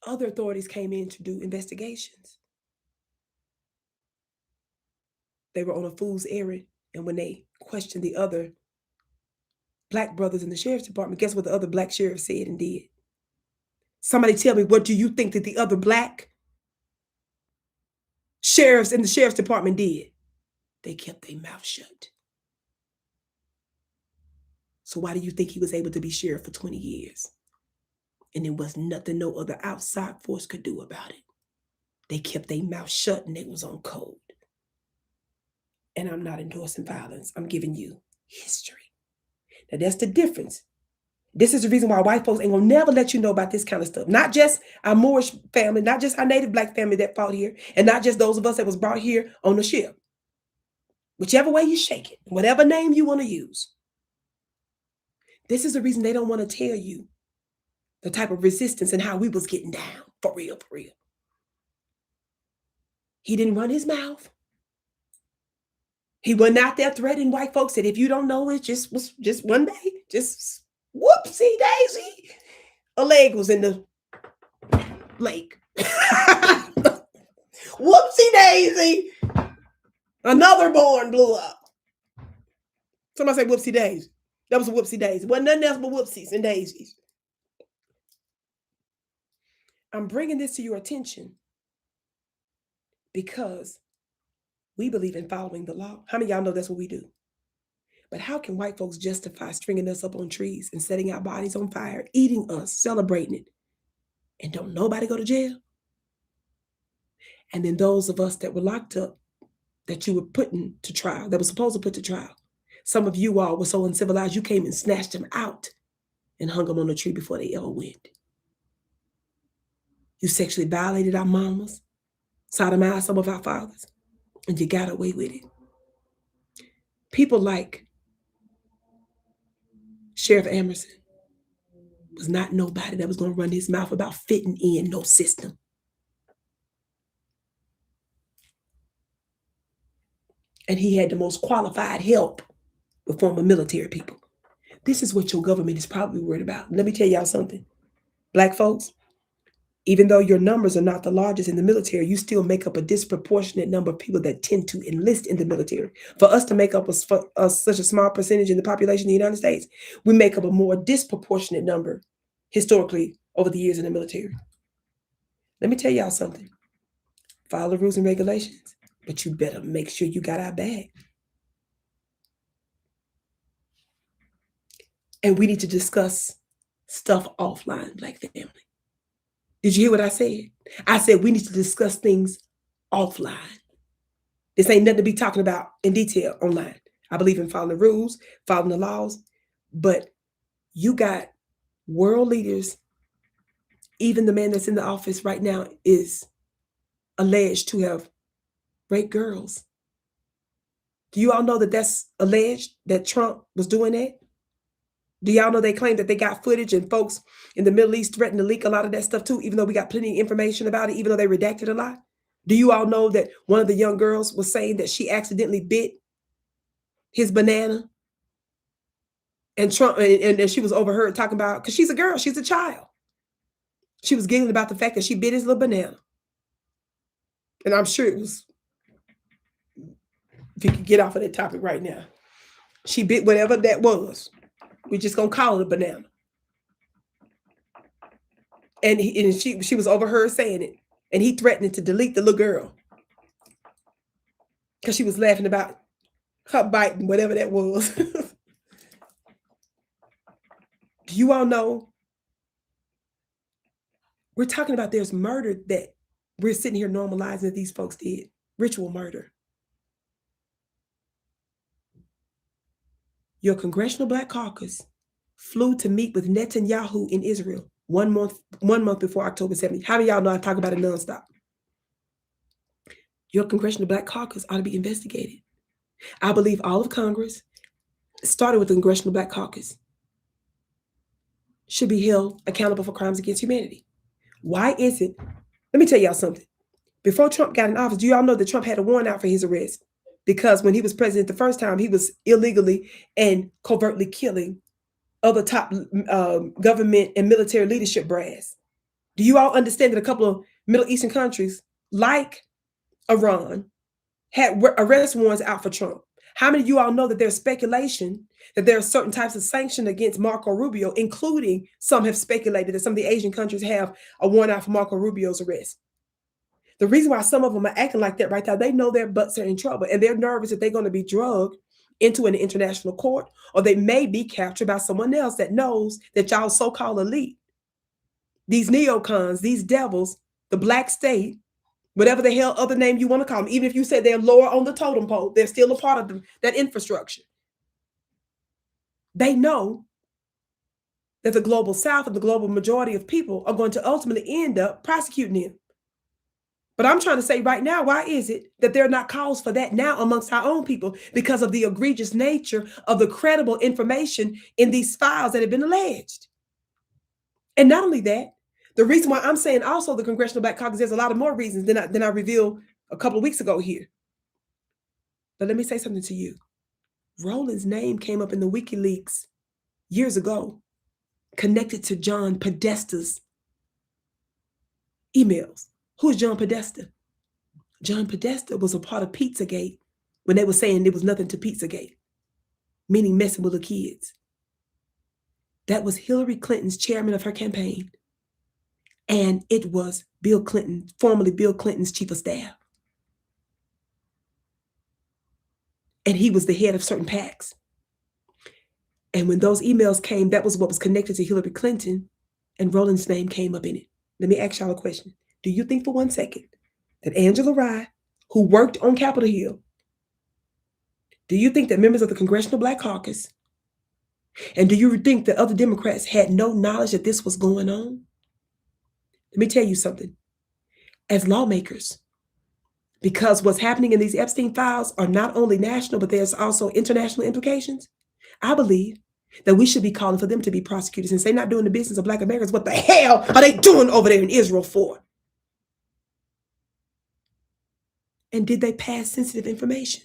Speaker 1: other authorities came in to do investigations, they were on a fool's errand. And when they questioned the other Black brothers in the sheriff's department, guess what the other Black sheriff said and did? Somebody tell me, what do you think that the other Black sheriffs in the sheriff's department did? They kept their mouth shut. So why do you think he was able to be sheriff for 20 years? And there was nothing no other outside force could do about it. They kept their mouth shut and they was on code. And I'm not endorsing violence. I'm giving you history. Now that's the difference. This is the reason why white folks ain't gonna never let you know about this kind of stuff. Not just our Moorish family, not just our Native Black family that fought here, and not just those of us that was brought here on the ship. Whichever way you shake it, whatever name you want to use. This is the reason they don't want to tell you the type of resistance and how we was getting down. For real, for real. He didn't run his mouth. He wasn't out there threatening white folks that if you don't know it, was just one day, just whoopsie daisy, a leg was in the lake. Whoopsie daisy, another barn blew up. Somebody say whoopsie daisy. That was a whoopsie daisy. Wasn't nothing else but whoopsies and daisies. I'm bringing this to your attention because we believe in following the law. How many of y'all know that's what we do? But how can white folks justify stringing us up on trees and setting our bodies on fire, eating us, celebrating it, and don't nobody go to jail? And then those of us that were locked up, that you were putting to trial, that were supposed to put to trial, some of you all were so uncivilized, you came and snatched them out and hung them on a tree before they ever went. You sexually violated our mamas, sodomized some of our fathers, and you got away with it. People like Sheriff Emerson was not nobody that was going to run his mouth about fitting in no system. And he had the most qualified help with former military people. This is what your government is probably worried about. Let me tell y'all something. Black folks, even though your numbers are not the largest in the military, you still make up a disproportionate number of people that tend to enlist in the military. For us to make up such a small percentage in the population of the United States, we make up a more disproportionate number historically over the years in the military. Let me tell y'all something. Follow the rules and regulations, but you better make sure you got our back. And we need to discuss stuff offline, Black family. Did you hear what I said? I said we need to discuss things offline. This ain't nothing to be talking about in detail online. I believe in following the rules, following the laws, but you got world leaders, even the man that's in the office right now is alleged to have raped girls. Do you all know that that's alleged, that Trump was doing that? Do y'all know they claim that they got footage and folks in the Middle East threatened to leak a lot of that stuff too, even though we got plenty of information about it, even though they redacted a lot? Do you all know that one of the young girls was saying that she accidentally bit his banana? And Trump, and she was overheard talking about, because she's a girl, she's a child. She was giggling about the fact that she bit his little banana. And I'm sure it was, if you could get off of that topic right now, she bit whatever that was. We're just gonna call it a banana. And she was overheard saying it, and he threatened to delete the little girl because she was laughing about her biting whatever that was. Do you all know? We're talking about there's murder that we're sitting here normalizing that these folks did. Ritual murder. Your Congressional Black Caucus flew to meet with Netanyahu in Israel 1 month before October 7th. How many of y'all know I talk about it nonstop? Your Congressional Black Caucus ought to be investigated. I believe all of Congress, started with the Congressional Black Caucus, should be held accountable for crimes against humanity. Why is it? Let me tell y'all something. Before Trump got in office, do y'all know that Trump had a warrant out for his arrest? Because when he was president the first time, he was illegally and covertly killing other top government and military leadership brass. Do you all understand that a couple of Middle Eastern countries, like Iran, had arrest warrants out for Trump? How many of you all know that there's speculation that there are certain types of sanctions against Marco Rubio, including some have speculated that some of the Asian countries have a warrant out for Marco Rubio's arrest? The reason why some of them are acting like that right now, they know their butts are in trouble and they're nervous that they're going to be drugged into an international court, or they may be captured by someone else that knows that y'all so-called elite, these neocons, these devils, the black state, whatever the hell other name you want to call them, even if you say they're lower on the totem pole, they're still a part of that infrastructure. They know that the global South and the global majority of people are going to ultimately end up prosecuting him. But I'm trying to say right now, why is it that there are not calls for that now amongst our own people? Because of the egregious nature of the credible information in these files that have been alleged. And not only that, the reason why I'm saying also the Congressional Black Caucus, there's a lot of more reasons than I revealed a couple of weeks ago here. But let me say something to you. Roland's name came up in the WikiLeaks years ago, connected to John Podesta's emails. Who is John Podesta? John Podesta was a part of Pizzagate when they were saying there was nothing to Pizzagate, meaning messing with the kids. That was Hillary Clinton's chairman of her campaign. And it was Bill Clinton, formerly Bill Clinton's chief of staff. And he was the head of certain PACs. And when those emails came, that was what was connected to Hillary Clinton, and Roland's name came up in it. Let me ask y'all a question. Do you think for 1 second that Angela Rye, who worked on Capitol Hill, do you think that members of the Congressional Black Caucus, and do you think that other Democrats had no knowledge that this was going on? Let me tell you something. As lawmakers, because what's happening in these Epstein files are not only national, but there's also international implications, I believe that we should be calling for them to be prosecuted. Since they're not doing the business of Black Americans, what the hell are they doing over there in Israel for? And did they pass sensitive information?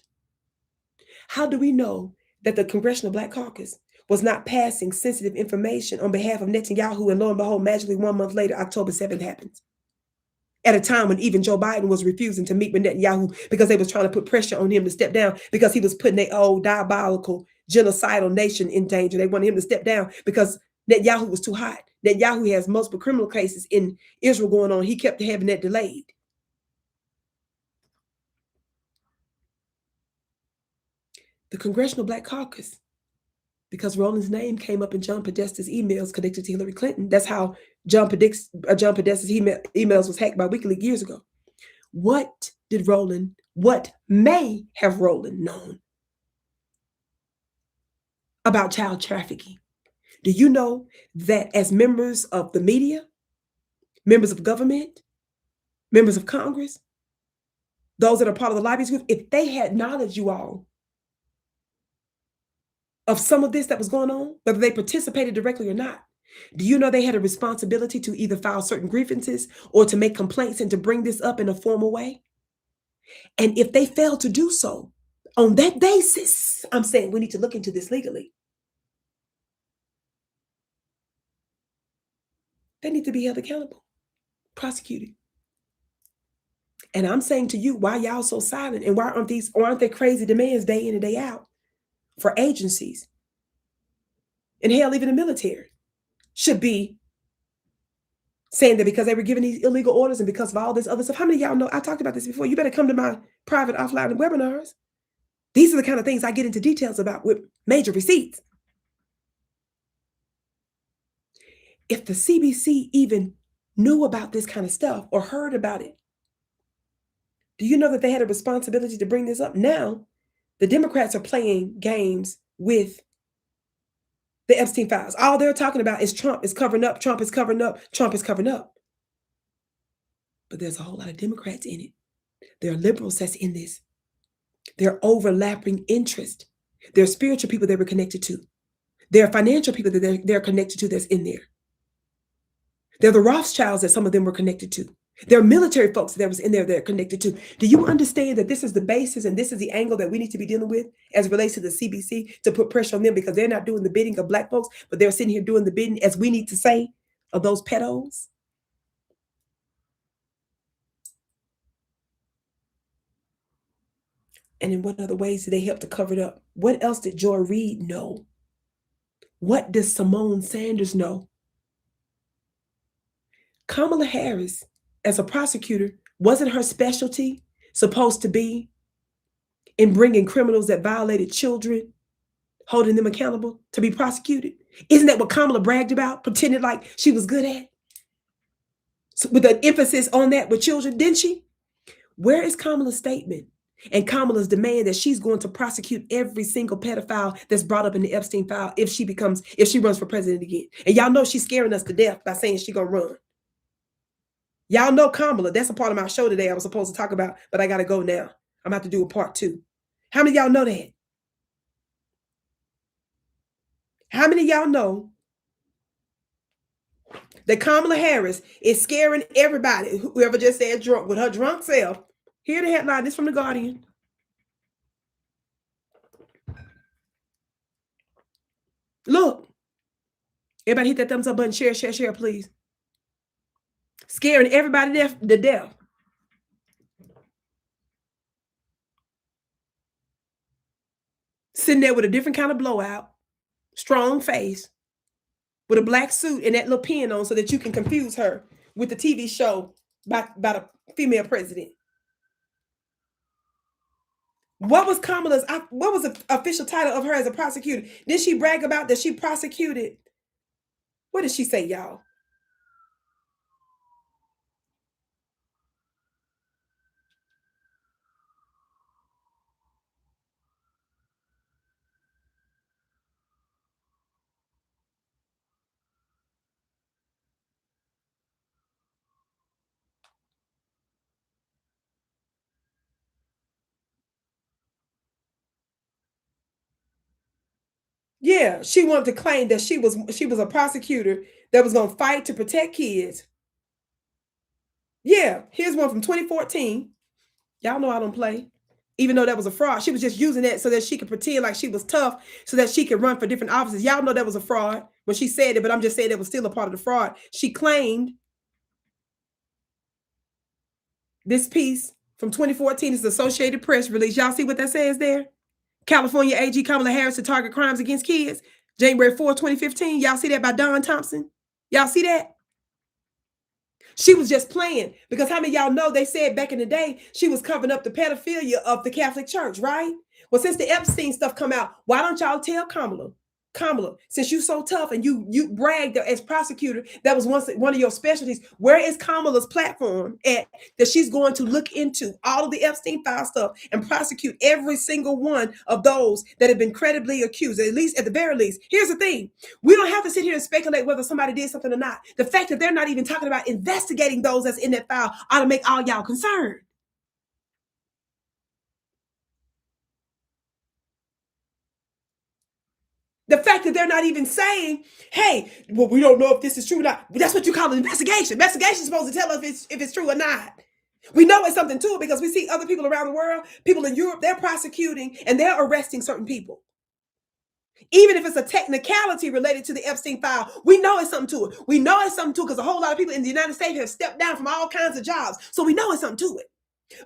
Speaker 1: How do we know that the Congressional Black Caucus was not passing sensitive information on behalf of Netanyahu, and lo and behold, magically 1 month later, October 7th happens? At a time when even Joe Biden was refusing to meet with Netanyahu because they was trying to put pressure on him to step down because he was putting their old diabolical genocidal nation in danger. They wanted him to step down because Netanyahu was too hot. Netanyahu has multiple criminal cases in Israel going on. He kept having that delayed. The Congressional Black Caucus, because Roland's name came up in John Podesta's emails connected to Hillary Clinton. That's how John Podesta's emails was hacked by WikiLeaks years ago. What may have Roland known about child trafficking? Do you know that as members of the media, members of government, members of Congress, those that are part of the lobbyist group, if they had knowledge, you all, of some of this that was going on, whether they participated directly or not, do you know they had a responsibility to either file certain grievances or to make complaints and to bring this up in a formal way? And if they failed to do so, on that basis, I'm saying we need to look into this legally. They need to be held accountable, prosecuted. And I'm saying to you, why y'all so silent, and why aren't there crazy demands day in and day out for agencies and hell, even the military should be saying that because they were giving these illegal orders and because of all this other stuff. How many of y'all know? I talked about this before. You better come to my private offline webinars. These are the kind of things I get into details about with major receipts. If the CBC even knew about this kind of stuff or heard about it, do you know that they had a responsibility to bring this up? Now, the Democrats are playing games with the Epstein files. All they're talking about is Trump is covering up, Trump is covering up, Trump is covering up. But there's a whole lot of Democrats in it. There are liberals that's in this. There are overlapping interests. There are spiritual people that we're connected to. There are financial people that they're connected to that's in there. There are the Rothschilds that some of them were connected to. There are military folks that was in there that are connected to. Do you understand that this is the basis and this is the angle that we need to be dealing with as it relates to the CBC to put pressure on them because they're not doing the bidding of Black folks, but they're sitting here doing the bidding, as we need to say, of those pedos? And in what other ways did they help to cover it up? What else did Joy Reid know? What does Simone Sanders know? Kamala Harris, as a prosecutor, wasn't her specialty supposed to be in bringing criminals that violated children, holding them accountable to be prosecuted? Isn't that what Kamala bragged about, pretended like she was good at? So with an emphasis on that with children, didn't she? Where is Kamala's statement and Kamala's demand that she's going to prosecute every single pedophile that's brought up in the Epstein file if she runs for president again? And y'all know she's scaring us to death by saying she's gonna run. Y'all know Kamala. That's a part of my show today I was supposed to talk about, but I got to go now. I'm about to do a part 2. How many of y'all know that? How many of y'all know that Kamala Harris is scaring everybody, whoever just said drunk, with her drunk self? Hear the headline. This from The Guardian. Look. Everybody hit that thumbs up button. Share, share, share, please. Scaring everybody to death. Sitting there with a different kind of blowout, strong face, with a black suit and that little pin on so that you can confuse her with the TV show about a female president. What was the official title of her as a prosecutor? Did she brag about that she prosecuted? What did she say, y'all? Yeah, she wanted to claim that she was a prosecutor that was going to fight to protect kids. Yeah, here's one from 2014. Y'all know I don't play. Even though that was a fraud, she was just using that so that she could pretend like she was tough so that she could run for different offices. Y'all know that was a fraud when she said it, but I'm just saying it was still a part of the fraud. She claimed this piece from 2014 is the Associated Press release. Y'all see what that says there? California AG Kamala Harris to target crimes against kids, January 4, 2015. Y'all see that by Don Thompson? Y'all see that? She was just playing because how many of y'all know they said back in the day she was covering up the pedophilia of the Catholic Church, right? Well, since the Epstein stuff come out, why don't y'all tell Kamala, since you so tough and you bragged as prosecutor, that was one of your specialties. Where is Kamala's platform at that she's going to look into all of the Epstein file stuff and prosecute every single one of those that have been credibly accused, at the very least? Here's the thing. We don't have to sit here and speculate whether somebody did something or not. The fact that they're not even talking about investigating those that's in that file ought to make all y'all concerned. The fact that they're not even saying, hey, well, we don't know if this is true or not. That's what you call an investigation. Investigation is supposed to tell us if it's true or not. We know it's something to it because we see other people around the world, people in Europe, they're prosecuting and they're arresting certain people. Even if it's a technicality related to the Epstein file, we know it's something to it. We know it's something to it because a whole lot of people in the United States have stepped down from all kinds of jobs. So we know it's something to it.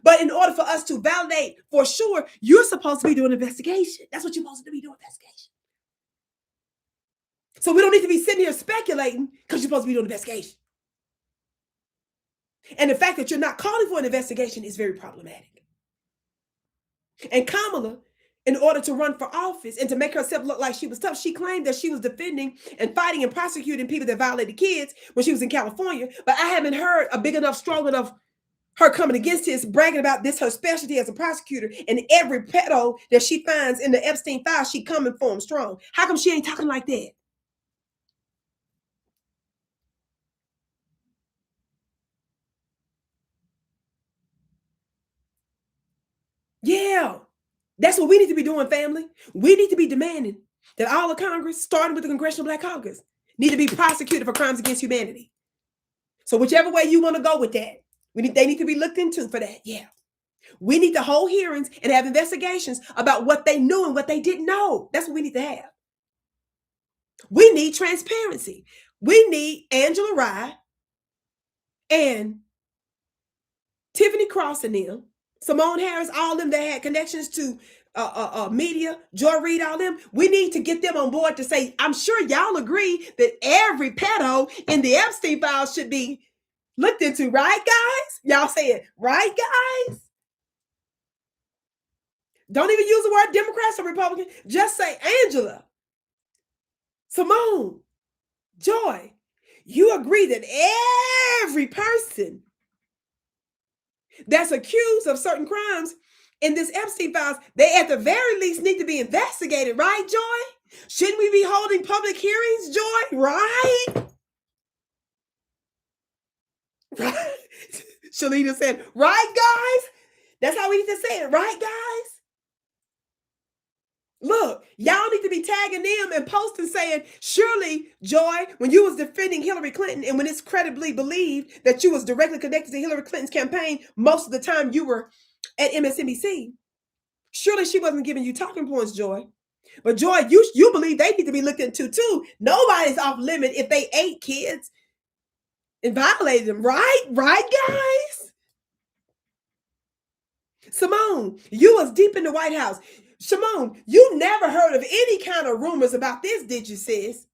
Speaker 1: But in order for us to validate for sure, you're supposed to be doing an investigation. That's what you're supposed to be doing, investigation. So we don't need to be sitting here speculating because you're supposed to be doing an investigation. And the fact that you're not calling for an investigation is very problematic. And Kamala, in order to run for office and to make herself look like she was tough, she claimed that she was defending and fighting and prosecuting people that violated kids when she was in California. But I haven't heard a big enough, strong enough her coming against this, bragging about this, her specialty as a prosecutor, and every pedo that she finds in the Epstein file, she coming for him strong. How come she ain't talking like that? Yeah, that's what we need to be doing, family. We need to be demanding that all of Congress, starting with the Congressional Black Caucus, need to be prosecuted for crimes against humanity. So whichever way you want to go with that, they need to be looked into for that. Yeah. We need to hold hearings and have investigations about what they knew and what they didn't know. That's what we need to have. We need transparency. We need Angela Rye and Tiffany Cross and them, Simone Harris, all them that had connections to media, Joy Reid, all them. We need to get them on board to say, I'm sure y'all agree that every pedo in the Epstein files should be looked into, right, guys? Y'all say it, right, guys? Don't even use the word Democrats or Republican. Just say Angela, Simone, Joy. You agree that every person that's accused of certain crimes in this Epstein files, they at the very least need to be investigated, right, Joy? Shouldn't we be holding public hearings, Joy? Right? Right? Shalita said, right, guys? That's how we need to say it, right, guys? Look, y'all need to be tagging them and posting saying, surely, Joy, when you was defending Hillary Clinton and when it's credibly believed that you was directly connected to Hillary Clinton's campaign, most of the time you were at MSNBC, surely she wasn't giving you talking points, Joy. But Joy, you believe they need to be looked into too. Nobody's off limit if they ate kids and violated them, right? Right, guys? Simone, you was deep in the White House. Simone, you never heard of any kind of rumors about this, did you, sis?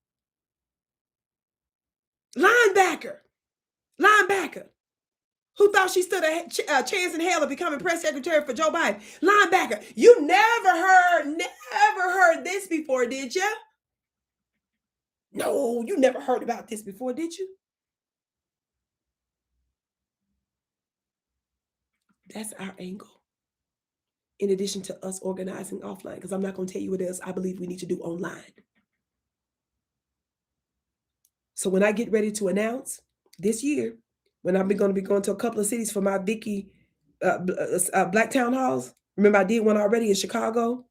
Speaker 1: Linebacker, who thought she stood a chance in hell of becoming press secretary for Joe Biden. Linebacker, you never heard this before, did you? No, you never heard about this before, did you? That's our angle. In addition to us organizing offline, because I'm not going to tell you what else I believe we need to do online. So when I get ready to announce this year, when I'm going to be going to a couple of cities for my Vicki Black Town Halls, remember I did one already in Chicago.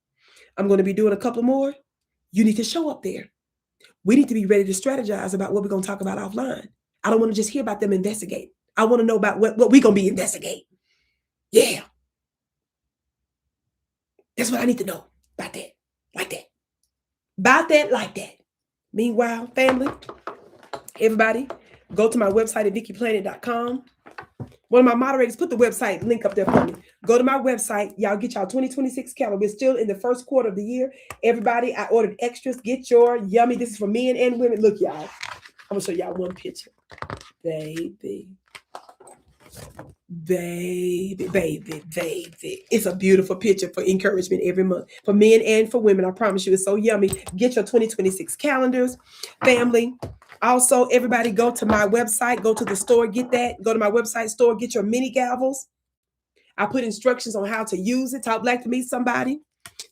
Speaker 1: I'm going to be doing a couple more. You need to show up there. We need to be ready to strategize about what we're going to talk about offline. I don't want to just hear about them investigate. I want to know about what we're going to be investigating. Yeah. That's what I need to know about that, like that. About that, like that. Meanwhile, family, everybody, go to my website at VickiPlanet.com. One of my moderators put the website link up there for me. Go to my website. Y'all get y'all 2026 calendar. We're still in the first quarter of the year. Everybody, I ordered extras. Get your yummy. This is for men and women. Look, y'all. I'm going to show y'all one picture. Baby. It's a beautiful picture for encouragement every month for men and for women. I promise you, it's so yummy. Get your 2026 calendars, family. Also, everybody go to my website, go to the store, get that. Go to my website store, get your mini gavels. I put instructions on how to use it. Talk Black to Me, somebody.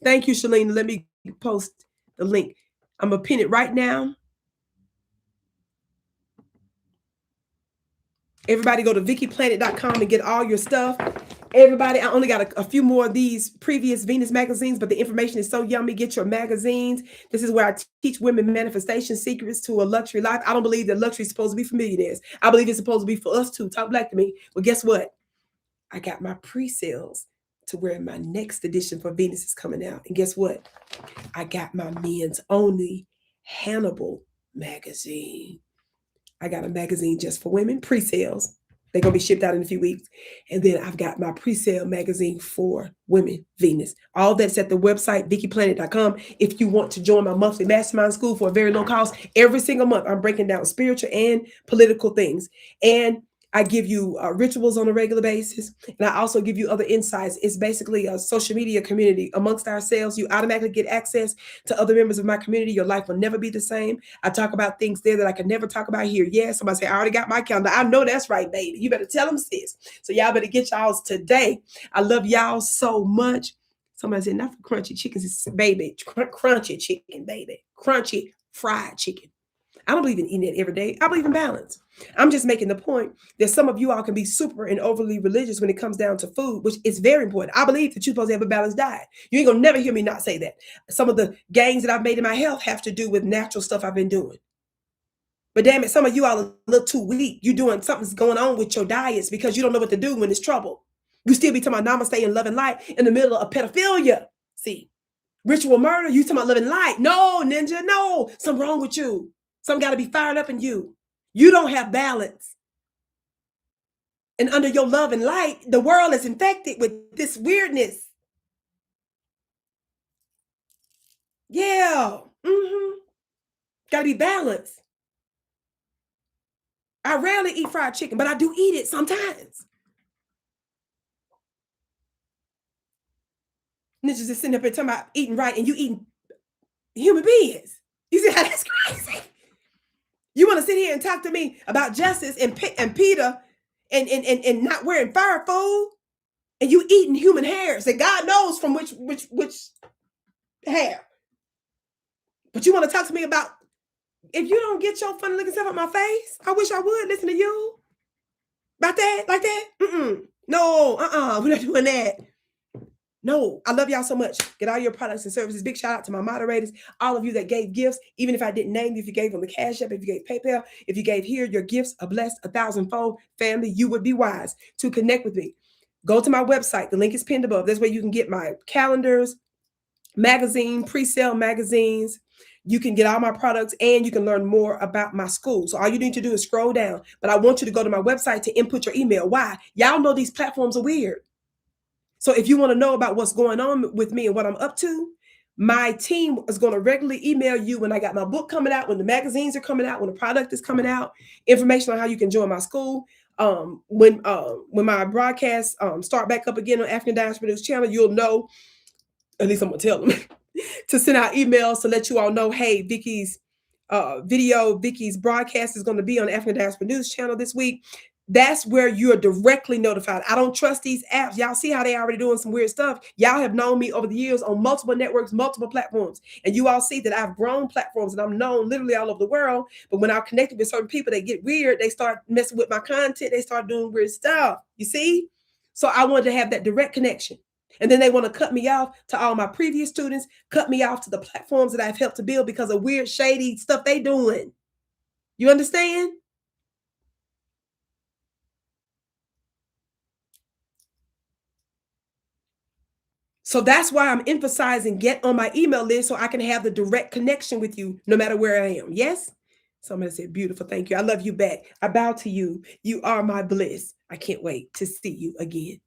Speaker 1: Thank you, Shalene. Let me post the link. I'm going to pin it right now. Everybody go to VickiPlanet.com and get all your stuff. Everybody, I only got a few more of these previous Venus magazines, but the information is so yummy. Get your magazines. This is where I teach women manifestation secrets to a luxury life. I don't believe that luxury is supposed to be for millionaires. I believe it's supposed to be for us too. Talk Black to Me. Well, guess what? I got my pre-sales to where my next edition for Venus is coming out. And guess what? I got my men's only Hannibal magazine. I got a magazine just for women, pre-sales They're going to be shipped out in a few weeks. And then I've got my pre-sale magazine for Women Venus. All that's at the website, VickiPlanet.com. If you want to join my monthly mastermind school for a very low cost, every single month, I'm breaking down spiritual and political things. And I give you rituals on a regular basis. And I also give you other insights. It's basically a social media community amongst ourselves. You automatically get access to other members of my community. Your life will never be the same. I talk about things there that I can never talk about here. Yeah, somebody say, I already got my calendar. I know that's right, baby. You better tell them, sis. So y'all better get y'all's today. I love y'all so much. Somebody said, not for crunchy chickens, baby. Crunchy chicken, baby. Crunchy fried chicken. I don't believe in eating it every day. I believe in balance. I'm just making the point that some of you all can be super and overly religious when it comes down to food, which is very important. I believe that you're supposed to have a balanced diet. You ain't gonna never hear me not say that. Some of the gains that I've made in my health have to do with natural stuff I've been doing. But damn it, some of you all are a little too weak. You're doing something's going on with your diets because you don't know what to do when it's trouble. You still be talking about namaste and love and light in the middle of pedophilia. See, ritual murder, you talking about loving light. No, ninja, no. Something wrong with you. Something got to be fired up in you. You don't have balance. And under your love and light, the world is infected with this weirdness. Yeah. Got to be balanced. I rarely eat fried chicken, but I do eat it sometimes. Ninjas just sitting up here talking about eating right and you eating human beings. You see how that's crazy? You want to sit here and talk to me about justice and Peter and not wearing fire food, and you eating human hairs and God knows from which hair. But you want to talk to me about if you don't get your funny looking stuff out my face, I wish I would listen to you. About that, like that? No, we're not doing that. No, I love y'all so much. Get all your products and services. Big shout out to my moderators, all of you that gave gifts, even if I didn't name you, if you gave on the Cash App, if you gave PayPal, if you gave here, your gifts are blessed 1,000-fold. Family, you would be wise to connect with me. Go to my website. The link is pinned above. That's where you can get my calendars, magazine, pre-sale magazines. You can get all my products and you can learn more about my school. So all you need to do is scroll down. But I want you to go to my website to input your email. Why? Y'all know these platforms are weird. So if you want to know about what's going on with me and what I'm up to, my team is going to regularly email you when I got my book coming out, when the magazines are coming out, when the product is coming out, information on how you can join my school. When my broadcasts start back up again on African Diaspora News Channel, you'll know, at least I'm going to tell them, to send out emails to let you all know, hey, Vicki's Vicki's broadcast is going to be on African Diaspora News Channel this week. That's where you're directly notified. I don't trust these apps. Y'all see how they already doing some weird stuff. Y'all have known me over the years on multiple networks, multiple platforms. And you all see that I've grown platforms and I'm known literally all over the world. But when I'm connected with certain people, they get weird. They start messing with my content. They start doing weird stuff. You see? So I wanted to have that direct connection. And then they want to cut me off to all my previous students, cut me off to the platforms that I've helped to build because of weird, shady stuff they doing. You understand? So that's why I'm emphasizing get on my email list so I can have the direct connection with you no matter where I am. Yes? Somebody said, beautiful. Thank you. I love you back. I bow to you. You are my bliss. I can't wait to see you again.